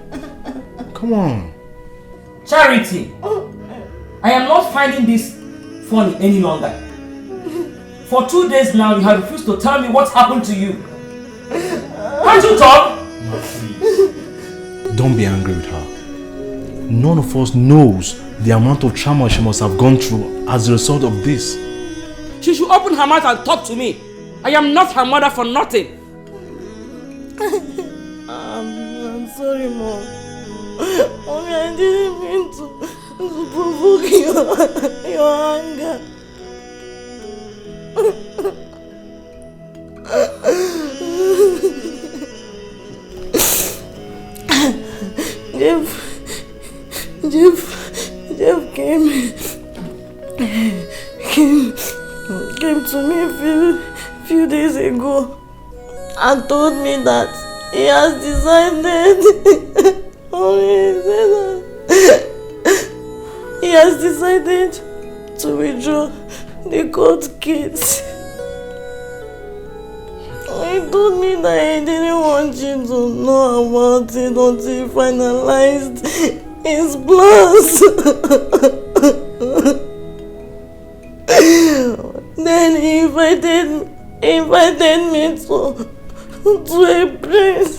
Come on. Charity! I am not finding this funny any longer. For 2 days now, you have refused to tell me what happened to you. Can't you talk? No, please. Don't be angry with her. None of us knows the amount of trauma she must have gone through as a result of this. She should open her mouth and talk to me. I am not her mother for nothing. I'm sorry, Mom. Mommy, I didn't mean to provoke your anger. Jeff came to me a few days ago and told me that he has decided he has decided to withdraw the court case. He told me that he didn't want you to know about it until he finalized his plans. Then he invited me to a place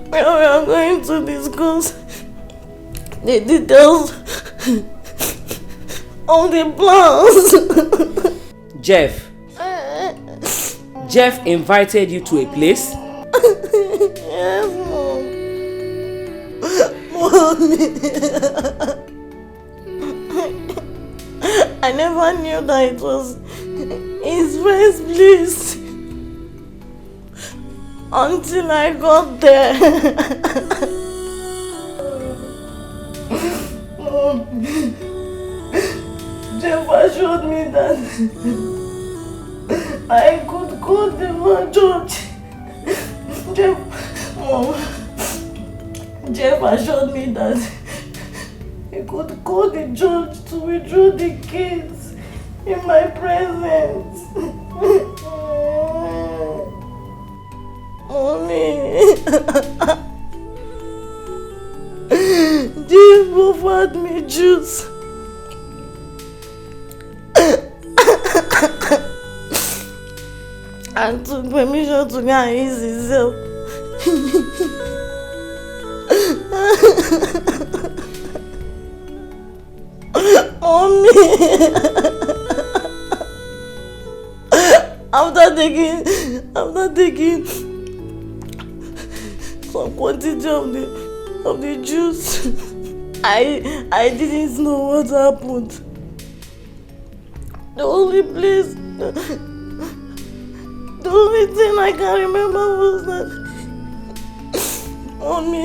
where we are going to discuss the details of the plans. Jeff invited you to a place? Yes, Mom. Mommy. I never knew that it was his first place until I got there. Jeff assured me that I could go to the judge. Jeff assured me that he could call the judge to withdraw the case in my presence. Mommy. Jeff offered me juice. And took permission to go and ease himself. Mommy. After taking some quantity of the juice, I didn't know what happened. The only thing I can remember was that Mommy,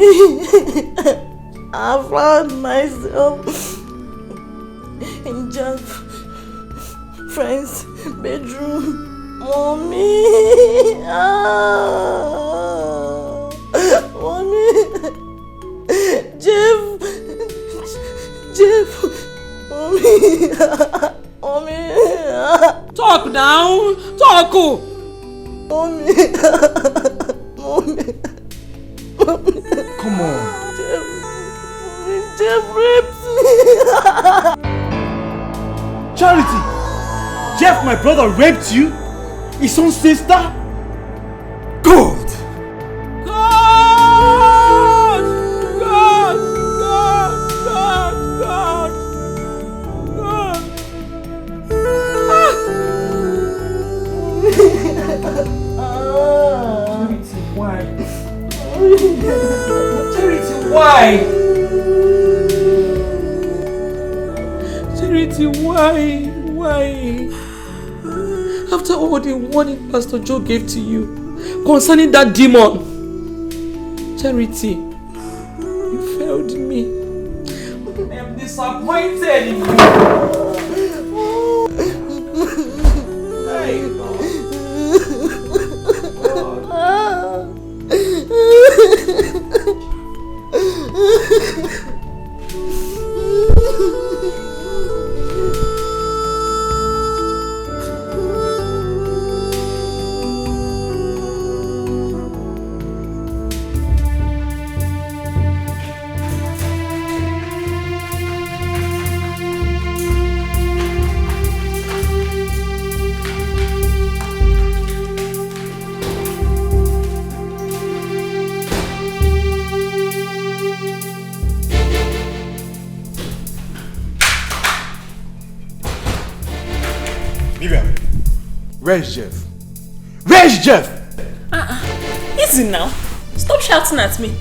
I found myself in Jeff's friend's bedroom. Mommy, Mommy, Jeff, Mommy, Mommy. Talk now, talk. Mommy. Come on. Jeff raped me. Charity! Jeff, my brother, raped you? His own sister? God! Charity, why? Charity, why? Why? After all the warning Pastor Joe gave to you concerning that demon, Charity, you failed me. I am disappointed in you. Hey, Where's Jeff? Where's Jeff? Easy now. Stop shouting at me.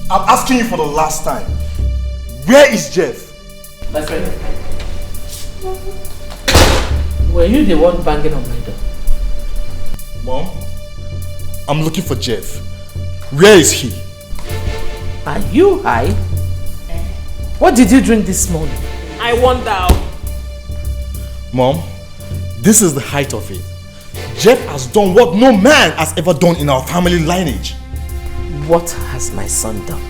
I'm asking you for the last time. Where is Jeff? My friend, were you the one banging on my door? Mom, I'm looking for Jeff. Where is he? Are you high? What did you drink this morning? I wonder. Mom, this is the height of it. Jeff has done what no man has ever done in our family lineage. What has my son done?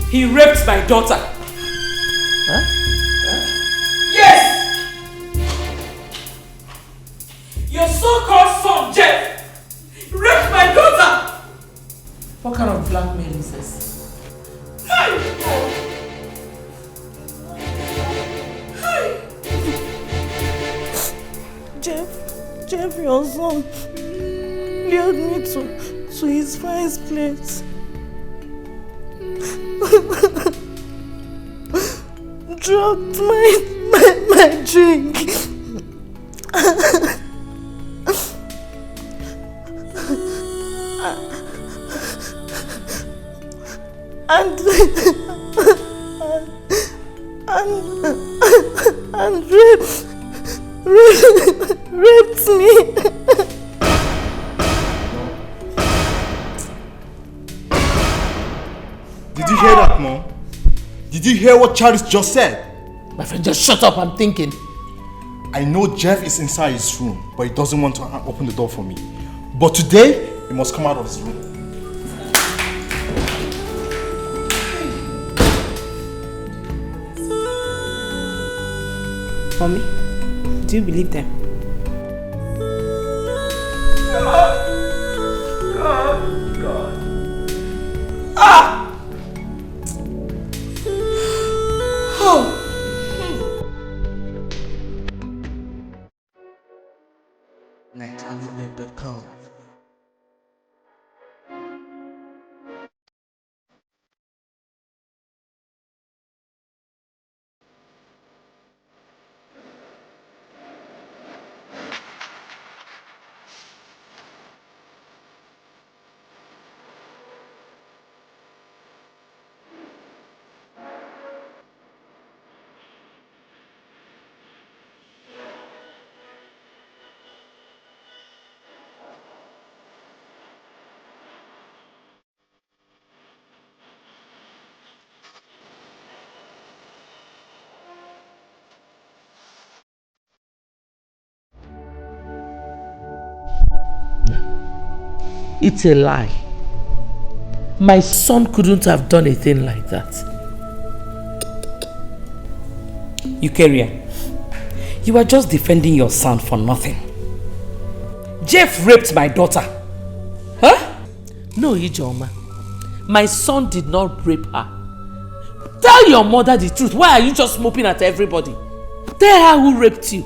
He raped my daughter. Huh? Yes! Your so-called son, Jeff, raped my daughter! What kind of blackmail is this? Jeff, your son lured me to his friend's place. Drugged my drink. and raped me. Did you hear that, Mom? Did you hear what Charles just said? My friend, just shut up, I'm thinking. I know Jeff is inside his room, but he doesn't want to open the door for me. But today, he must come out of his room. Mommy, do you believe them? God. Ah! Oh. NigerionActors.com. It's a lie. My son couldn't have done a thing like that. Eukarya, you are just defending your son for nothing. Jeff raped my daughter. Huh? No, Ijoma. my son did not rape her. Tell your mother the truth. Why are you just moping at everybody? Tell her who raped you.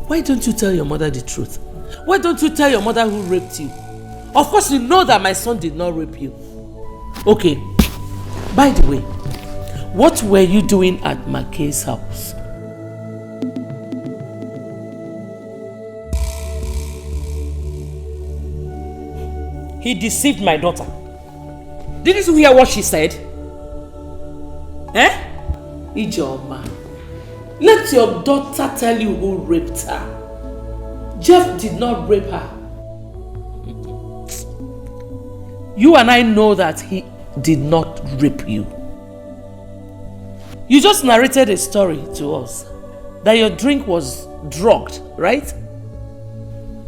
Why don't you tell your mother the truth? Why don't you tell your mother who raped you? Of course you know that my son did not rape you. Okay. By the way, what were you doing at Makay's house? He deceived my daughter. Didn't you hear what she said? Eh? Ijoma, let your daughter tell you who raped her. Jeff did not rape her. You and I know that he did not rape you. You just narrated a story to us that your drink was drugged, right?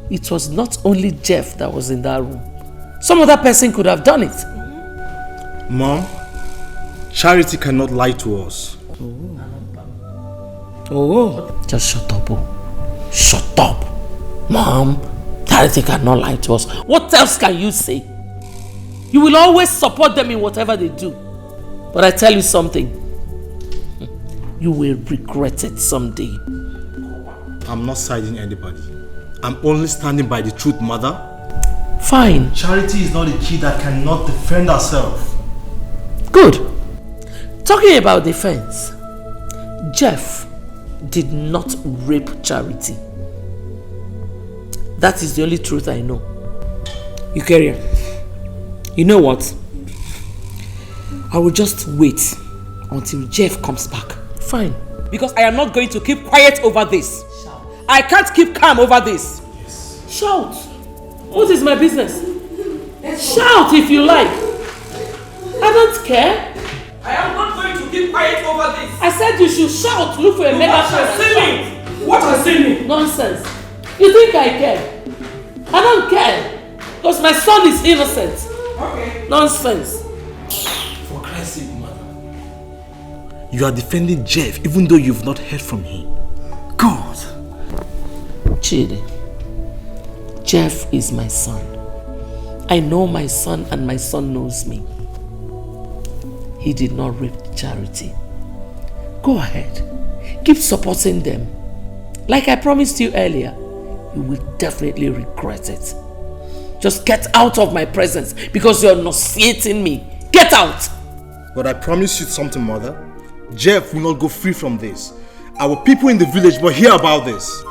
It was not only Jeff that was in that room. Some other person could have done it. Mom, Charity cannot lie to us. Oh. Just shut up. Oh. Shut up. Mom, Charity cannot lie to us. What else can you say? You will always support them in whatever they do. But I tell you something. You will regret it someday. I'm not siding anybody. I'm only standing by the truth, Mother. Fine. Charity is not a kid that cannot defend herself. Good. Talking about defense, Jeff did not rape Charity. That is the only truth I know. You carry on. You know what? I will just wait until Jeff comes back. Fine. Because I am not going to keep quiet over this. Shout. I can't keep calm over this. Yes. Shout. What is my business? Shout if you like. I don't care. I am not going to keep quiet over this. I said you should shout. Look for a megaphone. What has seen me? Nonsense. You think I care? I don't care. Because my son is innocent. Okay. Nonsense. For Christ's sake, Mother. You are defending Jeff even though you've not heard from him. God. Chidi. Jeff is my son. I know my son and my son knows me. He did not rape Charity. Go ahead. Keep supporting them. Like I promised you earlier, you will definitely regret it. Just get out of my presence because you're nauseating me. Get out! But I promise you something, Mother. Jeff will not go free from this. Our people in the village will hear about this.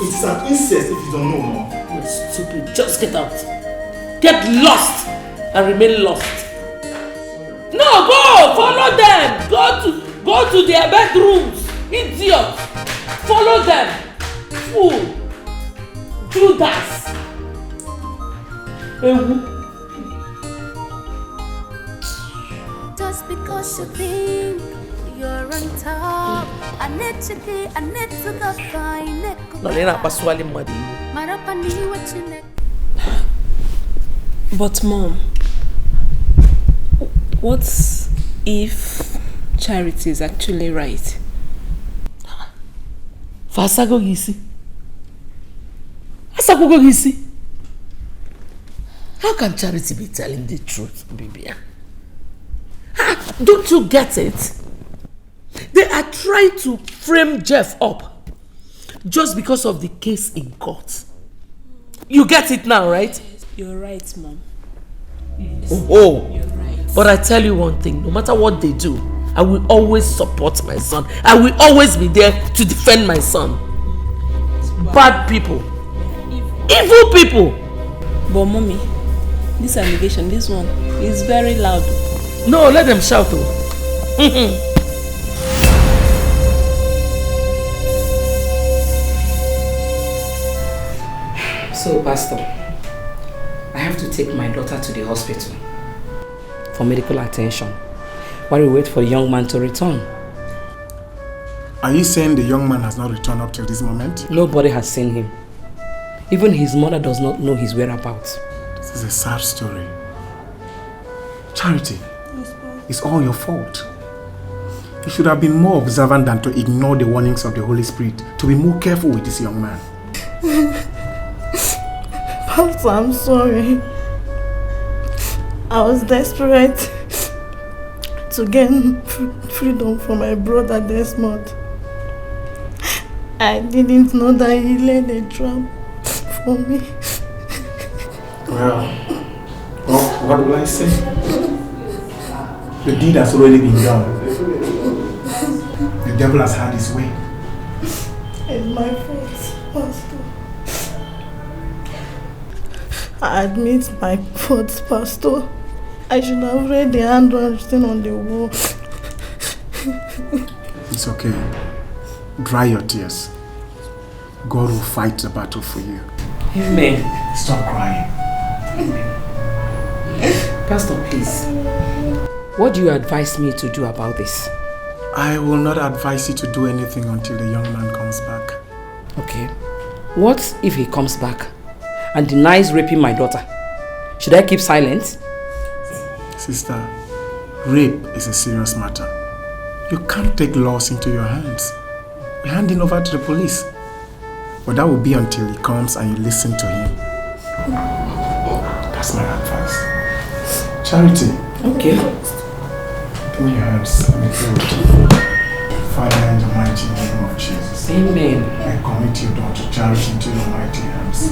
It is an incest if you don't know, Mom. You're stupid. Just get out. Get lost and remain lost. No, go! Follow them! Go to their bedrooms. Idiot! Follow them. Fool. Judas. Just because you think you're on top, I need to go find it. But Mom, what if Charity is actually right? Fasago gisi. Asakugo gisi. How can Charity be telling the truth, Bibia? Don't you get it? They are trying to frame Jeff up just because of the case in court. You get it now, right? You're right, Mom. Oh. You're right. But I tell you one thing, no matter what they do, I will always support my son. I will always be there to defend my son. Bad people. Evil people. But Mommy, this allegation, this one, is very loud. No, let them shout. So, Pastor, I have to take my daughter to the hospital for medical attention while we wait for the young man to return. Are you saying the young man has not returned up till this moment? Nobody has seen him. Even his mother does not know his whereabouts. This is a sad story. Charity, it's all your fault. You should have been more observant than to ignore the warnings of the Holy Spirit, to be more careful with this young man. Pastor, I'm sorry. I was desperate to gain freedom from my brother Desmond. I didn't know that he laid a trap for me. Well, what will I say? The deed has already been done. The devil has had his way. It's my fault, Pastor. I admit my fault, Pastor. I should have read the handwriting on the wall. It's okay. Dry your tears. God will fight the battle for you. Amen. Stop crying. Pastor, please. What do you advise me to do about this? I will not advise you to do anything until the young man comes back. Okay. What if he comes back and denies raping my daughter? Should I keep silent? Sister, rape is a serious matter. You can't take laws into your hands. You're handing over to the police. But that will be until he comes and you listen to him. That's my advice. Charity. Okay. Give me your hands. Let me pray with you. Father, in the mighty name of Jesus. Amen. I commit your daughter Charity into your mighty hands.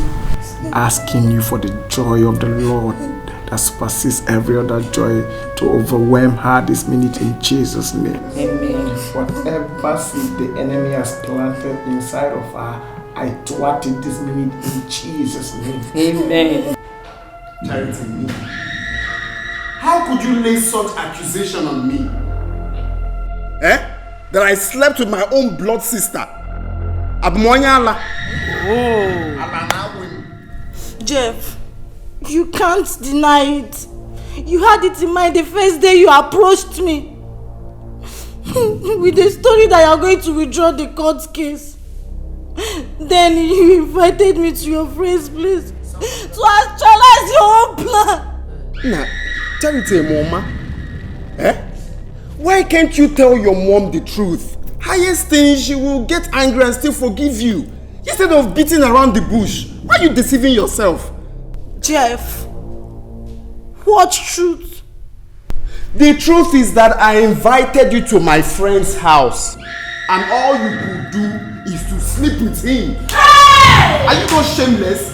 Asking you for the joy of the Lord that supersedes every other joy to overwhelm her this minute in Jesus' name. Amen. Whatever seed the enemy has planted inside of her, I thwart it this minute in Jesus' name. Amen. Charity, how could you lay such accusation on me? That I slept with my own blood sister? Abmoyala. Jeff, you can't deny it. You had it in mind the first day you approached me. With the story that you are going to withdraw the court case. Then you invited me to your friend's place to actualize your own plan. Nah, Charity, Mama. Why can't you tell your mom the truth? Highest thing, she will get angry and still forgive you. Instead of beating around the bush, why are you deceiving yourself? Jeff, what truth? The truth is that I invited you to my friend's house, and all you could do is to sleep with him. Hey! Are you not shameless?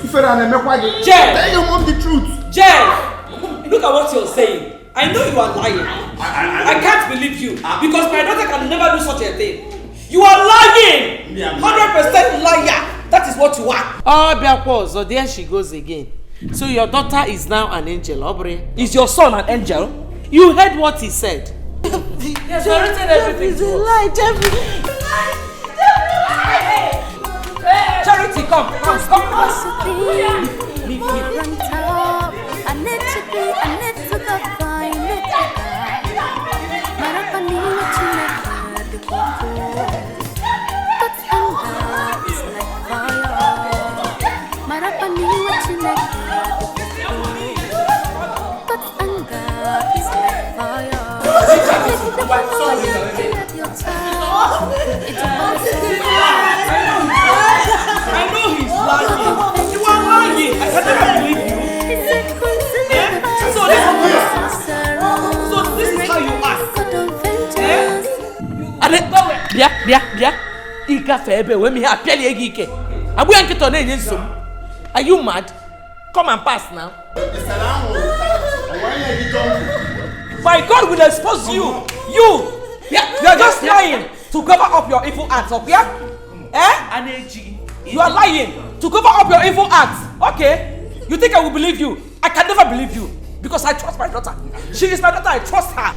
Jeff! Tell your mom the truth. Jeff! Look at what you're saying. I know you are lying. I can't believe you because my daughter can never do such a thing. You are lying! 100% liar! That is what you are. Oh, Biakwo, so there she goes again. So your daughter is now an angel, Aubrey? Is your son an angel? You heard what he said. He has written everything to us. Lie, Charity, come. I know he's lying. You are lying. I can never believe you. So this is how you act. Are you mad? Come and pass now. My God will expose you. You are just lying to cover up your evil acts, okay? You are lying to cover up your evil acts, okay? You think I will believe you? I can never believe you because I trust my daughter. She is my daughter, I trust her.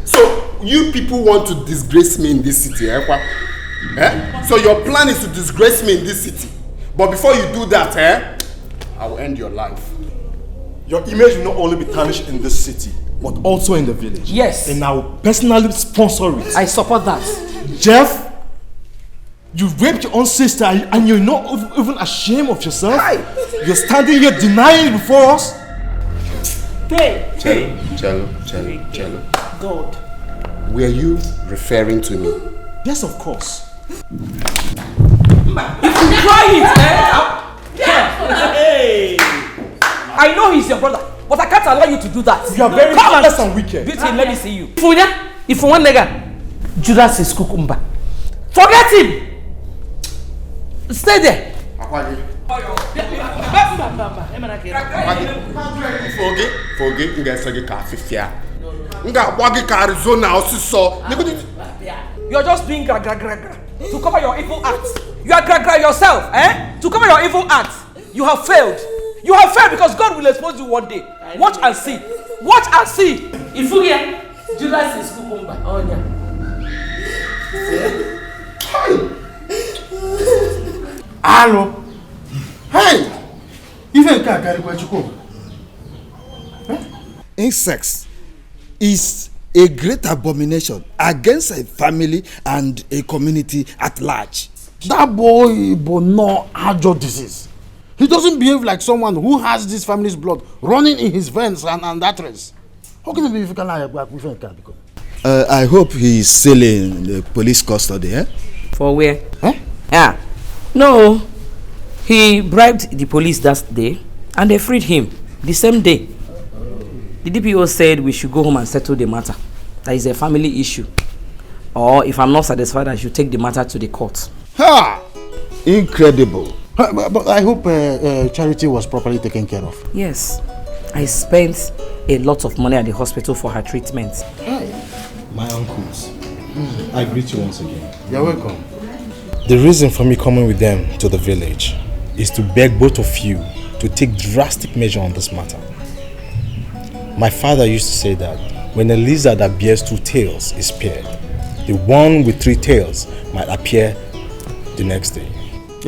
So, you people want to disgrace me in this city, So your plan is to disgrace me in this city. But before you do that, I will end your life. Your image will not only be tarnished in this city, but also in the village. Yes. And I will personally sponsor it. I support that. Jeff, you raped your own sister and you're not even ashamed of yourself? You're standing here denying it before us? Cello. God. Were you referring to me? Yes, of course. If you try it, Hey! I know he's your brother. but I can't allow you to do that. You are very heartless and wicked. Beat him, let me see you. If you want nigga, Judas is cucumber. Forget him. Stay there. Forget, Arizona you're just being gra to cover your evil acts. You are gra yourself, eh? To cover your evil acts. You have failed. You have failed because God will expose you one day. Watch and see. Watch and see. If you hear, Judas is cucumber. Oh yeah. Hello. Hey! Even can't carry what you call. Insects is a great abomination against a family and a community at large. That boy but no Ajo disease. He doesn't behave like someone who has this family's blood running in his veins and arteries. How can it be if you can lie back with a I hope he's still in the police custody, eh? For where? Huh? Yeah. No. He bribed the police that day and they freed him the same day. The DPO said we should go home and settle the matter. That is a family issue. Or if I'm not satisfied, I should take the matter to the court. Ha! Incredible. But I hope Charity was properly taken care of. Yes. I spent a lot of money at the hospital for her treatment. My uncles, I greet you once again. You're welcome. The reason for me coming with them to the village is to beg both of you to take drastic measure on this matter. My father used to say that when a lizard that bears 2 tails is paired, the one with 3 tails might appear the next day. It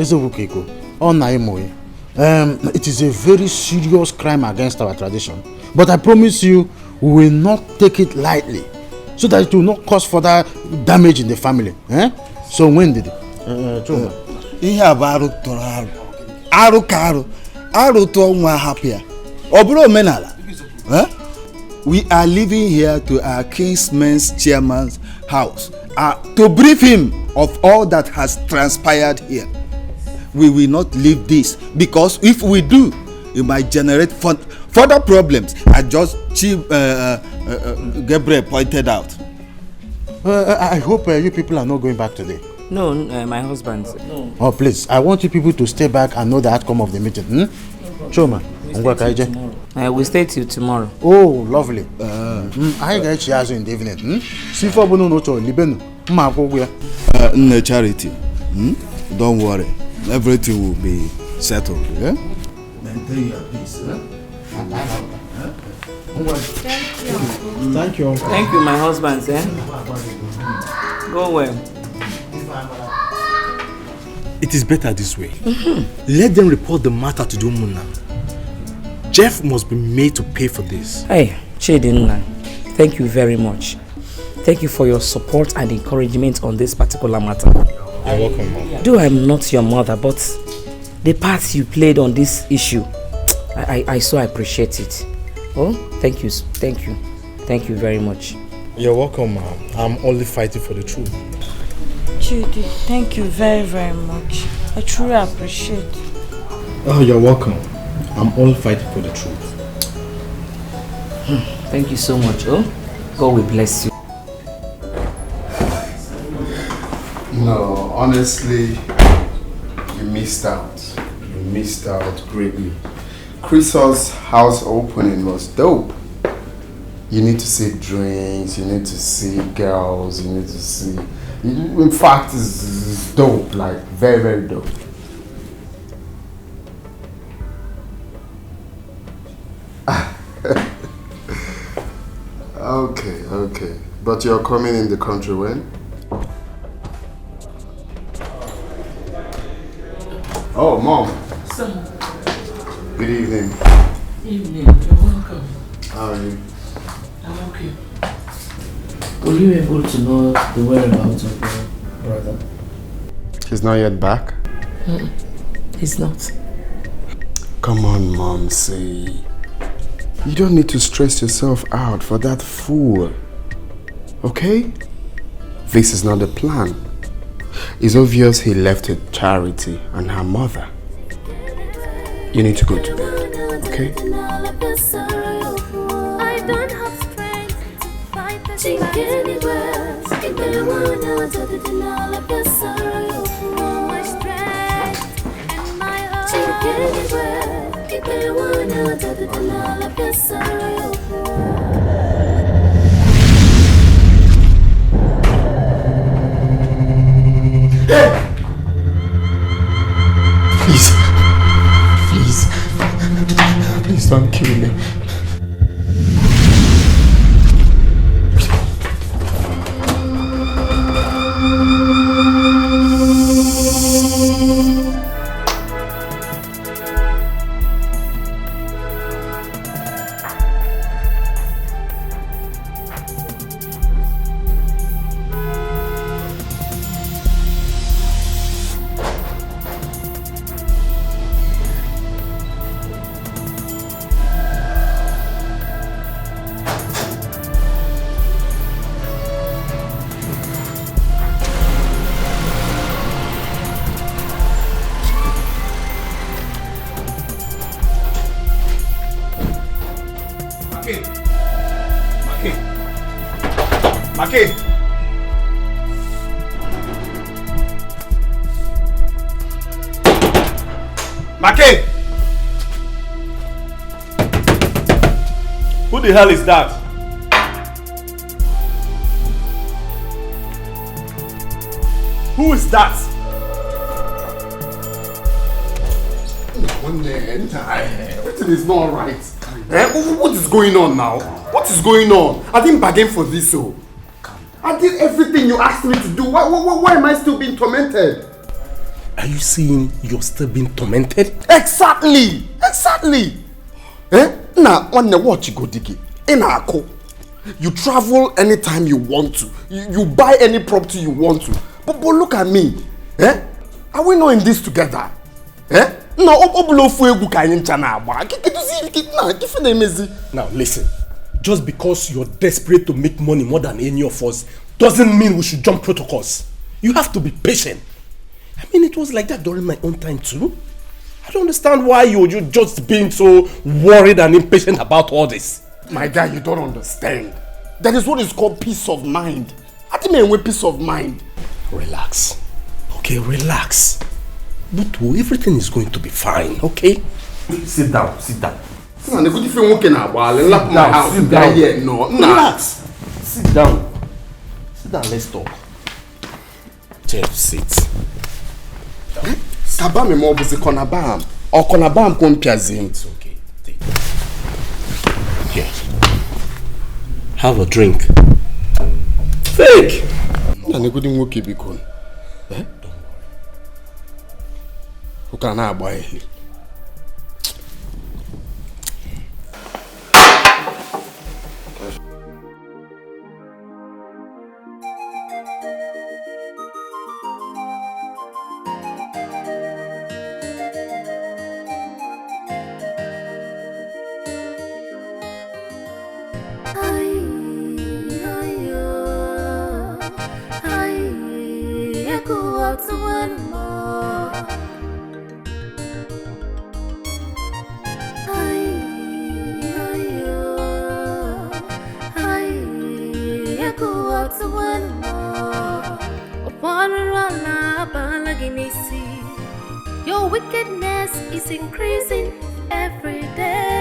is a very serious crime against our tradition. But I promise you, we will not take it lightly, so that it will not cause further damage in the family. Eh? So when did it? We are leaving here to our kinsman's chairman's house to brief him of all that has transpired here. We will not leave this because if we do, it might generate further problems, as just Chief Gabriel pointed out. I hope you people are not going back today. No, my husband. No. Oh, please. I want you people to stay back and know the outcome of the meeting. Choma. We stay till tomorrow. Oh, lovely. I get you in the evening. See for no Charity. Don't worry. Everything will be settled. Yeah? Maintain your peace. Thank you. Thank you, my husband. Go well. It is better this way. Let them report the matter to Dumuna. Jeff must be made to pay for this. Hey, Chidinna, thank you very much. Thank you for your support and encouragement on this particular matter. You're welcome, Mom. Though I'm not your mother, but the part you played on this issue, I so appreciate it. Oh, thank you. Thank you. Thank you very much. You're welcome, Mom. I'm only fighting for the truth. Judy, thank you very, very much. I truly appreciate it. Oh, you're welcome. I'm only fighting for the truth. Thank you so much. Oh, God will bless you. No, honestly, you missed out. You missed out greatly. Chris's house opening was dope. You need to see drinks, you need to see girls, you need to see... In fact, it's dope, like very, very dope. Okay. But you're coming in the country when? Oh, Mom. Son. Good evening. Evening. You're welcome. How are you? I'm okay. Were you able to know the whereabouts of your brother? He's not yet back? He's not. Come on, Mom, say. You don't need to stress yourself out for that fool. Okay? This is not the plan. It's obvious he left with Charity and her mother. You need to go to bed, okay? Please don't kill me. Who the hell is that? Who is that? Everything is not right. What is going on now? What is going on? I didn't bargain for this, so. I did everything you asked me to do. Why am I still being tormented? Are you saying you're still being tormented? Exactly! Now, on the watch you go Dikeh. You travel anytime you want to. You buy any property you want to. But look at me. Are we not in this together? Now listen. Just because you're desperate to make money more than any of us doesn't mean we should jump protocols. You have to be patient. I mean, it was like that during my own time too. I don't understand why you're just being so worried and impatient about all this. My guy, you don't understand. That is what is called peace of mind. I think with peace of mind. Relax. Okay, relax. But everything is going to be fine, okay? Sit down. Relax. Sit down, let's talk. Jeff, sit. Sabame mo buzi konabam. Or konabam kompiazim. It's okay. Here. Have a drink. Fake! Don't worry. Who can I buy? Your wickedness is increasing every day.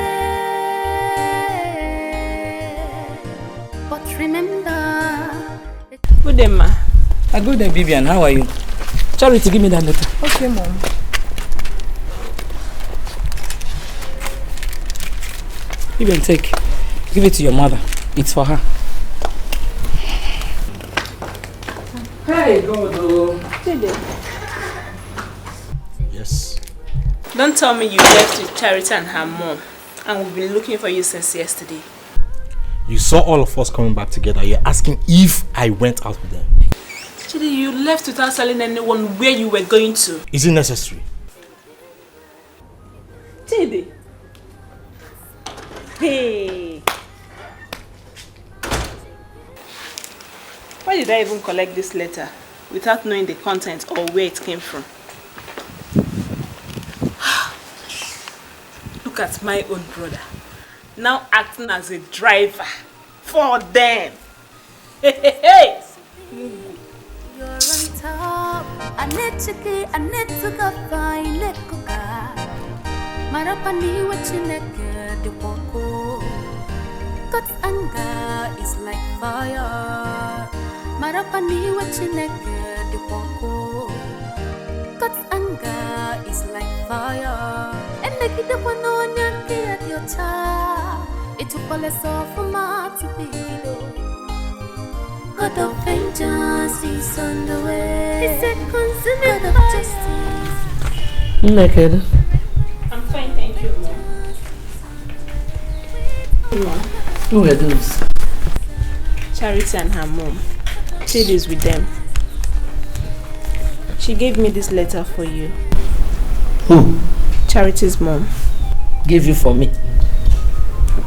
But remember. Good day, ma. Good day, Vivian. How are you? Charity, give me that letter. Okay, mom. Vivian, take. Give it to your mother. It's for her. Hey, God. Yes. Don't tell me you left with Charity and her mom, and we've been looking for you since yesterday. You saw all of us coming back together. You're asking if I went out with them. Chidi, you left without telling anyone where you were going to. Is it necessary? Chidi. Hey. Why did I even collect this letter without knowing the content or where it came from? Look at my own brother, now acting as a driver for them. Hey! You're on top. I need to go find it. Marapani what you naked the wako. God's anger is like fire. Marapani what you naked the wako. God's anger is like fire. And the kid of one on your child. It took all us off for my to be. God of vengeance is on the way. God of justice. Naked. I'm fine, thank you, Mom. Who are those? Charity and her mom. She lives with them. She gave me this letter for you. Who? Charity's mom. Gave you for me.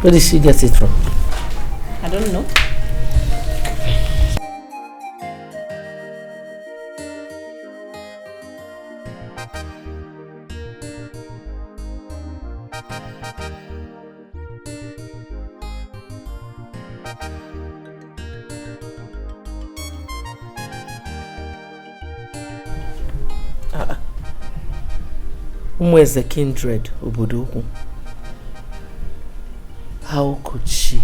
Where did she get it from? I don't know. Where's the kindred, Obodoku? How could she?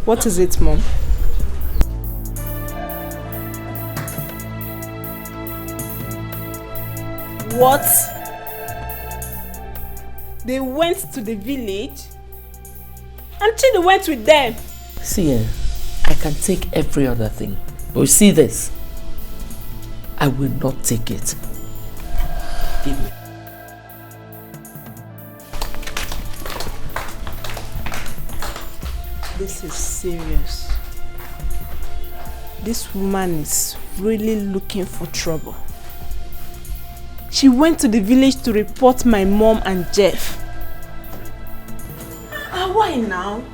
What is it, Mom? What? They went to the village? And Chidi went with them? See, I can take every other thing. But you see this? I will not take it. Give me. This is serious. This woman is really looking for trouble. She went to the village to report my mom and Jeff. Why now?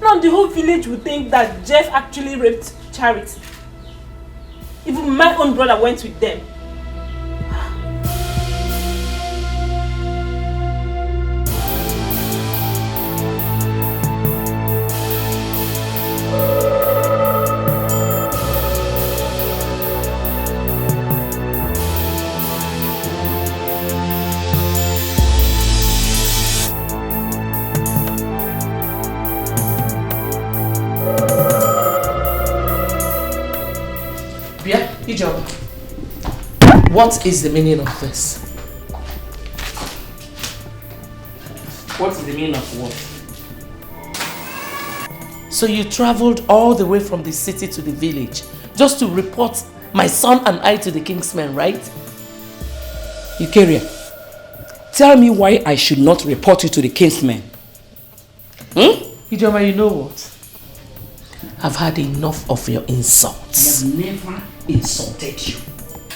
Now the whole village would think that Jeff actually raped Charity. Even my own brother went with them. What is the meaning of this? What is the meaning of what? So you traveled all the way from the city to the village just to report my son and I to the king's men, right? Ikeria, tell me why I should not report you to the king's men. Ijoma, you know what? I've had enough of your insults. I have never insulted you.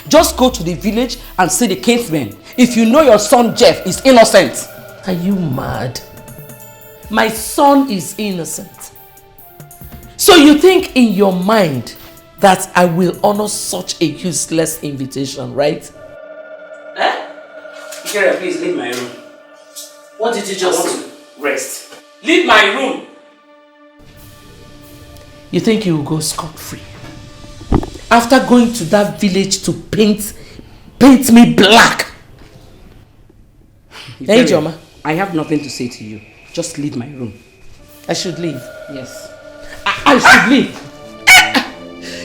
Just go to the village and see the king's men if you know your son Jeff is innocent. Are you mad? My son is innocent. So you think in your mind that I will honor such a useless invitation, right? Ikeria, please leave my room. What did you just say? Rest. Leave my room. You think you will go scot-free? After going to that village to paint me black. Hey, Joma. I have nothing to say to you. Just leave my room. I should leave? Yes. I should leave.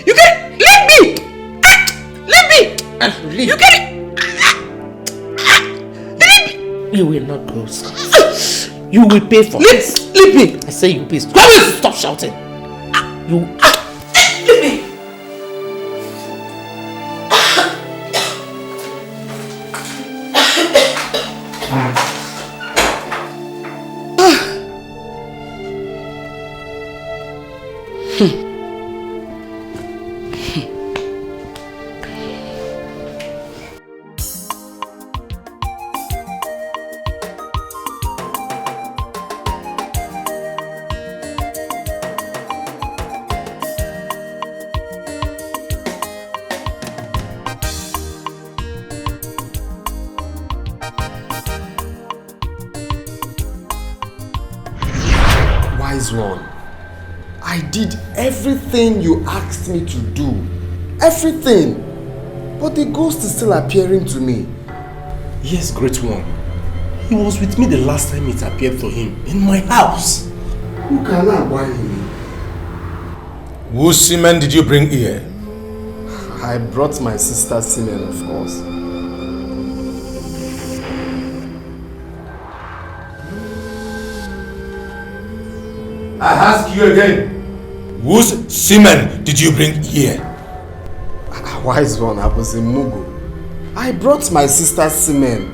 You can leave me! Leave me! Leave. You can leave me! You will not go scot-free. You will pay for this. Leave me! I say you pay. Stop shouting. You leave me! I did everything you asked me to do. Everything. But the ghost is still appearing to me. Yes, great one. He was with me the last time it appeared for him in my house. Who can I buy him? Whose semen did you bring here? I brought my sister's semen, of course. I ask you again. Whose semen did you bring here? Wise one, I was in Mugu. I brought my sister's semen.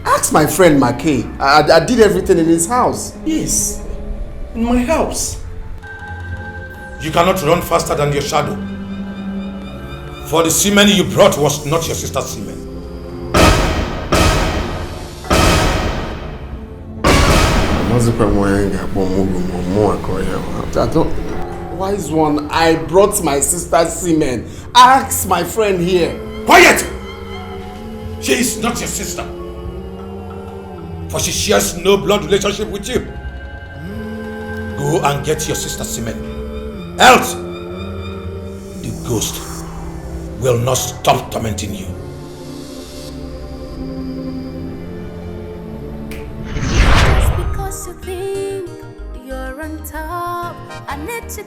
Ask my friend Makay. I did everything in his house. Yes, in my house. You cannot run faster than your shadow. For the semen you brought was not your sister's semen. I don't... Wise one, I brought my sister's semen. Ask my friend here. Quiet! She is not your sister. For she shares no blood relationship with you. Go and get your sister's semen. Else, the ghost will not stop tormenting you. Just because you think you're on top, I need to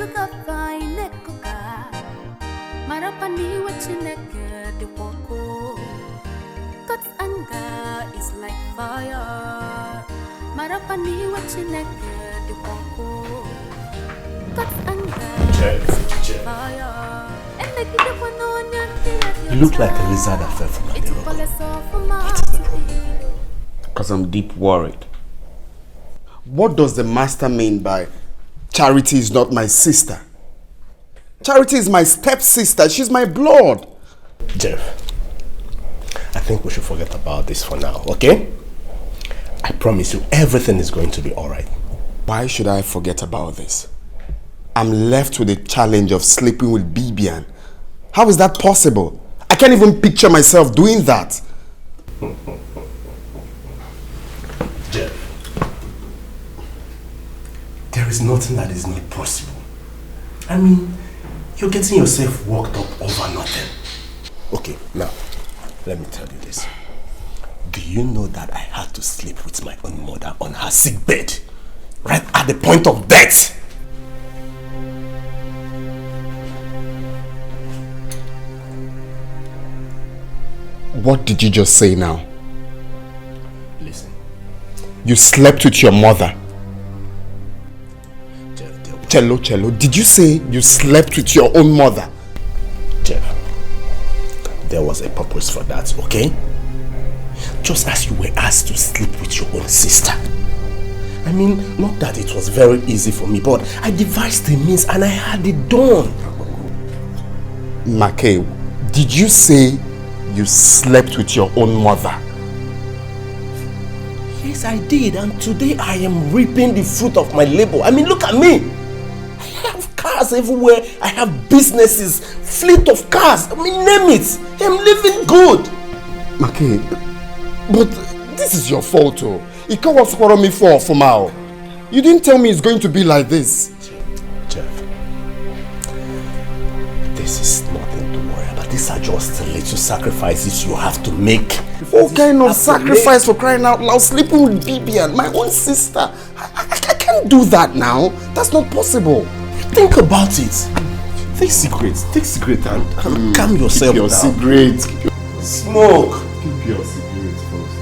go find a coca. Marapani what you naked the wako. God's anger is like fire. Marapani what you naked the wako. God's anger is like fire. You look like a lizard that fell from a mirror. What is the problem? Because I'm deep worried. What does the master mean by Charity is not my sister? Charity is my stepsister. She's my blood. Jeff, I think we should forget about this for now, okay? I promise you everything is going to be alright. Why should I forget about this? I'm left with the challenge of sleeping with Bibian. How is that possible? I can't even picture myself doing that. Jeff, there is nothing that is not possible. I mean, you're getting yourself worked up over nothing. Okay, now, let me tell you this. Do you know that I had to sleep with my own mother on her sick bed? Right at the point of death? What did you just say now? Listen. You slept with your mother. Cello, did you say you slept with your own mother? Jeff, there was a purpose for that, okay? Just as you were asked to sleep with your own sister. I mean, not that it was very easy for me, but I devised the means and I had it done. Makay, did you say you slept with your own mother? Yes, I did, and today I am reaping the fruit of my labor. I mean, look at me. I have cars everywhere. I have businesses, fleet of cars. I mean, name it. I'm living good. Makay, but this is your fault, oh. You can't want to quarrel me for now. You didn't tell me it's going to be like this. Jeff, this is nothing to worry about. These are just little sacrifices you have to make. What kind of sacrifice, for crying out loud? Sleeping with Bibian, my own sister. I can't do that now. That's not possible. Think about it. Take cigarettes and calm yourself down. Cigarettes. Smoke. Keep your cigarettes first.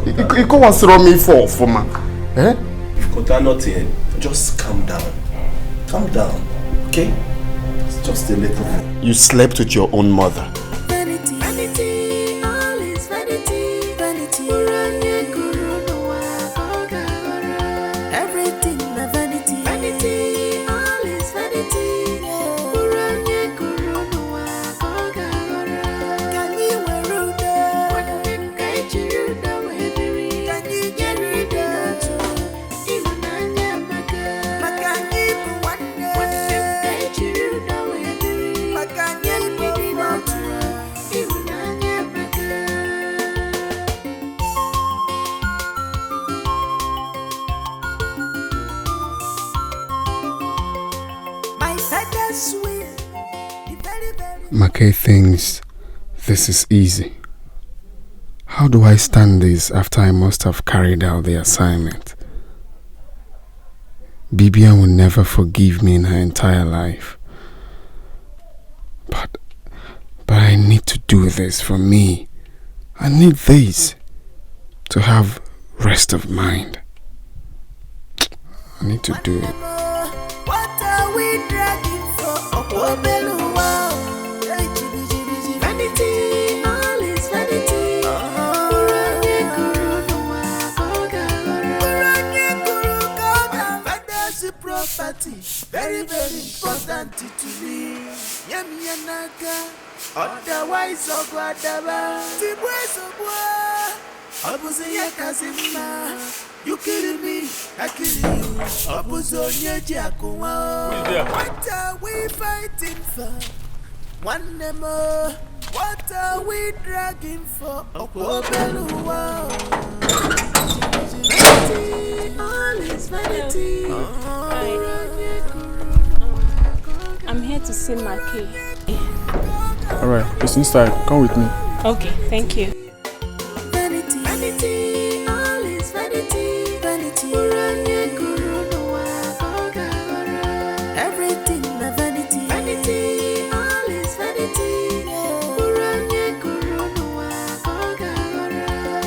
You can't want to throw me for man. Eh? You've got nothing. Just calm down. Calm down. Okay? It's just a little thing. You slept with your own mother. Vanity, vanity, all is vanity, vanity. Everything a vanity, vanity, all is vanity. Mackay thinks this is easy. How do I stand this after I must have carried out the assignment? Bibian will never forgive me in her entire life. But I need to do this for me. I need this to have rest of mind. I need to do it. What are we dragging for? Vanity, all is vanity. Father's property, very, very important to me. Yamianaga, otherwise, Ogwadaba. Obuziya Kazima, you killing me, I kill you. Obuzonya Jakuwa. What are we fighting for? One more. What are we dragging for? Obeluwa. Vanity, all is vanity. I'm here to see Mackay. Alright, it's inside. Come with me. Okay, thank you. Vanity, all is vanity, vanity. Everything na vanity, vanity, all is vanity.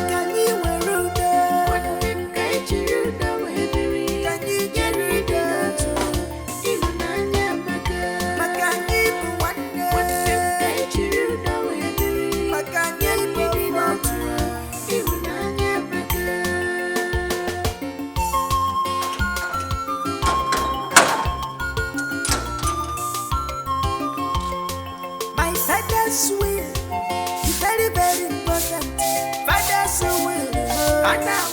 Can you wear ruda? Can you get ruda? Even Nanya Maka, Makani Buwane, Makani Buwane. My father's will is very, very important. Father's will, and now.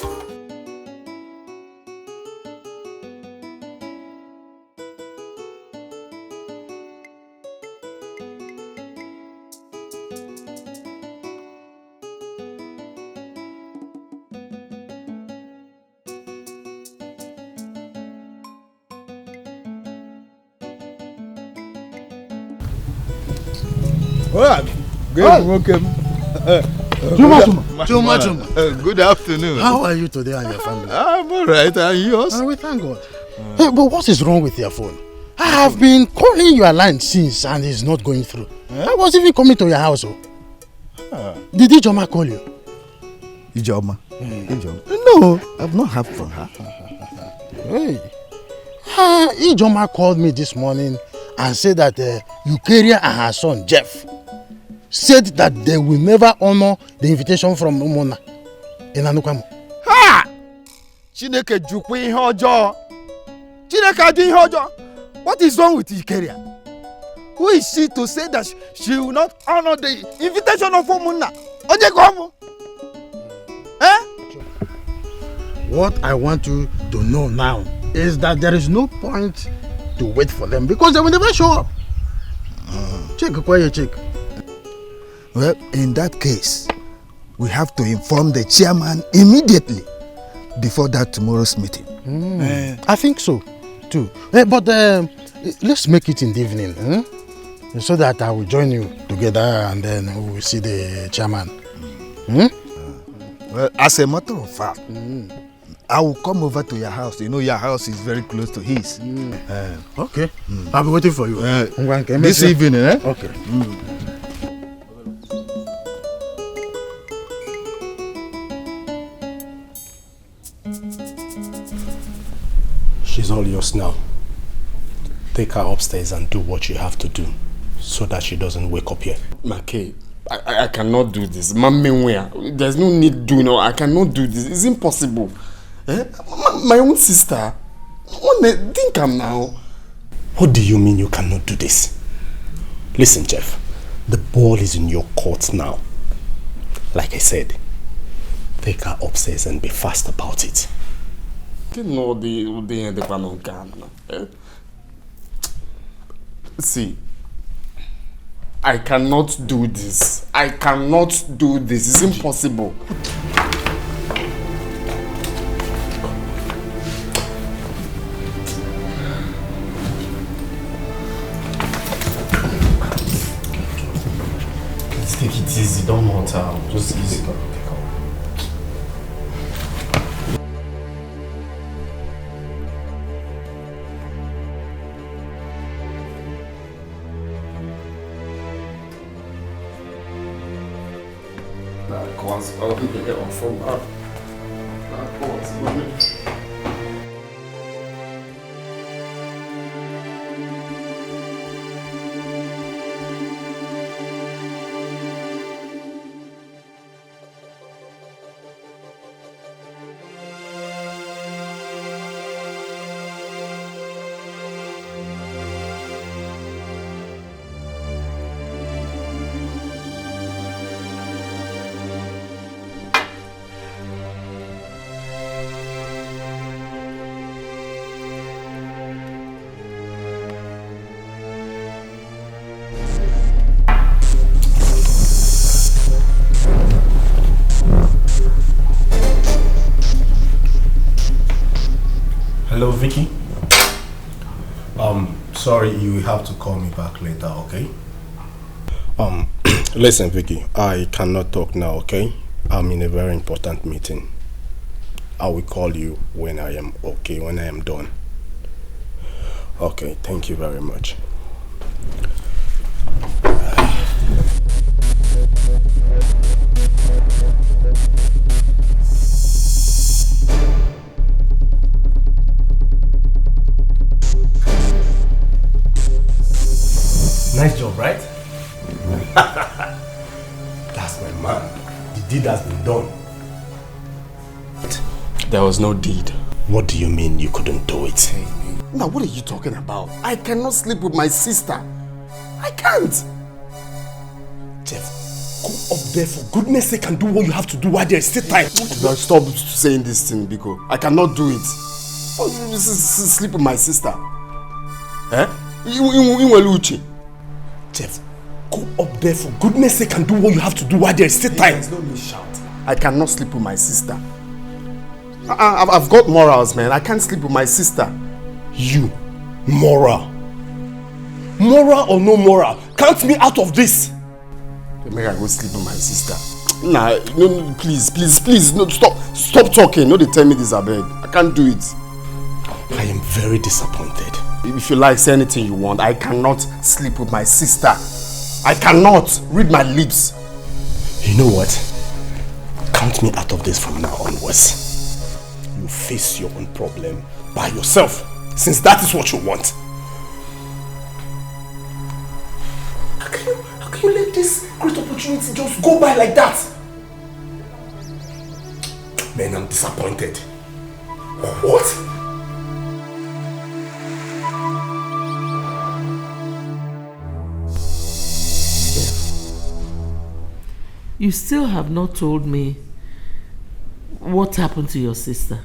Good afternoon. How are you today and your family? I'm alright, and yours? We thank God. Hey, but what is wrong with your phone? I have been calling your line since and it's not going through. I was even coming to your house. Did Ijoma call you? Ijoma? No, I've not heard from her. Hey. Ijoma called me this morning and said that Eukaria and her son Jeff said that they will never honor the invitation from Umona in Anukwamo. Ha! Chineke jukwu ihe ọjọọ. Chineke adị ihe ọjọọ. What is wrong with Eukaria? Who is she to say that she will not honor the invitation of Umona? Oje komu? What I want you to know now is that there is no point to wait for them because they will never show up. Check, check. Well, in that case, we have to inform the chairman immediately before that tomorrow's meeting. I think so, too. But let's make it in the evening, so that I will join you together and then we will see the chairman. Well, as a matter of fact, I will come over to your house. You know, your house is very close to his. Okay. I'll be waiting for you. This evening, eh? Okay. She's all yours now. Take her upstairs and do what you have to do so that she doesn't wake up here. Mackay, I cannot do this. There's no need doing it. I cannot do this. It's impossible. My own sister. Think I'm now. What do you mean you cannot do this? Listen, Jeff. The ball is in your court now. Like I said, take her upstairs and be fast about it. See, I cannot do this. I cannot do this. It's impossible. towel. Just easy. Hello, Vicky. Sorry, you will have to call me back later, okay? Listen, Vicky, I cannot talk now, okay? I'm in a very important meeting. I will call you when I am okay, when I am done. Okay, thank you very much. Nice job, right? That's my man. The deed has been done. There was no deed. What do you mean you couldn't do it? Now, what are you talking about? I cannot sleep with my sister. I can't. Jeff, go up there for goodness sake and do what you have to do while there is still time. Stop saying this thing, Biko. I cannot do it. Sleep with my sister. Eh? Jeff, go up there for goodness sake and do what you have to do while there is still time. Don't me shout. I cannot sleep with my sister. I've got morals, man. I can't sleep with my sister. You, moral? Moral or no moral? Count me out of this. Make I go sleep with my sister. Nah, no, please, no, stop talking. No, they tell me this, abeg. I can't do it. I am very disappointed. If you like, say anything you want. I cannot sleep with my sister. I cannot. Read my lips. You know what? Count me out of this from now onwards. You face your own problem by yourself, since that is what you want. How can you let this great opportunity just go by like that? Man, I'm disappointed. What? You still have not told me what happened to your sister.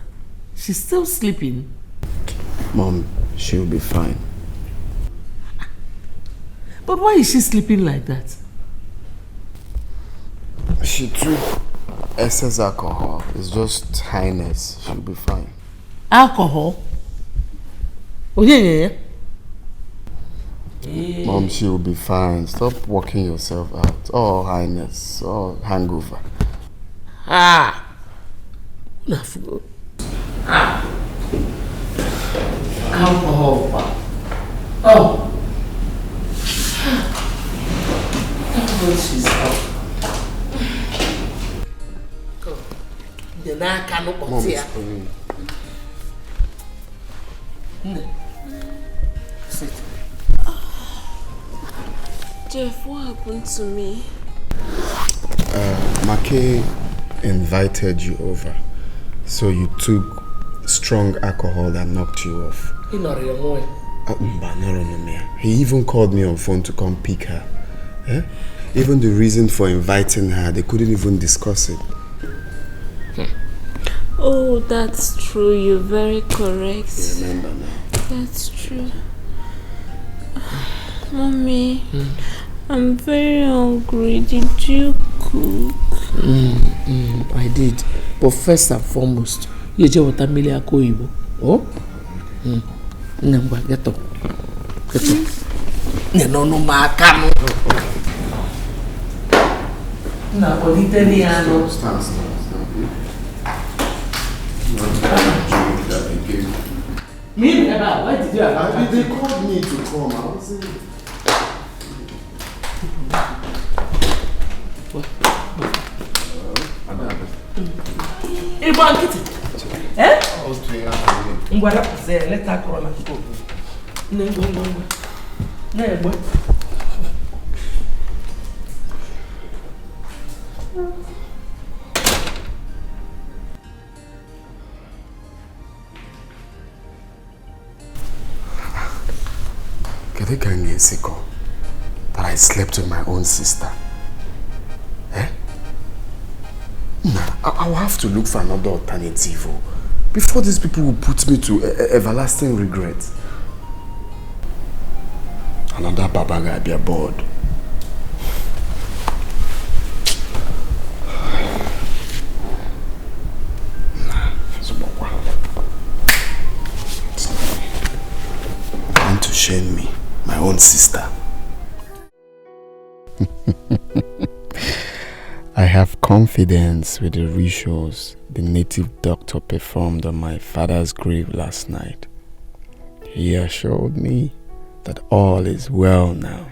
She's still sleeping. Mom, she'll be fine. But why is she sleeping like that? She took excess alcohol. It's just highness. She'll be fine. Alcohol? Oh, yeah. Mom, she'll be fine. Stop working yourself out. Oh, highness. Oh, hangover. Alcohol. Oh. She's out. Mom, it's coming. Sit. Jeff, what happened to me? Make invited you over, so you took strong alcohol that knocked you off. He even called me on phone to come pick her. Eh? Even the reason for inviting her, they couldn't even discuss it. Oh, that's true. You're very correct. You remember now? That's true. Mommy, I'm very hungry. Did you cook? I did. But first and foremost, you just want a million koibo. Oh? Get up. Get up. No, Makano. Stand. Me, Eba, why did you have They called me to come. I wasn't. Ibu Ankiti. Eh? I was doing that. Ngwara say let her crawl and go. Nego. That I slept with my own sister. Eh? Nah, I will have to look for another alternative before these people will put me to everlasting regret. Another baba guy be aboard. To shame me, my own sister. I have confidence with the rituals the native doctor performed on my father's grave last night. He assured me that all is well now.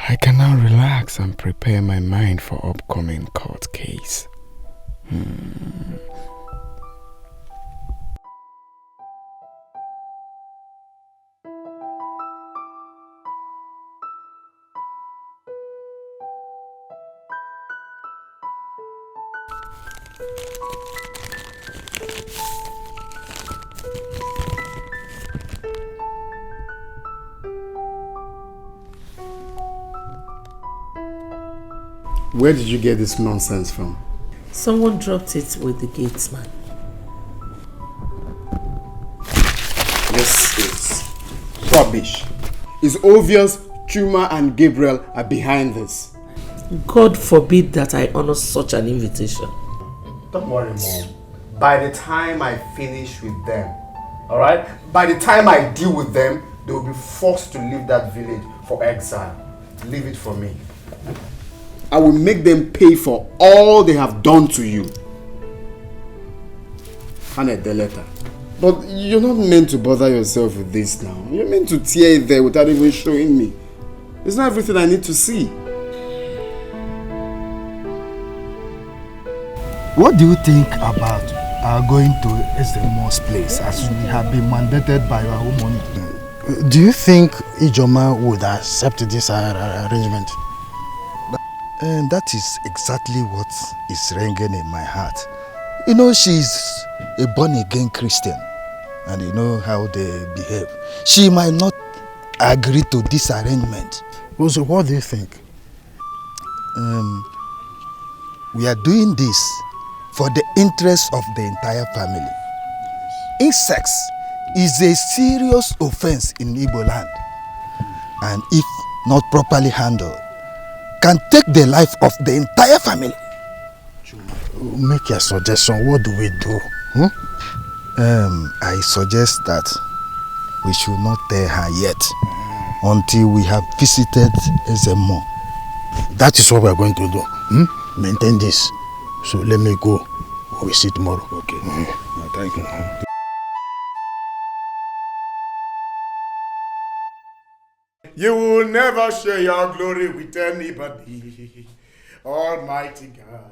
I can now relax and prepare my mind for upcoming court case. Where did you get this nonsense from? Someone dropped it with the gatesman. This is rubbish. It's obvious Chuma and Gabriel are behind this. God forbid that I honor such an invitation. Don't worry, Mom. By the time I finish with them, alright? By the time I deal with them, they will be forced to leave that village for exile. Leave it for me. I will make them pay for all they have done to you. Hand the letter. But you're not meant to bother yourself with this now. You're meant to tear it there without even showing me. It's not everything I need to see. What do you think about going to Ezemo's place as we have been mandated by our woman? Do you think Ijoma would accept this arrangement? And that is exactly what is ringing in my heart. You know, she's a born-again Christian, and you know how they behave. She might not agree to this arrangement. So what do you think? We are doing this for the interest of the entire family. Incest is a serious offense in Igbo land, and if not properly handled, can take the life of the entire family. Make a suggestion. What do we do? I suggest that we should not tell her yet until we have visited Ezemo. That is what we are going to do. Maintain this. So let me go. We'll see tomorrow. Okay. Thank you. You will never share your glory with anybody. Almighty God,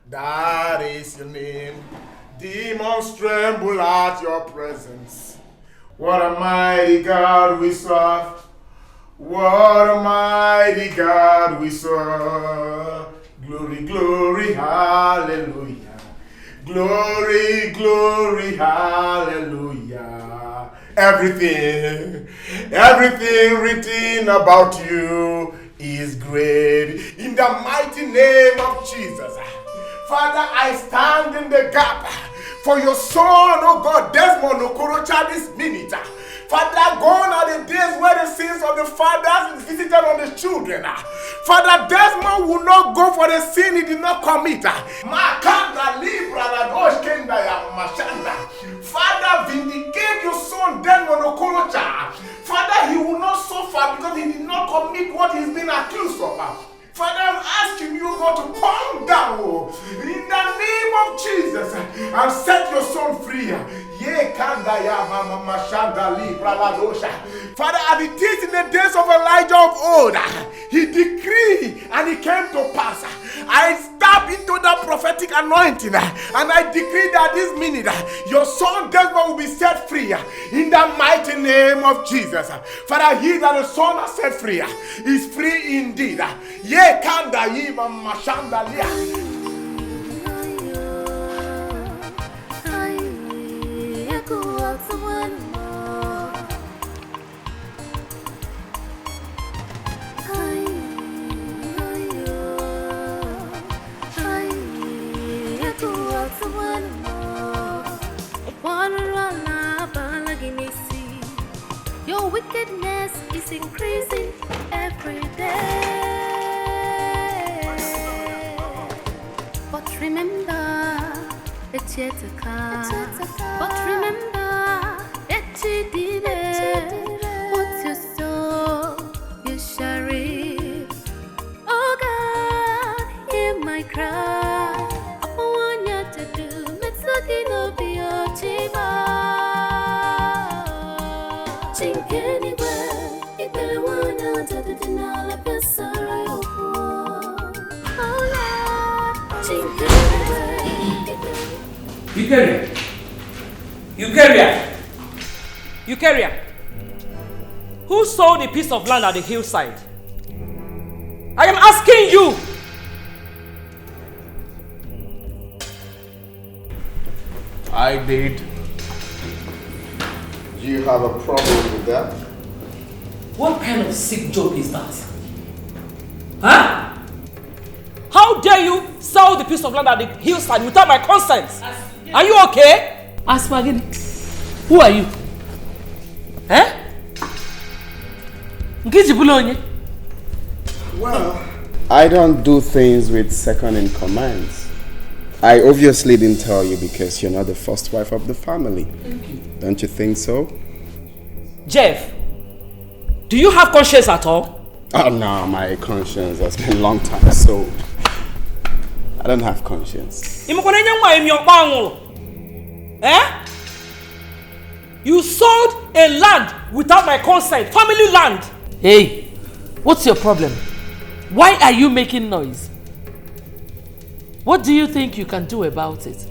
that is your name. Demons tremble at your presence. What a mighty God we serve. What a mighty God we serve. Glory, glory, hallelujah. Glory, glory, hallelujah. Everything written about you is great. In the mighty name of Jesus. Father, I stand in the gap for your son, oh God, Desmond Okorocha, this minute. Father, gone are the days where the sins of the fathers is visited on the children. Father, Desmond will not go for the sin he did not commit. Father, vindicate your son, Desmond Okorocha. Father, he will not suffer because he did not commit what he's been accused of. Father, I'm asking you, God, to come down in the name of Jesus and set your son free. Father, as it is in the days of Elijah of old, he decreed and it came to pass. I step into that prophetic anointing and I decree that this minute your son Desmond will be set free in the mighty name of Jesus. Father, he that the son has set free is free indeed. Your wickedness is increasing every day. But remember, it's yet to come. But remember, it's what you sow, you shall reap. Oh God, hear my cry. I want you to do something of your chiba. Think anywhere, if they want to do the Nala Pesara. Oh Lord, think anywhere. Eukarya. Who sold a piece of land at the hillside? I am asking you. I did. Do you have a problem with that? What kind of sick joke is that? Huh? How dare you sell the piece of land at the hillside without my consent? Are you okay? Asmagin, who are you? Eh? Well, I don't do things with second in commands. I obviously didn't tell you because you're not the first wife of the family. Thank you. Don't you think so? Jeff, do you have conscience at all? Oh no, my conscience has been a long time sold. I don't have conscience. Eh? You sold a land without my consent, family land. Hey, what's your problem? Why are you making noise? What do you think you can do about it?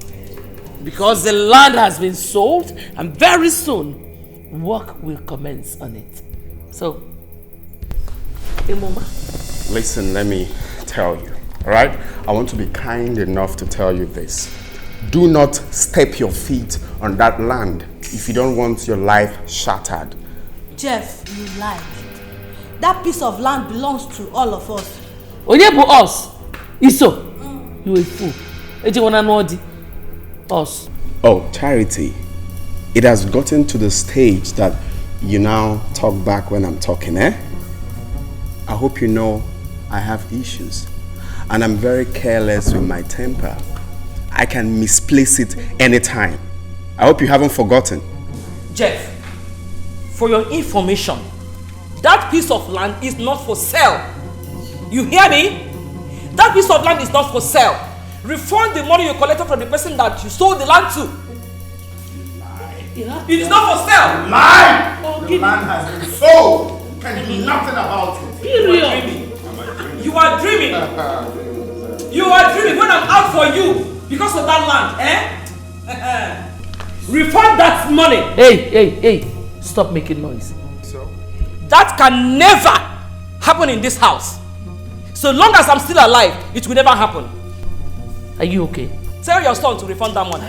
Because the land has been sold and very soon work will commence on it. So, hey mama. Listen, let me tell you, all right? I want to be kind enough to tell you this. Do not step your feet on that land if you don't want your life shattered. Jeff, you lied. That piece of land belongs to all of us. Onyebu us? Iso? You a fool. Us. Oh, Charity. It has gotten to the stage that you now talk back when I'm talking, eh? I hope you know I have issues. And I'm very careless with my temper. I can misplace it anytime. I hope you haven't forgotten. Jeff, for your information, that piece of land is not for sale. You hear me? That piece of land is not for sale. Refund the money you collected from the person that you sold the land to. It is not for sale. Lie! The land has been sold. You can do nothing about it. You are dreaming. You are dreaming when I'm out for you because of that land, eh? Refund that money. Hey. Stop making noise. So? That can never happen in this house. So long as I'm still alive, it will never happen. Are you okay? Tell your son to refund that money.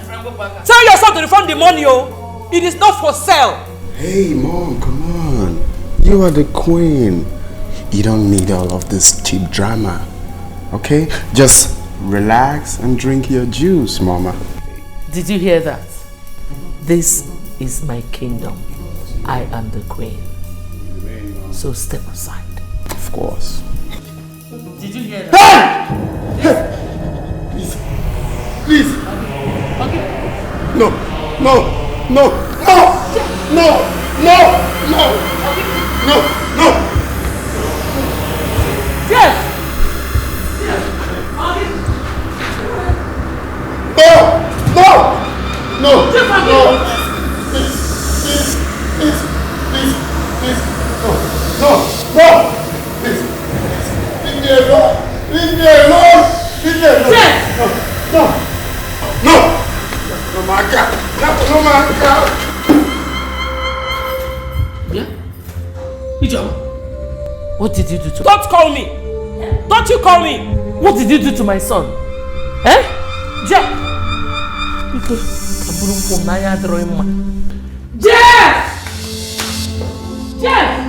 Tell your son to refund the money, oh. It is not for sale. Hey, Mom, come on. You are the queen. You don't need all of this cheap drama. Okay? Just relax and drink your juice, Mama. Did you hear that? This is my kingdom. I am the queen. So step aside. Of course. Did you hear that? Please. Okay. No. Jeff! Ijo, what did you do to... Don't call me! Don't you call me! What did you do to my son? Eh? Jeff! Jeff! Jeff!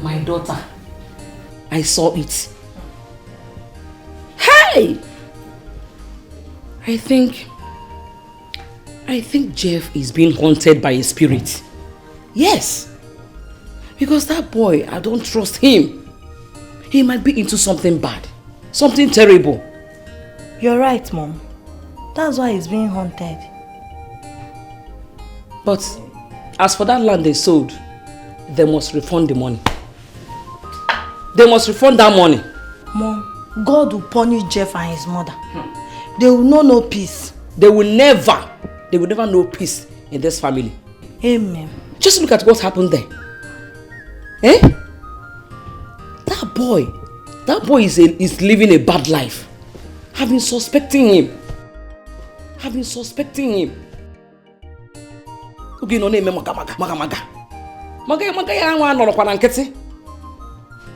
My daughter, I saw it. Hey! I think Jeff is being haunted by a spirit. Yes. Because that boy, I don't trust him. He might be into something bad. Something terrible. You're right, Mom. That's why he's being haunted. But as for that land they sold, they must refund the money. They must refund that money. Mom, God will punish Jeff and his mother. They will know no peace. They will never know peace in this family. Amen. Just look at what happened there. Eh? That boy is living a bad life. I've been suspecting him.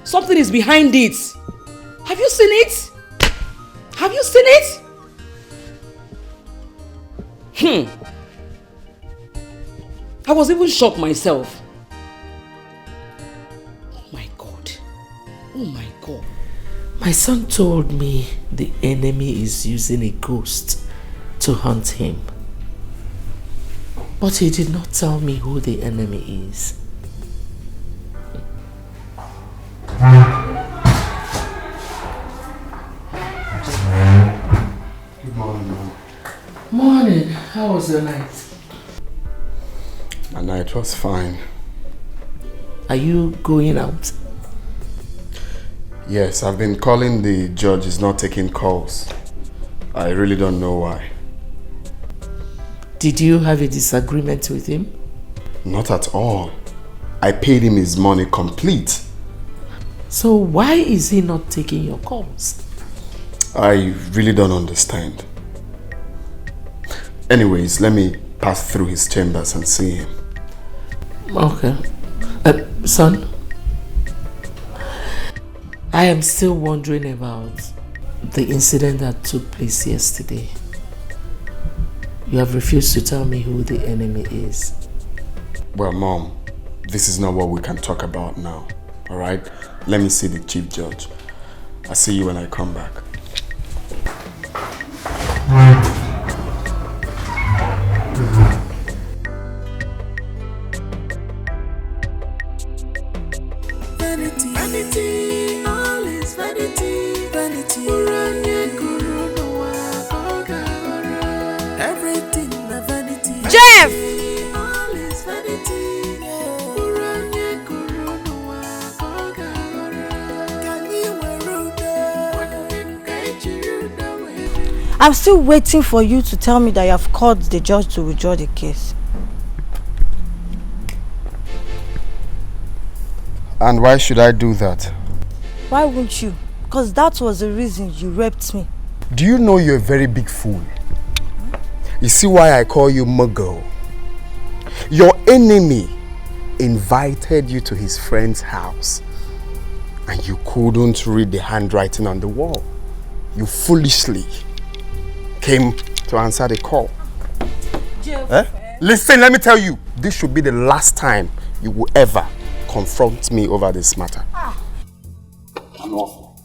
Something is behind it. Have you seen it? I was even shocked myself. Oh my God. My son told me the enemy is using a ghost to hunt him. But he did not tell me who the enemy is. Good morning, Mom. Morning. How was your night? My night was fine. Are you going out? Yes, I've been calling the judge. He's not taking calls. I really don't know why. Did you have a disagreement with him? Not at all. I paid him his money complete. So why is he not taking your calls? I really don't understand. Anyways, let me pass through his chambers and see him. Okay. Son, I am still wondering about the incident that took place yesterday. You have refused to tell me who the enemy is. Well, Mom, this is not what we can talk about now. Alright? Let me see the chief judge. I'll see you when I come back. Vanity, all is vanity, vanity. Everything na vanity. Jeff! All is vanity. I'm still waiting for you to tell me that you have called the judge to withdraw the case. And why should I do that? Why won't you? Because that was the reason you raped me. Do you know you're a very big fool? You see why I call you Muggle? Your enemy invited you to his friend's house and you couldn't read the handwriting on the wall. You foolishly came to answer the call. Eh? Listen, let me tell you, this should be the last time you will ever confront me over this matter. I'm awful.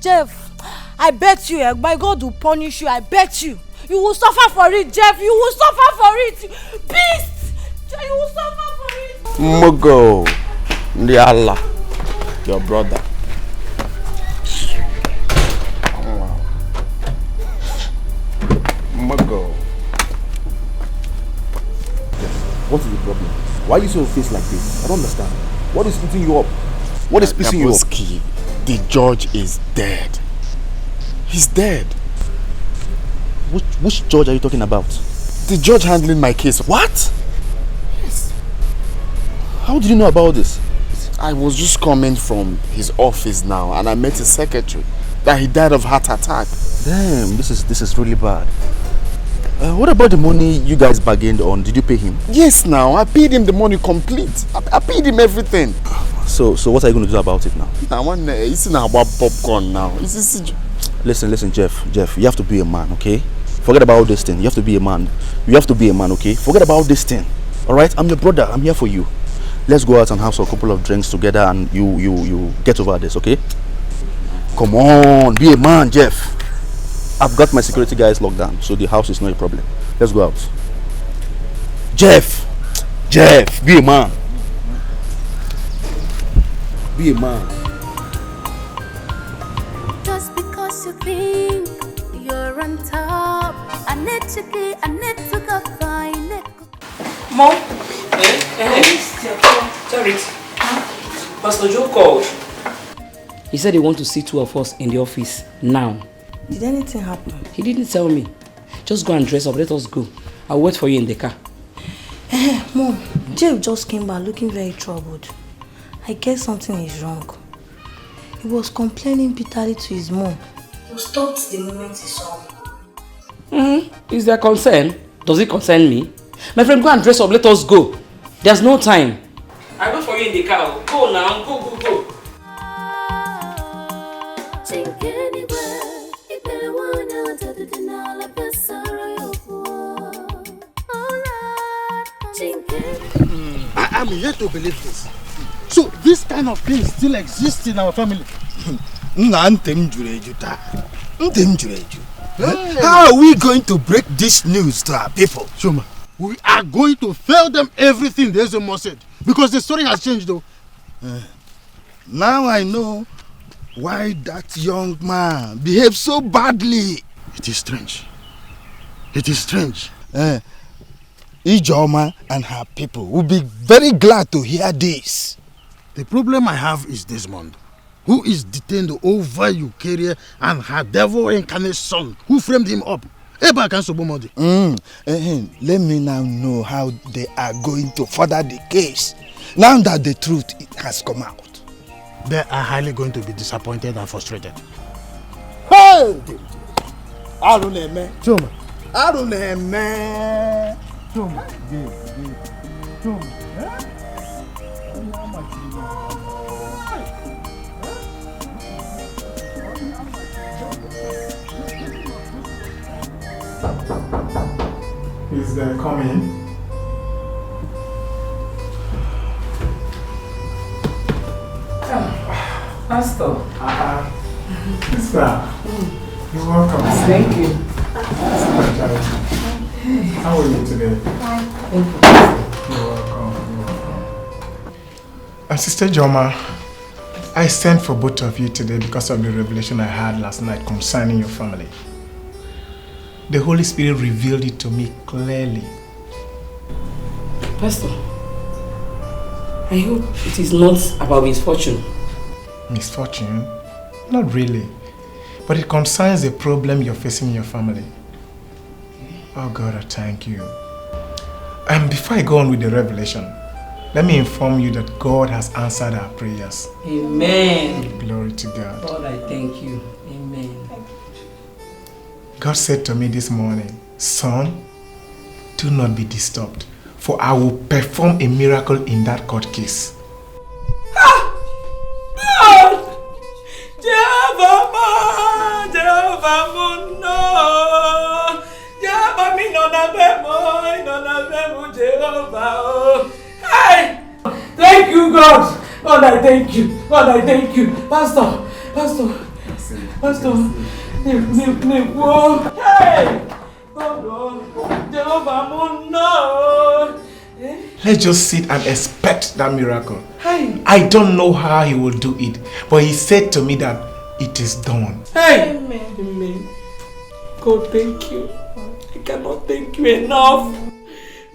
Jeff, I bet you, my God will punish you, I bet you. You will suffer for it, Jeff, you will suffer for it. Beast! You will suffer for it. Mogo, Ndi Allah, your brother. Mogo. What is the problem? Why are you so face like this? I don't understand. What is eating you up? What is pissing you up? The judge is dead. He's dead. Which judge are you talking about? The judge handling my case. What? Yes. How did you know about this? I was just coming from his office now and I met his secretary that he died of heart attack. Damn, this is really bad. What about the money you guys bargained on? Did you pay him? Yes, now I paid him the money complete. I paid him everything. So what are you going to do about it now? I want about popcorn now. Listen, Jeff, you have to be a man, okay? Forget about this thing. You have to be a man. You have to be a man, okay? Forget about this thing. All right? I'm your brother. I'm here for you. Let's go out and have a couple of drinks together and you get over this, okay? Come on, be a man, Jeff. I've got my security guys locked down, so the house is not a problem. Let's go out. Jeff, be a man. Be a man. Just because you think you're on top, I need to go find it. Mom? Sorry. Pastor Joe called. He said he wants to see two of us in the office now. Did anything happen? He didn't tell me. Just go and dress up. Let us go. I'll wait for you in the car. Mom, Jeff just came back looking very troubled. I guess something is wrong. He was complaining bitterly to his mom. He stopped the moment he saw me. Is there concern? Does it concern me? My friend, go and dress up. Let us go. There's no time. I'll wait for you in the car. Go now. Go. I'm yet to believe this. So this kind of thing still exists in our family. How are we going to break this news to our people? Shoma, we are going to tell them everything Desmond said. Because the story has changed though. Now I know why that young man behaved so badly. It is strange. It is strange. Ijoma and her people will be very glad to hear this. The problem I have is Desmond, who is detained over Eukarya and her devil incarnate son, who framed him up. Let me now know how they are going to further the case, now that the truth has come out. They are highly going to be disappointed and frustrated. Hey! Chuma. Is there coming? Pastor. Sister, you're welcome. Thank you. How are you today? Thank you. You're welcome. Sister Joma, I sent for both of you today because of the revelation I had last night concerning your family. The Holy Spirit revealed it to me clearly. Pastor, I hope it is not about misfortune. Misfortune? Not really. But it concerns the problem you're facing in your family. Oh God, I thank you. And before I go on with the revelation, let me inform you that God has answered our prayers. Amen. Glory to God. God, I thank you. Amen. God said to me this morning, son, do not be disturbed, for I will perform a miracle in that court case. Hey! Thank you, God! God, I thank you. God, I thank you. Pastor. Hey! Let's just sit and expect that miracle. Hey! I don't know how he will do it, but he said to me that it is done. Hey! Amen. God, thank you. I cannot thank you enough.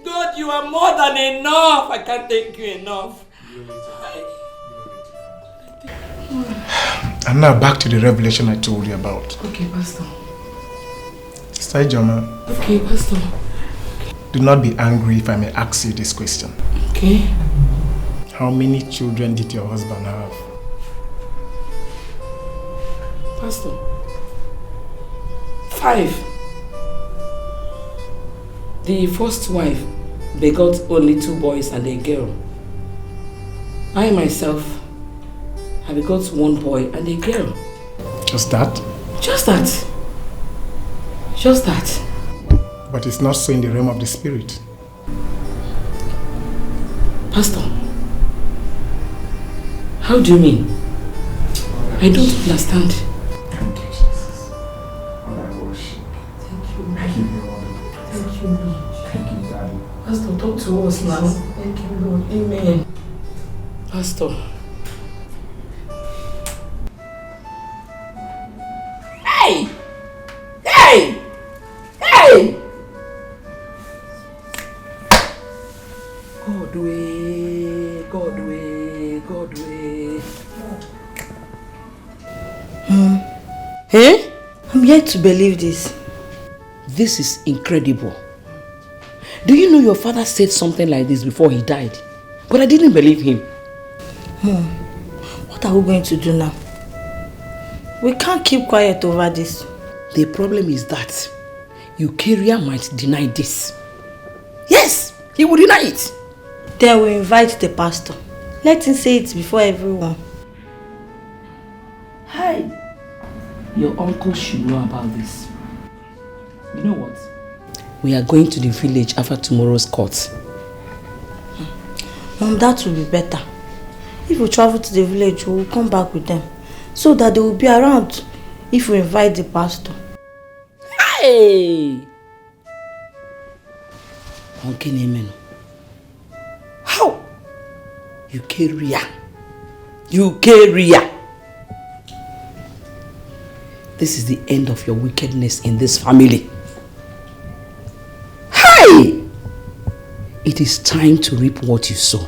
God, you are more than enough. I can't thank you enough. And now back to the revelation I told you about. Okay, Pastor. Sister Joma. Okay, Pastor. Do not be angry if I may ask you this question. Okay. How many children did your husband have? Pastor, 5. The first wife begot only 2 boys and a girl. I myself, I begot 1 boy and a girl. Just that? Just that. Just that. But it's not so in the realm of the spirit. Pastor, how do you mean? I don't understand. Thank you, Jesus. Lord, I worship. Thank you. I give you all the praise. Thank you, Lord. Thank you, Daddy. Pastor, talk to us now. Thank you, Lord. Amen. Pastor. Hey! Hey! Hey! God way, God way, God way. Eh? I'm yet to believe this. This is incredible. Do you know your father said something like this before he died? But I didn't believe him. Mom, what are we going to do now? We can't keep quiet over this. The problem is that Eucharia might deny this. Yes, he will deny it. Then we invite the pastor. Let him say it before everyone. Hi. Your uncle should know about this. You know what? We are going to the village after tomorrow's court. Mom, that will be better. If we travel to the village, we will come back with them. So that they will be around if we invite the pastor. Hey! Uncle Amen. How? Eucharia. Eucharia. This is the end of your wickedness in this family. Hey! It is time to reap what you sow.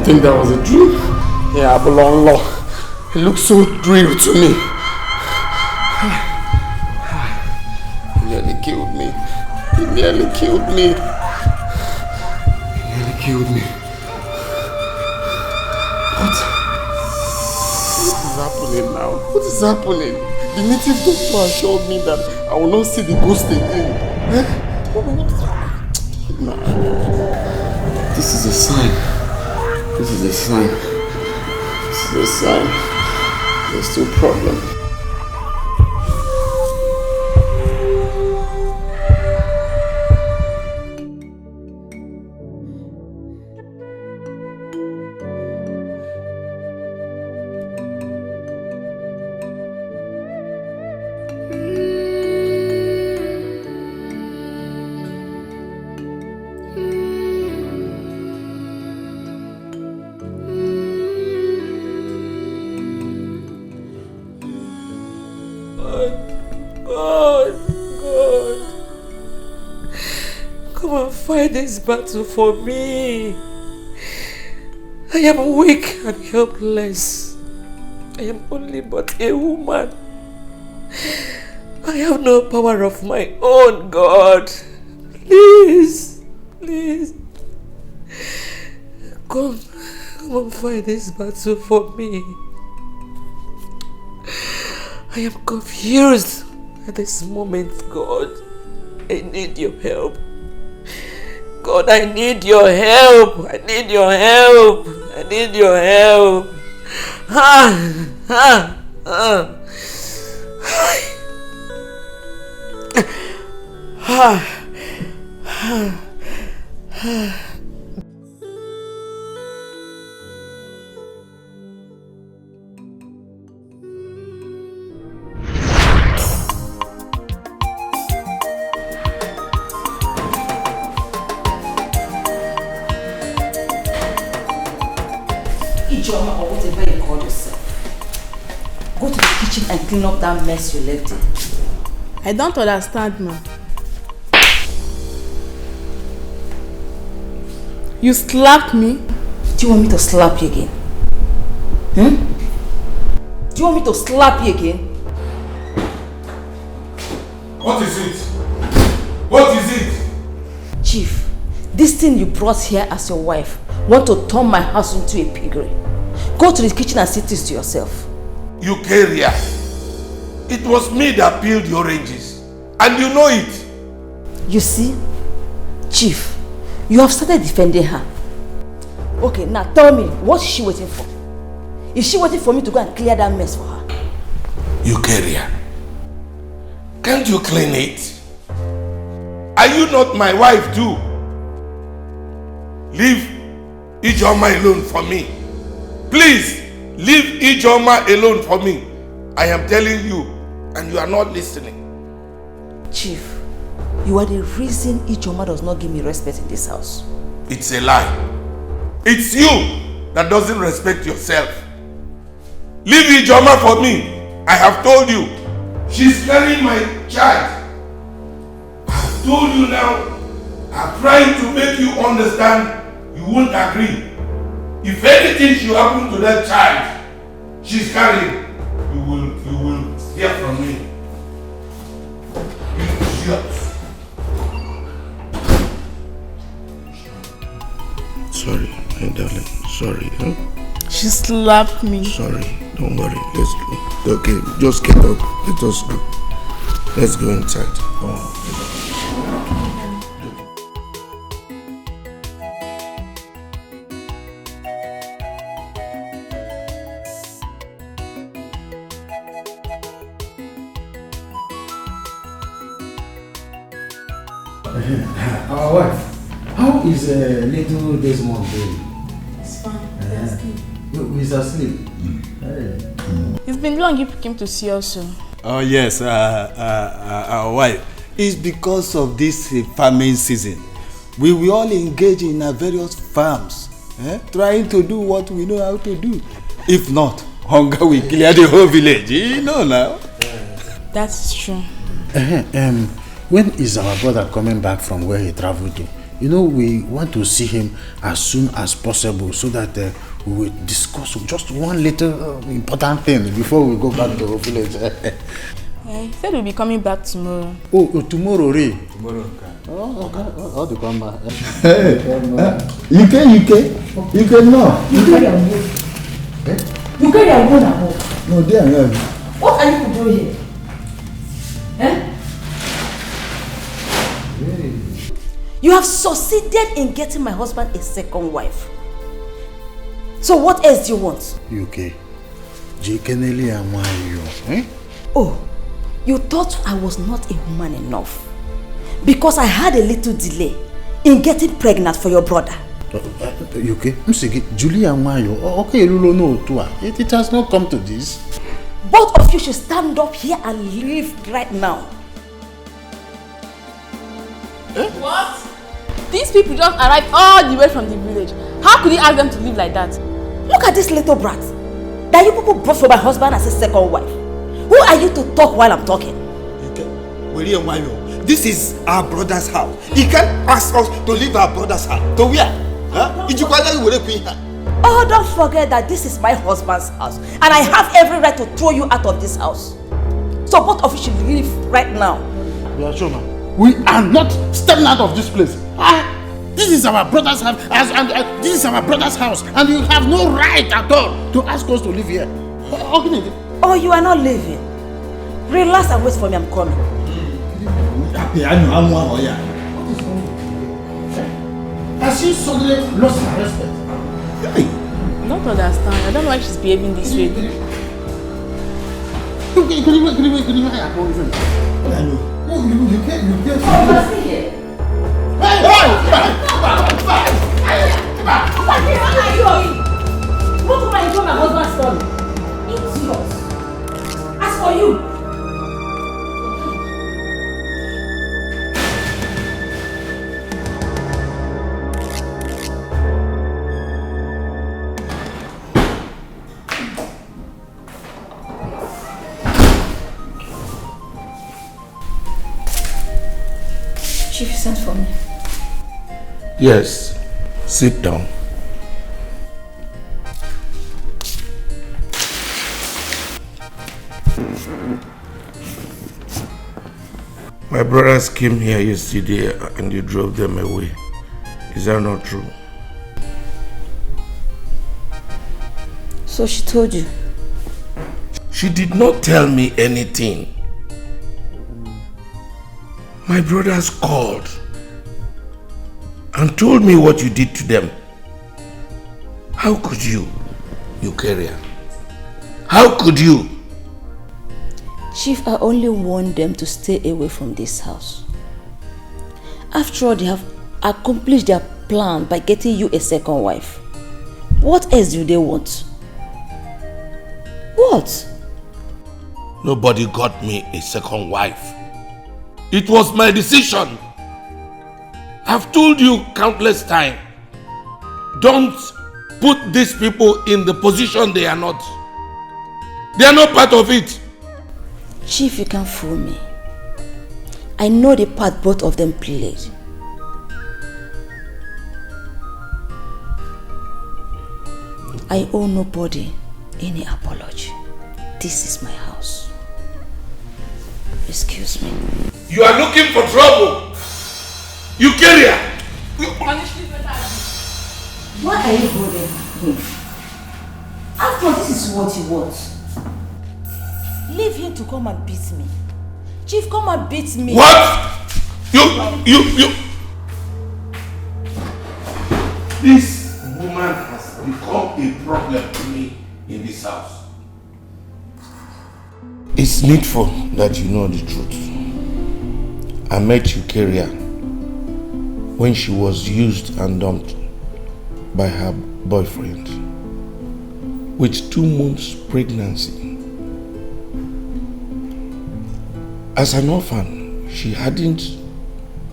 That was a dream. Yeah, belong law. It looks so real to me. He nearly killed me. He nearly killed me. He nearly killed me. What is happening now? What is happening? The native doctor assured me that I will not see the ghost again. Nah. This is a sign. This is a sign. This is a sign. There's still a problem. This battle for me. I am weak and helpless. I am only but a woman. I have no power of my own, God. Please, please. Come and fight this battle for me. I am confused at this moment, God. I need your help. God, I need your help. I need your help. I need your help. Go to the kitchen and clean up that mess you left in. I don't understand, ma. You slapped me? Do you want me to slap you again? Do you want me to slap you again? What is it? What is it? Chief, this thing you brought here as your wife want to turn my house into a piggery. Go to the kitchen and see this to yourself. You carrier. It was me that peeled the oranges. And you know it. You see? Chief, you have started defending her. Okay, now tell me, what is she waiting for? Is she waiting for me to go and clear that mess for her? You carrier. Can't you clean it? Are you not my wife too? Leave Ijoma alone for me. Please, leave Ijoma alone for me. I am telling you, and you are not listening. Chief, you are the reason Ijoma does not give me respect in this house. It's a lie. It's you that doesn't respect yourself. Leave Ijoma for me. I have told you. She's carrying my child. I've told you now. I'm trying to make you understand. You won't agree. If anything should happen to that child she's carrying, you will hear from me. Sorry, my darling. Sorry. Huh? She slapped me. Sorry. Don't worry. Let's go. Okay, just get up. Let us go. Let's go inside. Oh. Our wife, how is little Desmond doing? It's fine. He's asleep. Hey. It's been long you came to see us. So. Oh yes, our wife. It's because of this farming season. We will all engage in various farms, trying to do what we know how to do. If not, hunger will clear the whole village. You know now. That's true. When is our brother coming back from where he traveled to? You know, we want to see him as soon as possible so that we will discuss just one little important thing before we go back to the village. He said we'll be coming back tomorrow. Oh, tomorrow, Ray? Tomorrow. Oh, the come back. You can no. You carry a wood. You carry a wood at home. No, they are not. What are you doing here? You have succeeded in getting my husband a second wife. So what else do you want? UK. Oh, you thought I was not a woman enough because I had a little delay in getting pregnant for your brother. UK, Julia Mayo. Okay, no, it has not come to this. Both of you should stand up here and leave right now. What? These people just arrived all the way from the village. How could he ask them to live like that? Look at this little brat that you people brought for my husband as a second wife. Who are you to talk while I'm talking? This is our brother's house. He can't ask us to leave our brother's house. To where? Oh, don't forget that this is my husband's house and I have every right to throw you out of this house. So both of you should leave right now. We are not stepping out of this place. This is our brother's house, this is our brother's house, and you have no right at all to ask us to live here. Oh, you are not leaving. Relax and wait for me. I'm coming. Has she suddenly lost her respect? I don't understand. I don't know why she's behaving this way. You can't. What woman you call my husband's son? It's yours. As for you, Chief sent for me. Yes, sit down. My brothers came here yesterday and you drove them away. Is that not true? So she told you? She did not tell me anything. My brothers called and told me what you did to them. How could you carrier? How could you? Chief, I only want them to stay away from this house. After all, they have accomplished their plan by getting you a second wife. What else do they want? What? Nobody got me a second wife. It was my decision. I've told you countless times. Don't put these people in the position they are not. They are not part of it. Chief, you can't fool me. I know the part both of them played. I owe nobody any apology. This is my house. Excuse me. You are looking for trouble. You carrier. Why are you bothering him? After all, this is what he wants. Leave him to come and beat me. Chief, come and beat me. What? You. This woman has become a problem to me in this house. It's needful that you know the truth. I met you, carrier, when she was used and dumped by her boyfriend with 2 months pregnancy. As an orphan, she hadn't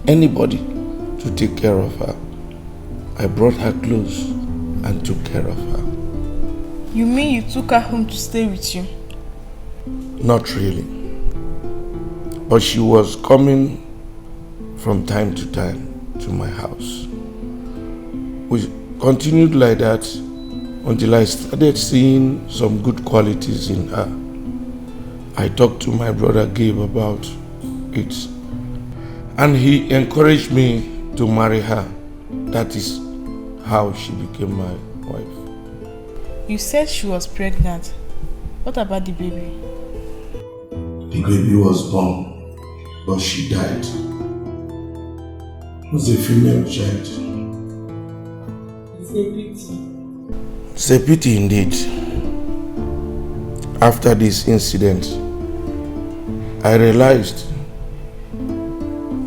anybody to take care of her. I brought her close and took care of her. You mean you took her home to stay with you? Not really. But she was coming from time to time to my house. We continued like that until I started seeing some good qualities in her. I talked to my brother Gabe about it, and he encouraged me to marry her. That is how she became my wife. You said she was pregnant. What about the baby? The baby was born, but she died. It was a female child. It's a pity. It's a pity indeed. After this incident, I realized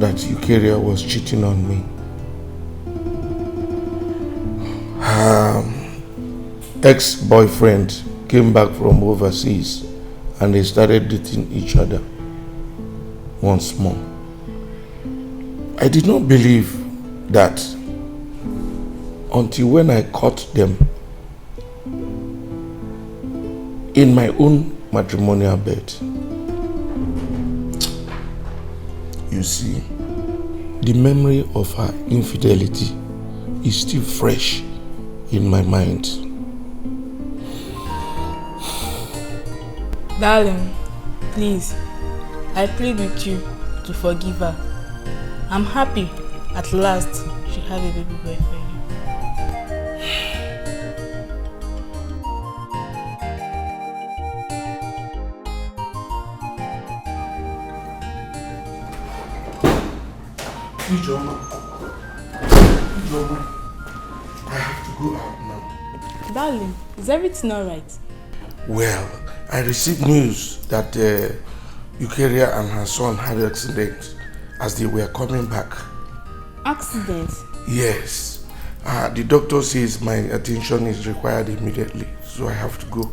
that Eukarya was cheating on me. Her ex-boyfriend came back from overseas and they started dating each other once more. I did not believe that until when I caught them in my own matrimonial bed. You see, the memory of her infidelity is still fresh in my mind. Darling, please, I plead with you to forgive her. I'm happy at last she have a baby boy for you. I have to go out now. Darling, is everything alright? Well, I received news that Eukarya and her son had an accident as they were coming back. Accident? Yes. The doctor says my attention is required immediately, so I have to go.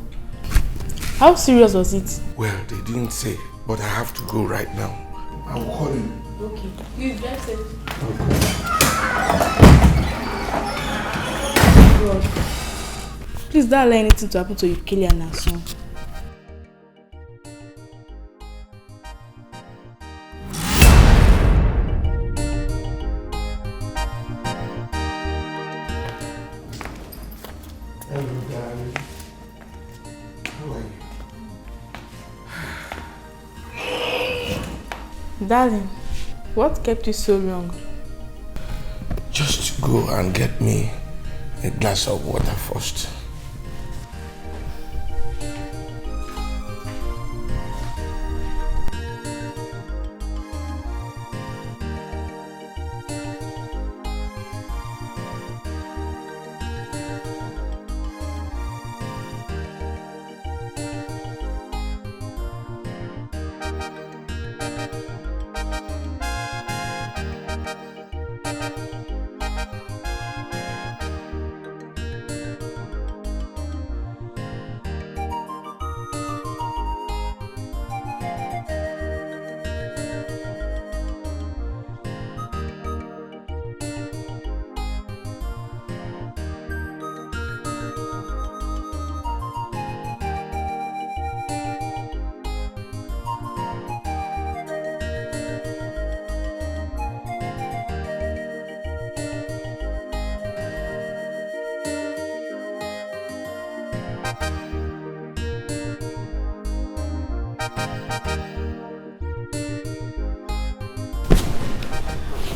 How serious was it? Well, they didn't say, but I have to go right now. I will call you. Okay. Please drive safe. God. Please don't allow anything to happen to Eukarya and her son. Darling, what kept you so long? Just go and get me a glass of water first.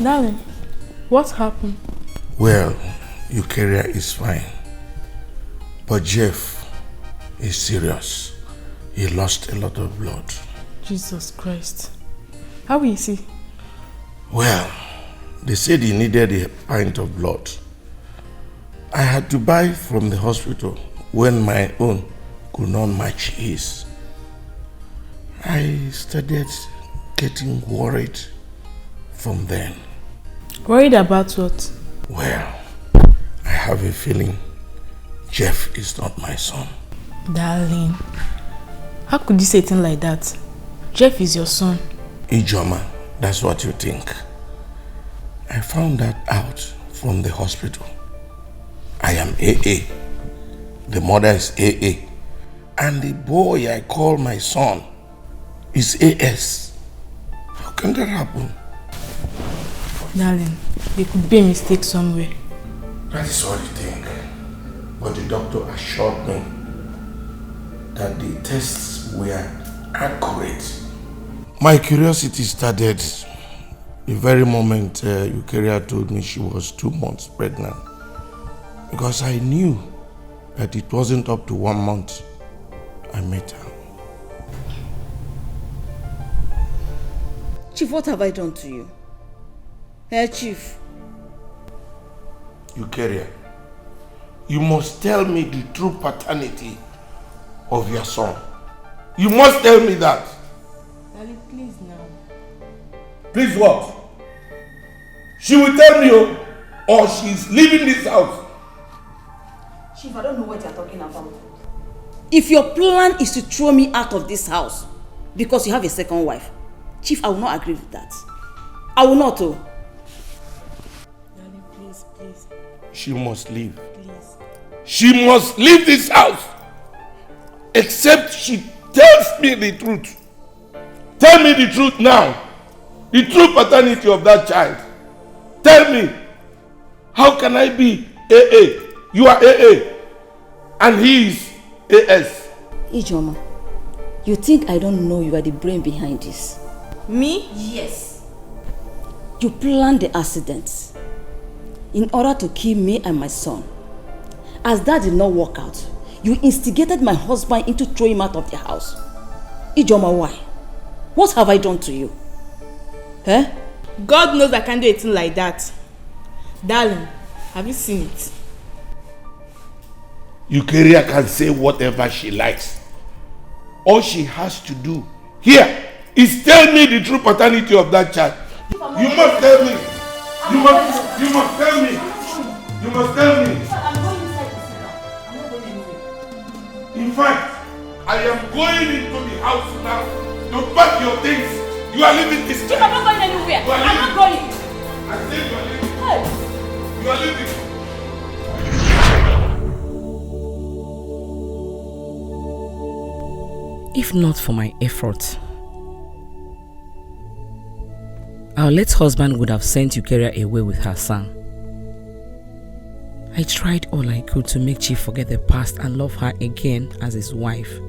Darling, what happened? Well, Eukarya is fine. But Jeff is serious. He lost a lot of blood. Jesus Christ. How is he? Well, they said he needed a pint of blood. I had to buy from the hospital when my own could not match his. I started getting worried from then. Worried about what? Well, I have a feeling Jeff is not my son. Darling, how could you say things like that? Jeff is your son. Ijoma, that's what you think. I found that out from the hospital. I am AA. The mother is AA. And the boy I call my son is AS. How can that happen? Darling, there could be a mistake somewhere. That is what you think. But the doctor assured me that the tests were accurate. My curiosity started the very moment Eukarya told me she was 2 months pregnant. Because I knew that it wasn't up to 1 month I met her. Chief, what have I done to you? Chief. Eukarya, you must tell me the true paternity of your son. You must tell me that. Darling, please now. Please what? She will tell me or she's leaving this house. Chief, I don't know what you're talking about. If your plan is to throw me out of this house because you have a second wife, Chief, I will not agree with that. I will not, oh. Darling, please, please. She must leave. Please. She must leave this house. Except she tells me the truth. Tell me the truth now. The true paternity of that child. Tell me. How can I be AA? You are AA. And he is AS. Ijoma, you think I don't know you are the brain behind this? Me? Yes. You planned the accident in order to kill me and my son. As that did not work out, you instigated my husband into throwing him out of the house. Ijoma, why? What have I done to you? Eh? God knows I can't do a thing like that. Darling, have you seen it? Eukarya can say whatever she likes. All she has to do here is tell me the true paternity of that child. You must tell me. You must tell me. You must tell me. In fact, I am going into the house now to pack your things. You are leaving this time. I'm not going anywhere. I'm not going. I said you are leaving. Hey. You are leaving. If not for my effort, our late husband would have sent Eukarya away with her son. I tried all I could to make Chief forget the past and love her again as his wife.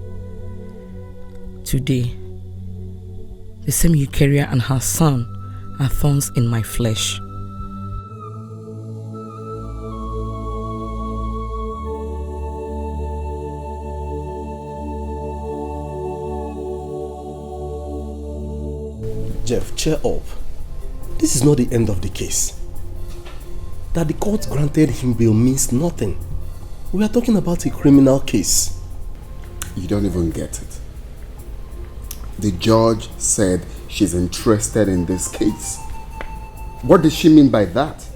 Today, The same Eukarya and her son are thorns in my flesh. Jeff, cheer up. This is not the end of the case. That the court granted him bail means nothing. We are talking about a criminal case. You don't even get it. The judge said she's interested in this case. What does she mean by that?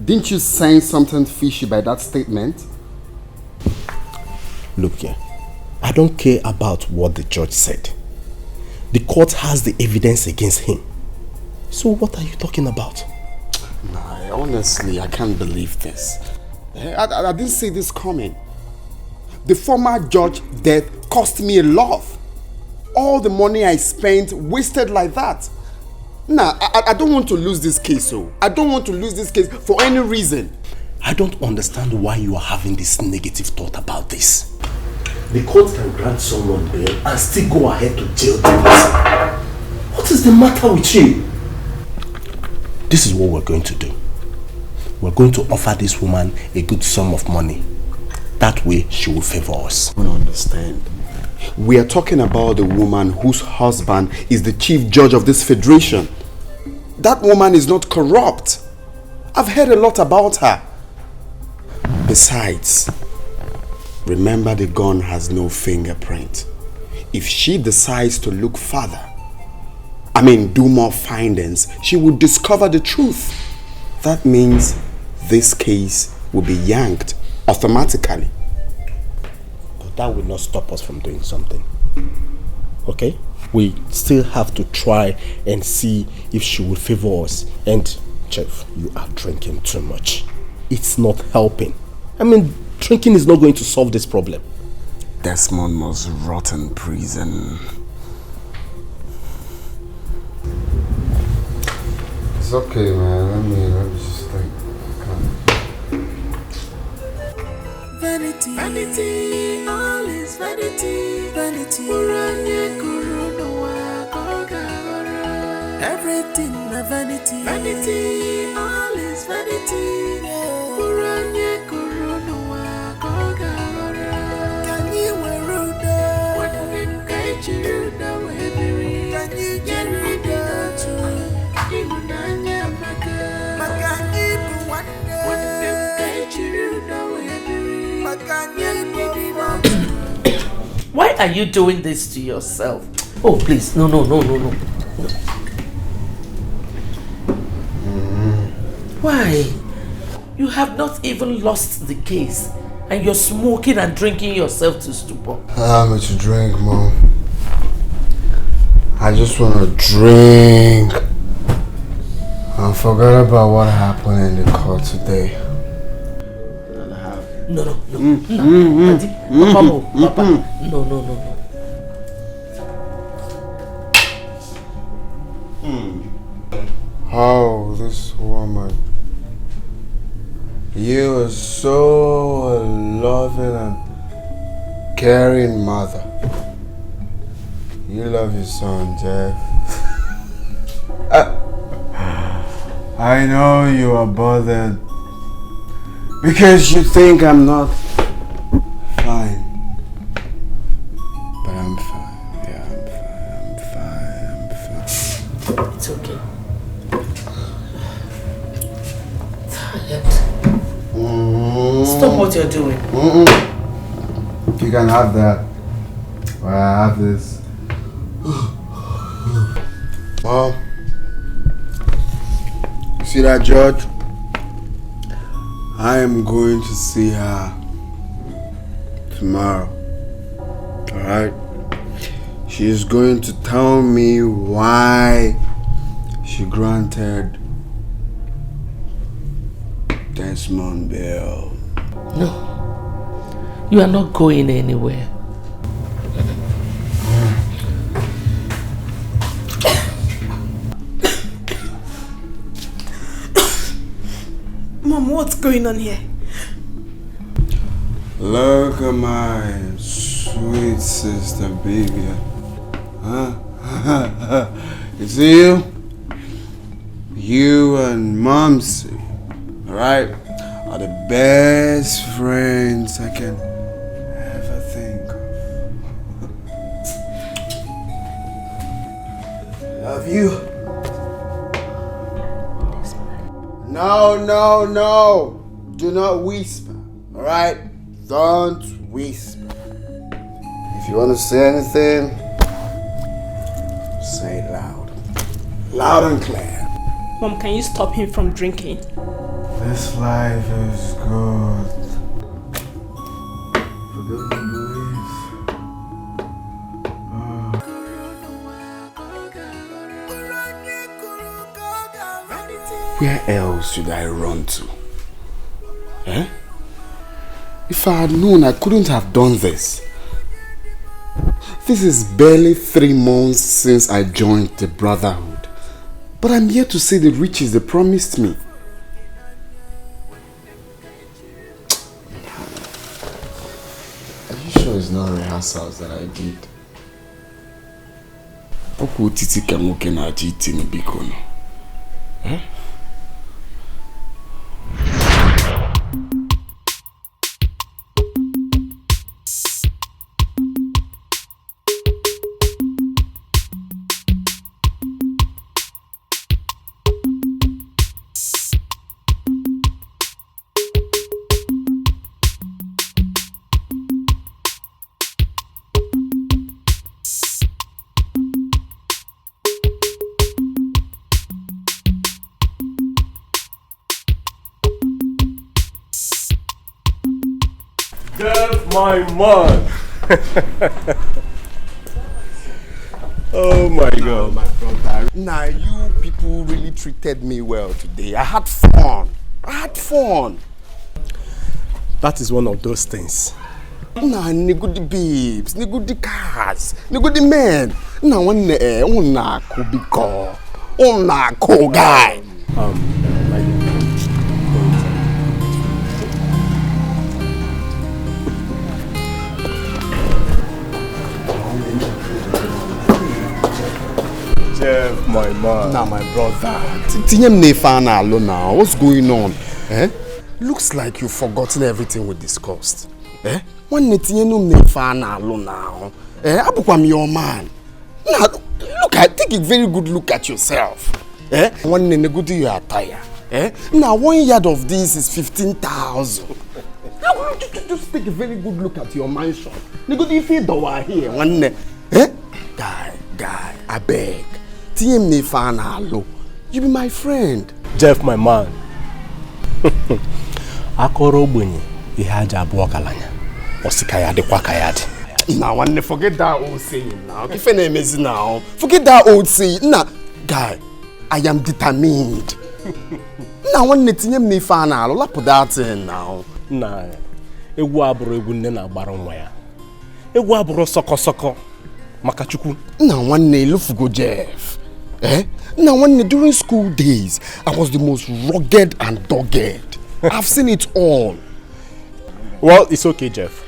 Didn't you sense something fishy by that statement? Look here, I don't care about what the judge said. The court has the evidence against him. So what are you talking about? Nah, honestly, I can't believe this. I didn't see this coming. The former judge's death cost me a lot. All the money I spent wasted like that. Nah, I don't want to lose this case, so I don't want to lose this case for any reason. I don't understand why you are having this negative thought about this. The court can grant someone bail and still go ahead to jail the person. What is the matter with you? This is what we're going to do. We're going to offer this woman a good sum of money. That way she will favor us. I don't understand. We are talking about the woman whose husband is the chief judge of this federation. That woman is not corrupt. I've heard a lot about her. Besides, remember the gun has no fingerprint. If she decides to look further, do more findings, she will discover the truth. That means this case will be yanked automatically. But that will not stop us from doing something. Okay? We still have to try and see if she will favor us. And, Jeff, you are drinking too much. It's not helping. Drinking is not going to solve this problem. Desmond must rot in prison. It's okay, man. Let me just think. Vanity, vanity, all is vanity, vanity. Everything a vanity, vanity, all is vanity. Can you wear what can you Can you get rid Why are you doing this to yourself? Oh, please, no. Why? You have not even lost the case and you're smoking and drinking yourself to stupor. Allow me to drink, Mom. I just want to drink and forget about what happened in the court today. No. Papa. No. Oh, this woman. You are so loving and caring mother. You love your son, Jeff. I know you are bothered because you think I'm not fine. But I'm fine. Yeah, I'm fine. It's okay. Stop what you're doing. You can have that. Or I have this. Mom, you see that judge? I am going to see her tomorrow. Alright? She is going to tell me why she granted Desmond bail. No, you are not going anywhere. Mom, what's going on here? Look at my sweet sister, baby. You see, you and Momsy, alright, are the best friends I can ever think of. Love you. No. Do not whisper, alright? Don't whisper. If you want to say anything, say it loud. Loud and clear. Mom, can you stop him from drinking? This life is good. Forget the beliefs. Where else should I run to? Eh? If I had known, I couldn't have done this. This is barely 3 months since I joined the Brotherhood. But I'm here to see the riches they promised me. Are you sure it's not rehearsals that I did? Oku titi kamuke na jiti ni bikono. Eh? My man. Oh my God. My brother. Nah, you people really treated me well today. I had fun. That is one of those things. Nah, nigudi babes, nigudi cars, nigudi men. Nah, one una kubiko, una cool guy. Jeff, my man. Nah, my brother. Tinyem nefana alone now. What's going on? Eh? Looks like you've forgotten everything we discussed. Eh? One netinyem nefana alone now. Eh? I'm your man. Now, take a very good look at yourself. Eh? One good you attire. Eh? Now 1 yard of this is 15,000. Just take a very good look at your mansion. Nigga, you feel the here one. Eh? Guy, I beg. TM Nefana, you be my friend. Jeff, my man. Akoro bunyi ihaja abuokalanya. Osikaya de kwakayadi. Now, one forget that old saying now. If any amazing now, forget that old saying. Nah, guy, I am determined. Now, one TM Nefana, I'll put that in now. Nah, ewu aburo ewu nne na agbara nwa ya. Ewu aburo soko Makachuku. Now, one day, look Jeff. Eh? Now, one during school days, I was the most rugged and dogged. I've seen it all. Well, it's okay, Jeff.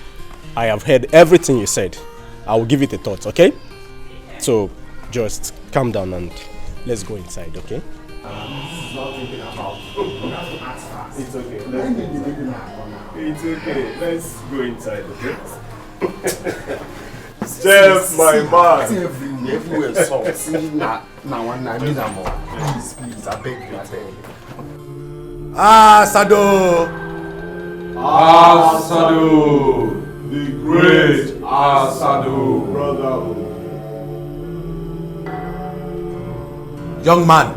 I have heard everything you said. I will give it a thought, okay? So, just calm down and let's go inside, okay? It's okay. It's okay. Let's go inside, okay? Jeff, my man. Everywhere sauce. Now one I need more. Please, I beg you. Asado. The great Asado. Brother. Young man,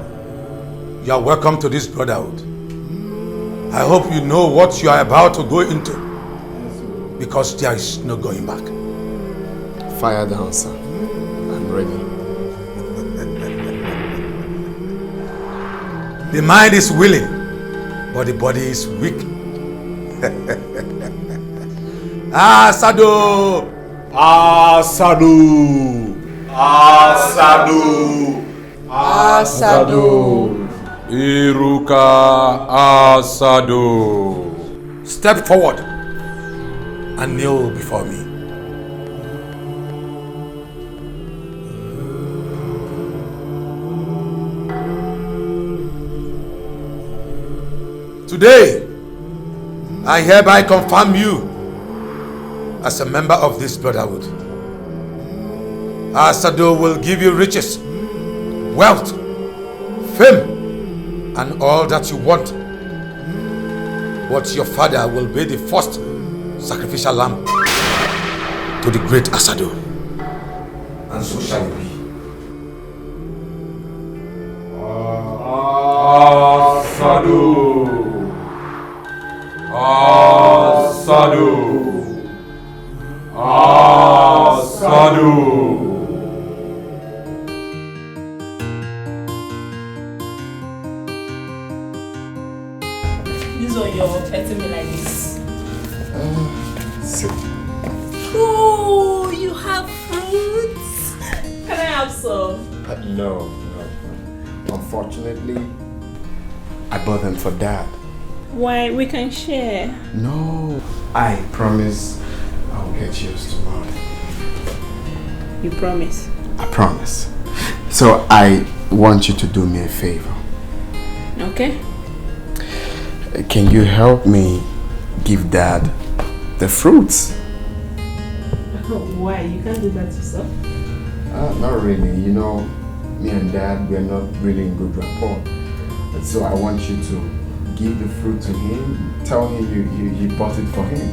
you are welcome to this brotherhood. I hope you know what you are about to go into, because there is no going back. Fire down, sir. I'm ready. The mind is willing, but the body is weak. Asado! Iruka Asado. Step forward and kneel before me. Today, I hereby confirm you as a member of this brotherhood. Asado will give you riches, wealth, fame, and all that you want. But your father will be the first sacrificial lamb to the great Asado. And so shall it be. Asado. Asado. Asado. This one you're petting me like this. Sit. Oh, you have fruits. Can I have some? No. Unfortunately, I bought them for Dad. Why, we can share. No. I promise I'll get yours tomorrow. You promise? I promise. So I want you to do me a favor. Okay. Can you help me give Dad the fruits? Why? You can't do that yourself? Not really. You know, me and Dad, we are not really in good rapport. And so I want you to give the fruit to him. Tell him you bought it for him.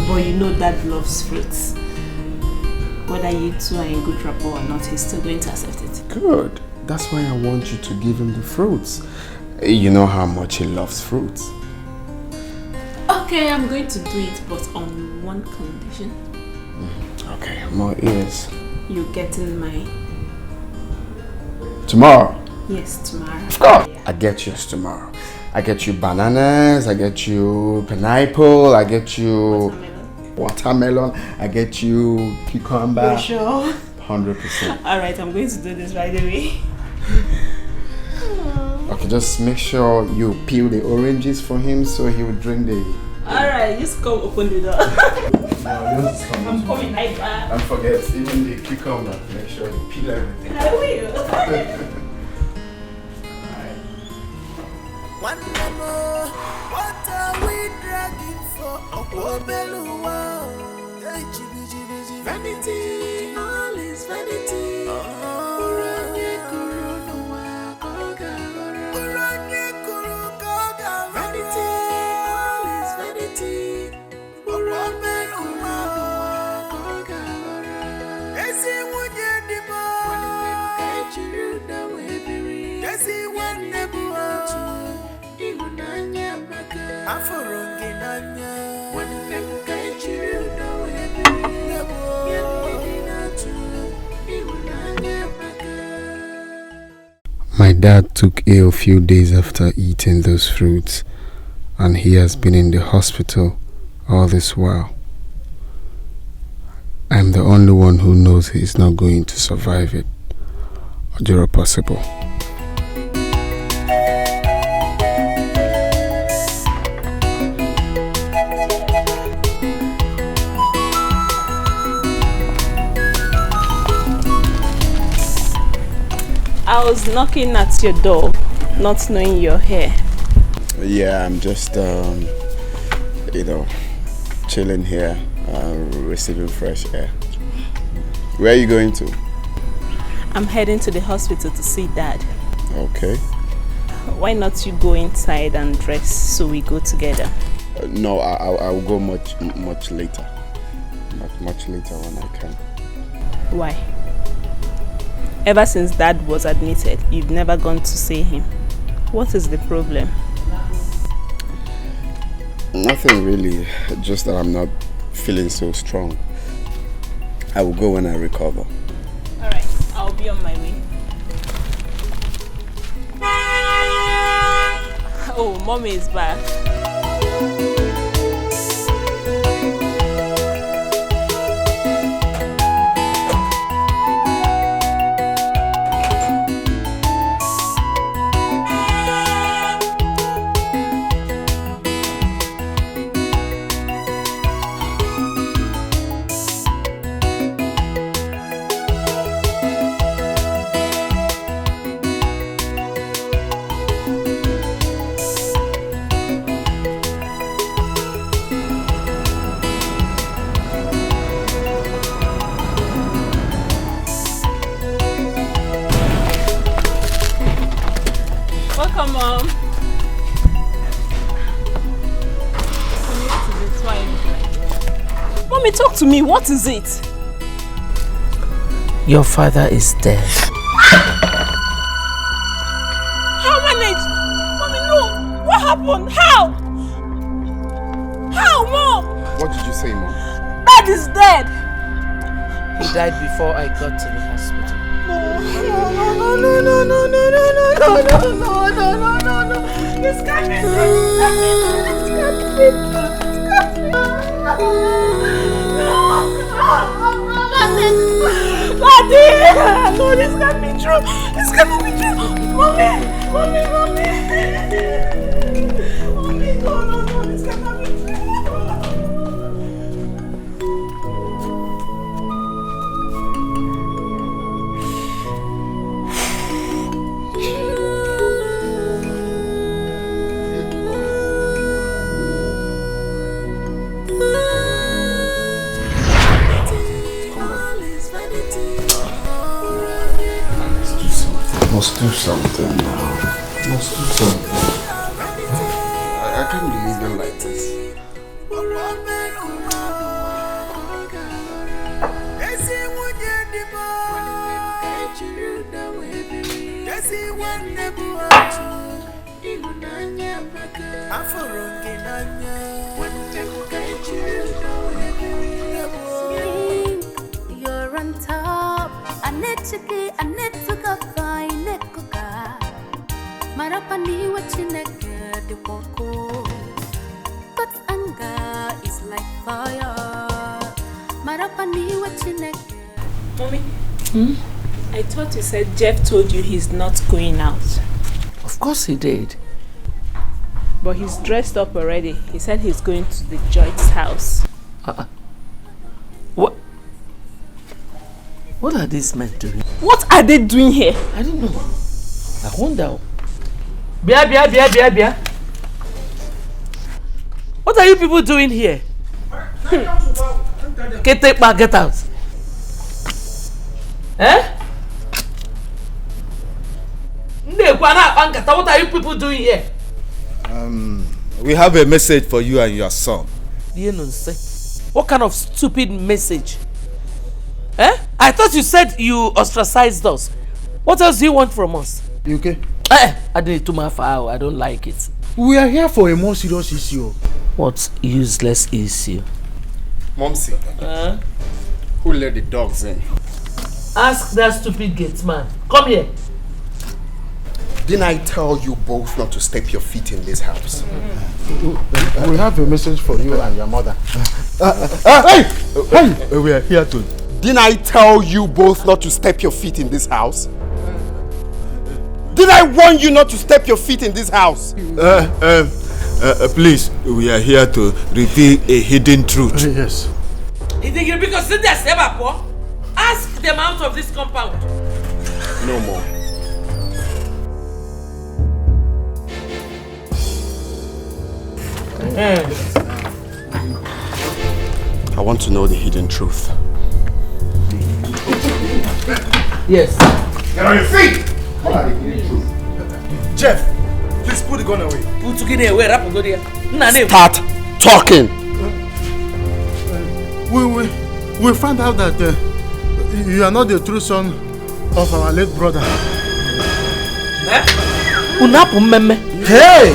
But you know Dad loves fruits. Whether you two are in good rapport or not, he's still going to accept it. Good. That's why I want you to give him the fruits. You know how much he loves fruits. Okay, I'm going to do it, but on one condition. Okay, more ears. You're getting mine. Tomorrow? Yes, tomorrow. Of course. I get yours tomorrow. I get you bananas, I get you pineapple, I get you watermelon, I get you cucumber. You sure? 100%. Alright, I'm going to do this right away. Okay, just make sure you peel the oranges for him so he will drink the... Alright, just come open the door. No, just come. I'm coming right back. And forget, even the cucumber, make sure you peel everything. I will. One more, what are we dragging for? Vanity, all is vanity. Vanity, all is vanity. My dad took ill a few days after eating those fruits, and he has been in the hospital all this while. I'm the only one who knows he's not going to survive it, or possible. I was knocking at your door, not knowing you're here. Yeah, I'm just, chilling here, receiving fresh air. Where are you going to? I'm heading to the hospital to see Dad. Okay. Why not you go inside and dress so we go together? No, I'll go much later. Much later when I can. Why? Ever since Dad was admitted, you've never gone to see him. What is the problem? Nothing really, just that I'm not feeling so strong. I will go when I recover. Alright, I'll be on my way. Oh, Mommy is back. welcome, Mom. Mommy, talk to me. What is it? Your father is dead. How managed? Mommy, no. What happened? How? How, Mom? What did you say, Mom? Dad is dead. He died before I got to the hospital. No. This can't be true. Daddy! No, this can't be true. This can't be true. Mommy! Mommy, no, this cannot be true. Must do something now. Must do something. I can't be living like this. You're on top. I need to go find it. Marapani wachineke de woko. But anger is like fire. Marapani wachineke. Mommy? I thought you said Jeff told you he's not going out. Of course he did. But he's dressed up already. He said he's going to the Joy's house. What are these men doing? What are they doing here? I don't know. I wonder. Bia. What are you people doing here? Get out. Eh? What are you people doing here? We have a message for you and your son. What kind of stupid message? Eh? I thought you said you ostracized us. What else do you want from us? You okay? I didn't too far. I don't like it. We are here for a more serious issue. What useless issue? Momsy, who let the dogs in? Ask that stupid gate man. Come here. Didn't I tell you both not to step your feet in this house? We have a message for you and your mother. Hey! We are here to... Didn't I tell you both not to step your feet in this house? Did I warn you not to step your feet in this house? Please, we are here to reveal a hidden truth. Yes. Because ask them out of this compound. No more. I want to know the hidden truth. Yes. Get on your feet! What are the hidden truth? Jeff, please put the gun away. Put the gun away. Start talking. We found out that you are not the true son of our late brother. Hey!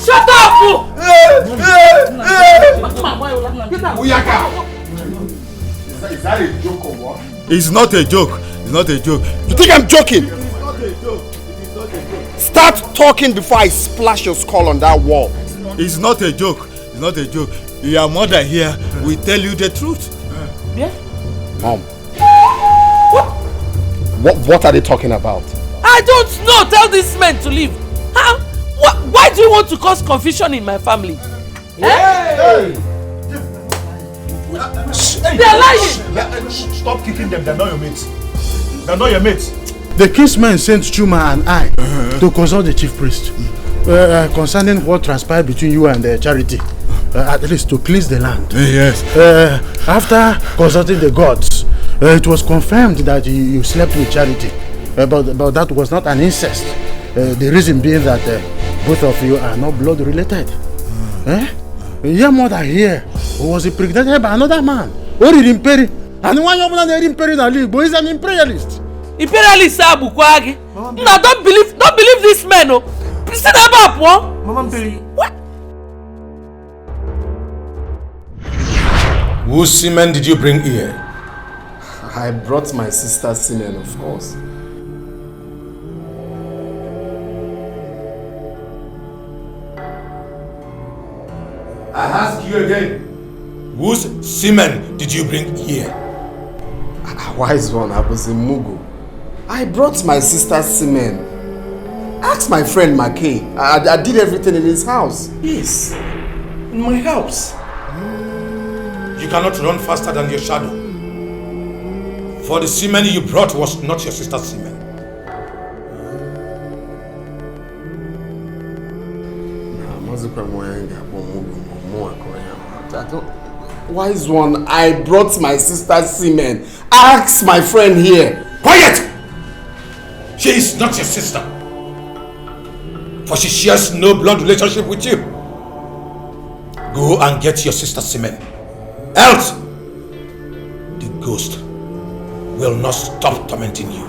Shut up! Is that a joke or what? It's not a joke. It's not a joke. You think I'm joking? It's not a joke. It is not a joke. Start talking before I splash your skull on that wall. It's not a joke. It's not a joke. Your mother here will tell you the truth. Yeah? Mom. What are they talking about? I don't know. Tell these men to leave. Huh? Why do you want to cause confusion in my family? Hey! They are lying. Stop kicking them. They're not your mates. They're not your mates. The kinsmen sent Chuma and I to consult the chief priest concerning what transpired between you and the charity. at least to cleanse the land. Yes. After consulting the gods, it was confirmed that you slept with Charity. But that was not an incest. The reason being that both of you are not blood related. Your mother here was impregnated by another man. What did Imperi? And one young man Imperi Nalibo is an imperialist. Imperialist Abukwagi. No, don't believe this man. Oh. Listen about what? Mama Peri. What? Whose semen did you bring here? I brought my sister's semen, of course. I ask you again. Whose semen did you bring here? Wise one, I was in Mugu. I brought my sister's semen. Ask my friend McKay. I did everything in his house. Yes, in my house. You cannot run faster than your shadow. For the semen you brought was not your sister's semen. Wise one, I brought my sister's semen. Ask my friend here. Quiet! She is not your sister. For she shares no blood relationship with you. Go and get your sister's semen. Else, the ghost will not stop tormenting you.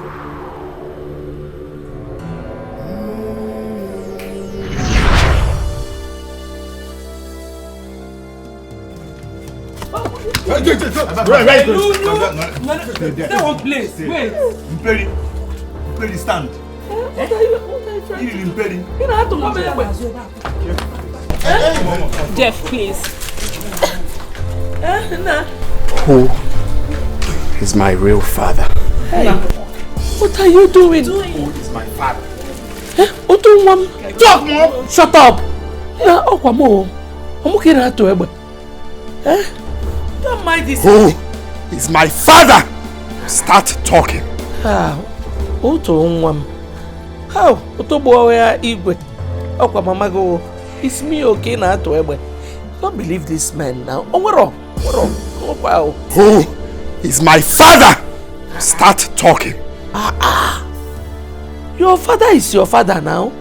Right. Stay one place. Wait. Imperi, stand. What are you trying to do? Imperi. You don't have to come here. Jeff, please. Who is my real father? Hey, what are you doing? Who is my father? Talk, Mom! Shut up! Don't mind this. Who is my father? Start talking. How? It's me okay now to don't believe this man now. Who is my father? Start talking. Your father is your father now.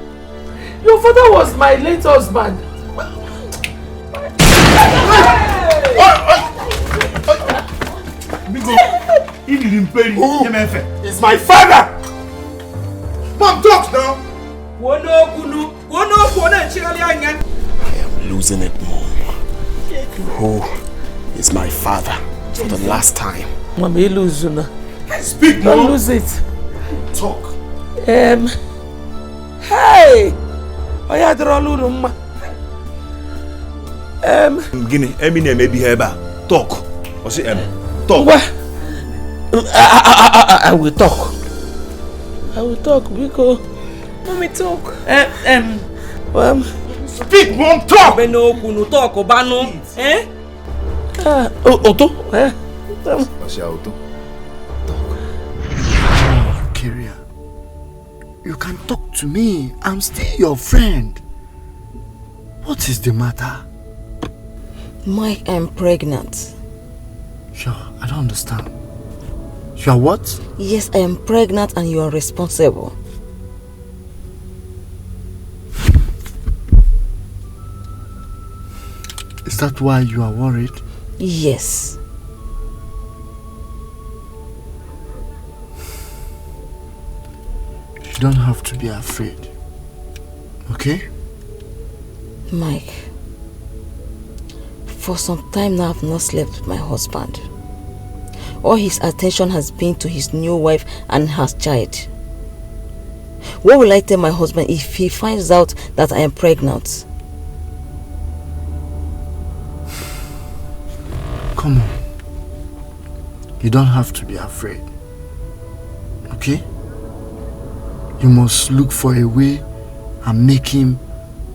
Your father was my late husband. Who is my father? Mom, talk now. I am losing it, Mom. Who is my father for the last time? Mom, you lose now. Speak, Mom. Mom. Lose it. Talk. Hey! Oya drolu mma. Gini, Eminem maybe here talk. Or say talk. I will talk. I will talk because Mommy talk. Speak, Mom, talk. Beno kunu talk obano. Oto. Auto. Kyria, you can talk to me. I'm still your friend. What is the matter? Mike, I'm pregnant. Sure, I don't understand. You are what? Yes, I am pregnant and you are responsible. Is that why you are worried? Yes. You don't have to be afraid. Okay? Mike, for some time now I've not slept with my husband. All his attention has been to his new wife and her child. What will I tell my husband if he finds out that I am pregnant? Come on. You don't have to be afraid. Okay? You must look for a way and make him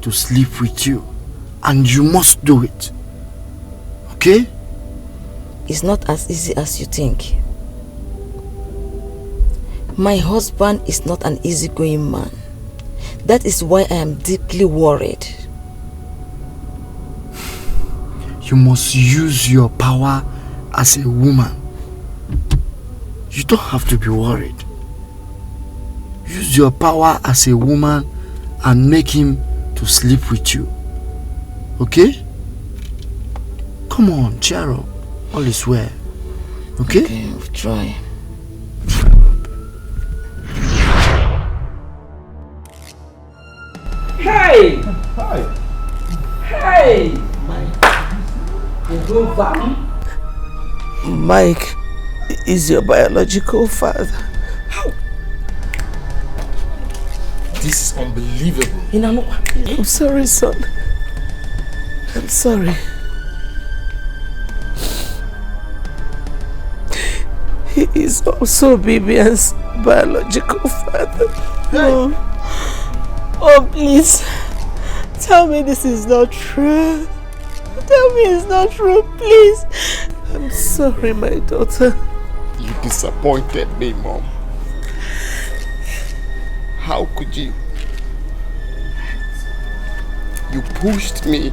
to sleep with you. And you must do it. Okay? It's not as easy as you think. My husband is not an easygoing man. That is why I am deeply worried. you must use your power as a woman. You don't have to be worried. Use your power as a woman and make him to sleep with you. Okay? Come on, cheer up. All is well. Okay? Okay, I'll try. Hey! Hi. Hey! Mike is your biological father. How? This is unbelievable. I'm sorry, son. I'm sorry. He is also Bibian's biological father. Hey. Oh, please. Tell me this is not true. Tell me it's not true, please. I'm sorry, my daughter. You disappointed me, Mom. How could you? You pushed me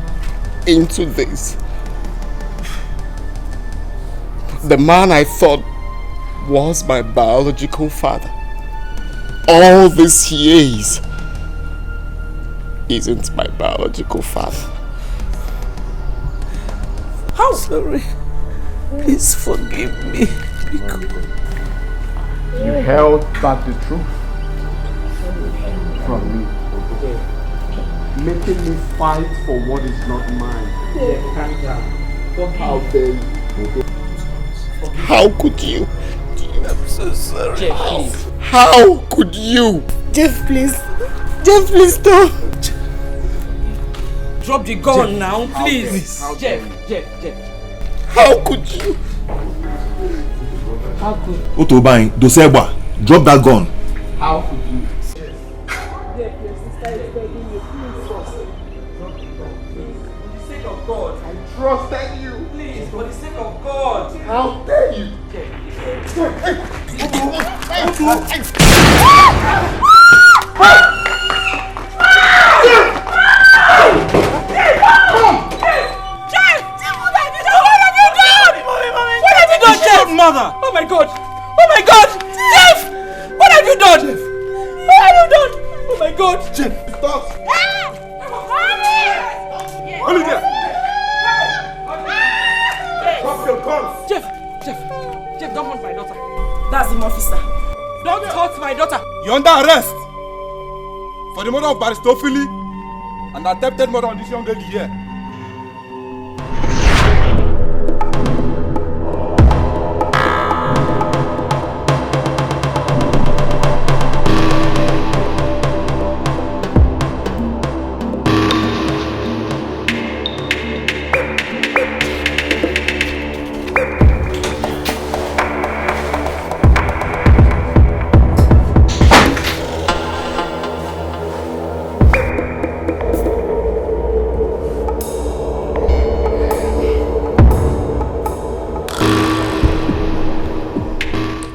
into this. The man I thought was my biological father all these years isn't my biological father. How? Sorry. Please forgive me. You held back the truth from me, making me fight for what is not mine. How dare you? How could you? I'm so sorry. Jeff, how could you? Jeff, please. Jeff, please stop. Drop the gun Jeff, now, please. Jeff. How could you? How could Otobain, Dosegba, drop that gun. How could you? Jeff, your sister is begging you, please. For the sake of God. I trusted you. Please, for the sake of God. How dare you? Mother! Oh my God! Oh my God! Jeff! What have you done? Jeff. What have you done? Oh my God! Jeff, stop! Olivia! Drop your guns! Jeff, don't hurt my daughter. That's him, officer. Don't hurt my daughter. You're under arrest for the murder of Baristofili and attempted murder on this young lady here.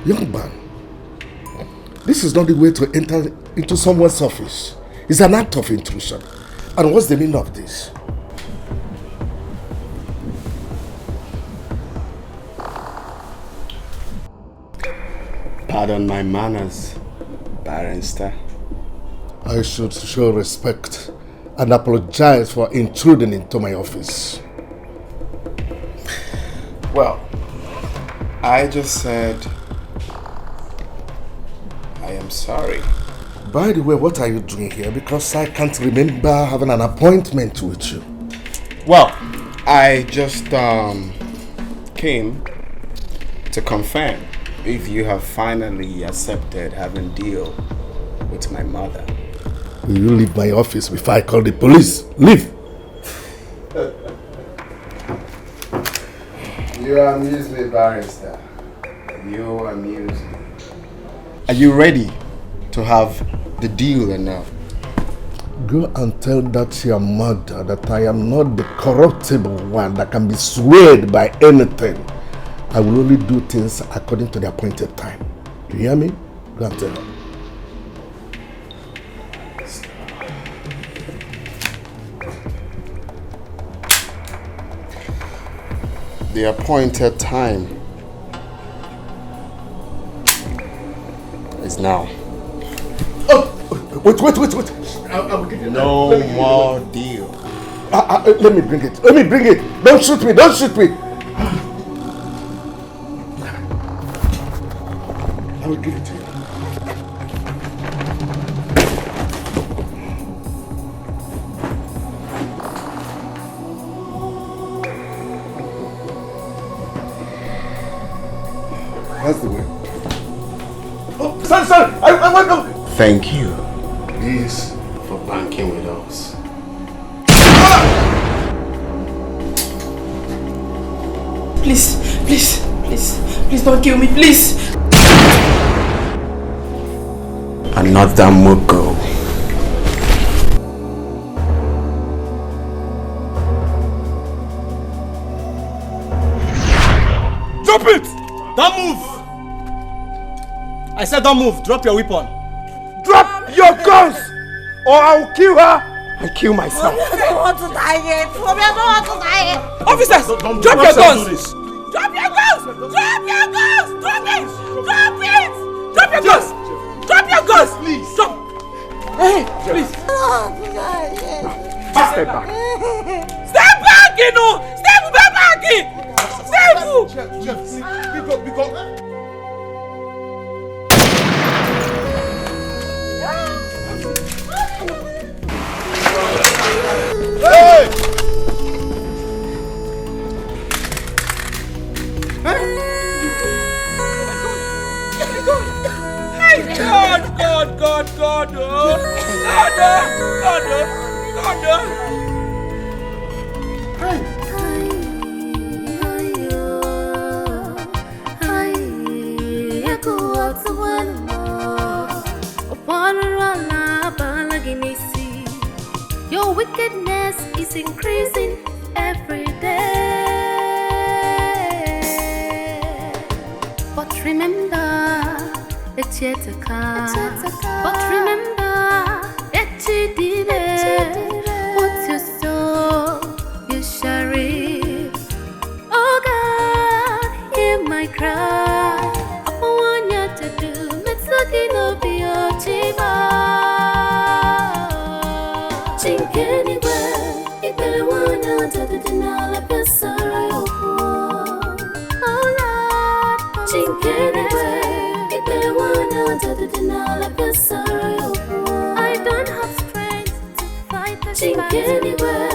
Young man, this is not the way to enter into someone's office. It's an act of intrusion. And what's the meaning of this? Pardon my manners, barrister. I should show respect and apologize for intruding into my office. Well, I just said I am sorry. By the way, what are you doing here? Because I can't remember having an appointment with you. Well, I just came to confirm if you have finally accepted having deal with my mother. Will you leave my office before I call the police? Leave! You amuse me, barrister. You amuse me. Are you ready to have the deal or not? Go and tell that your mother that I am not the corruptible one that can be swayed by anything. I will only do things according to the appointed time. Do you hear me? Go and tell her. The appointed time is now. Oh, wait. I will give you no more deal. Let me bring it. Don't shoot me. I will give it to you. That's the way. Oh, son, I want to. Thank you. Please for banking with us. Please don't kill me, please. Another Mugo. Drop it! Don't move! I said don't move. Drop your weapon. Drop your guns, or I'll kill her and kill myself. I don't want to die yet. I don't want to die yet. Officers, drop your guns! Drop your guns! Drop your guns! Drop it! Drop it! Drop your guns! Drop your guns! Please. Drop! Hey, please. Step back. Step back, you know! Step back! Step! Jeff, because. Hey! God! Your wickedness is increasing every day. But remember, it's yet to come. But remember, it's what you sow, you shall reap. Oh God, hear my cry. I want you to do Metsuki no Biochiba. Think anywhere, if they wanna do the denard of the sorrow. Oh Lord, think anywhere, if they wanna do the denard of the sorrow. I don't have strength to fight the fight. Think anywhere.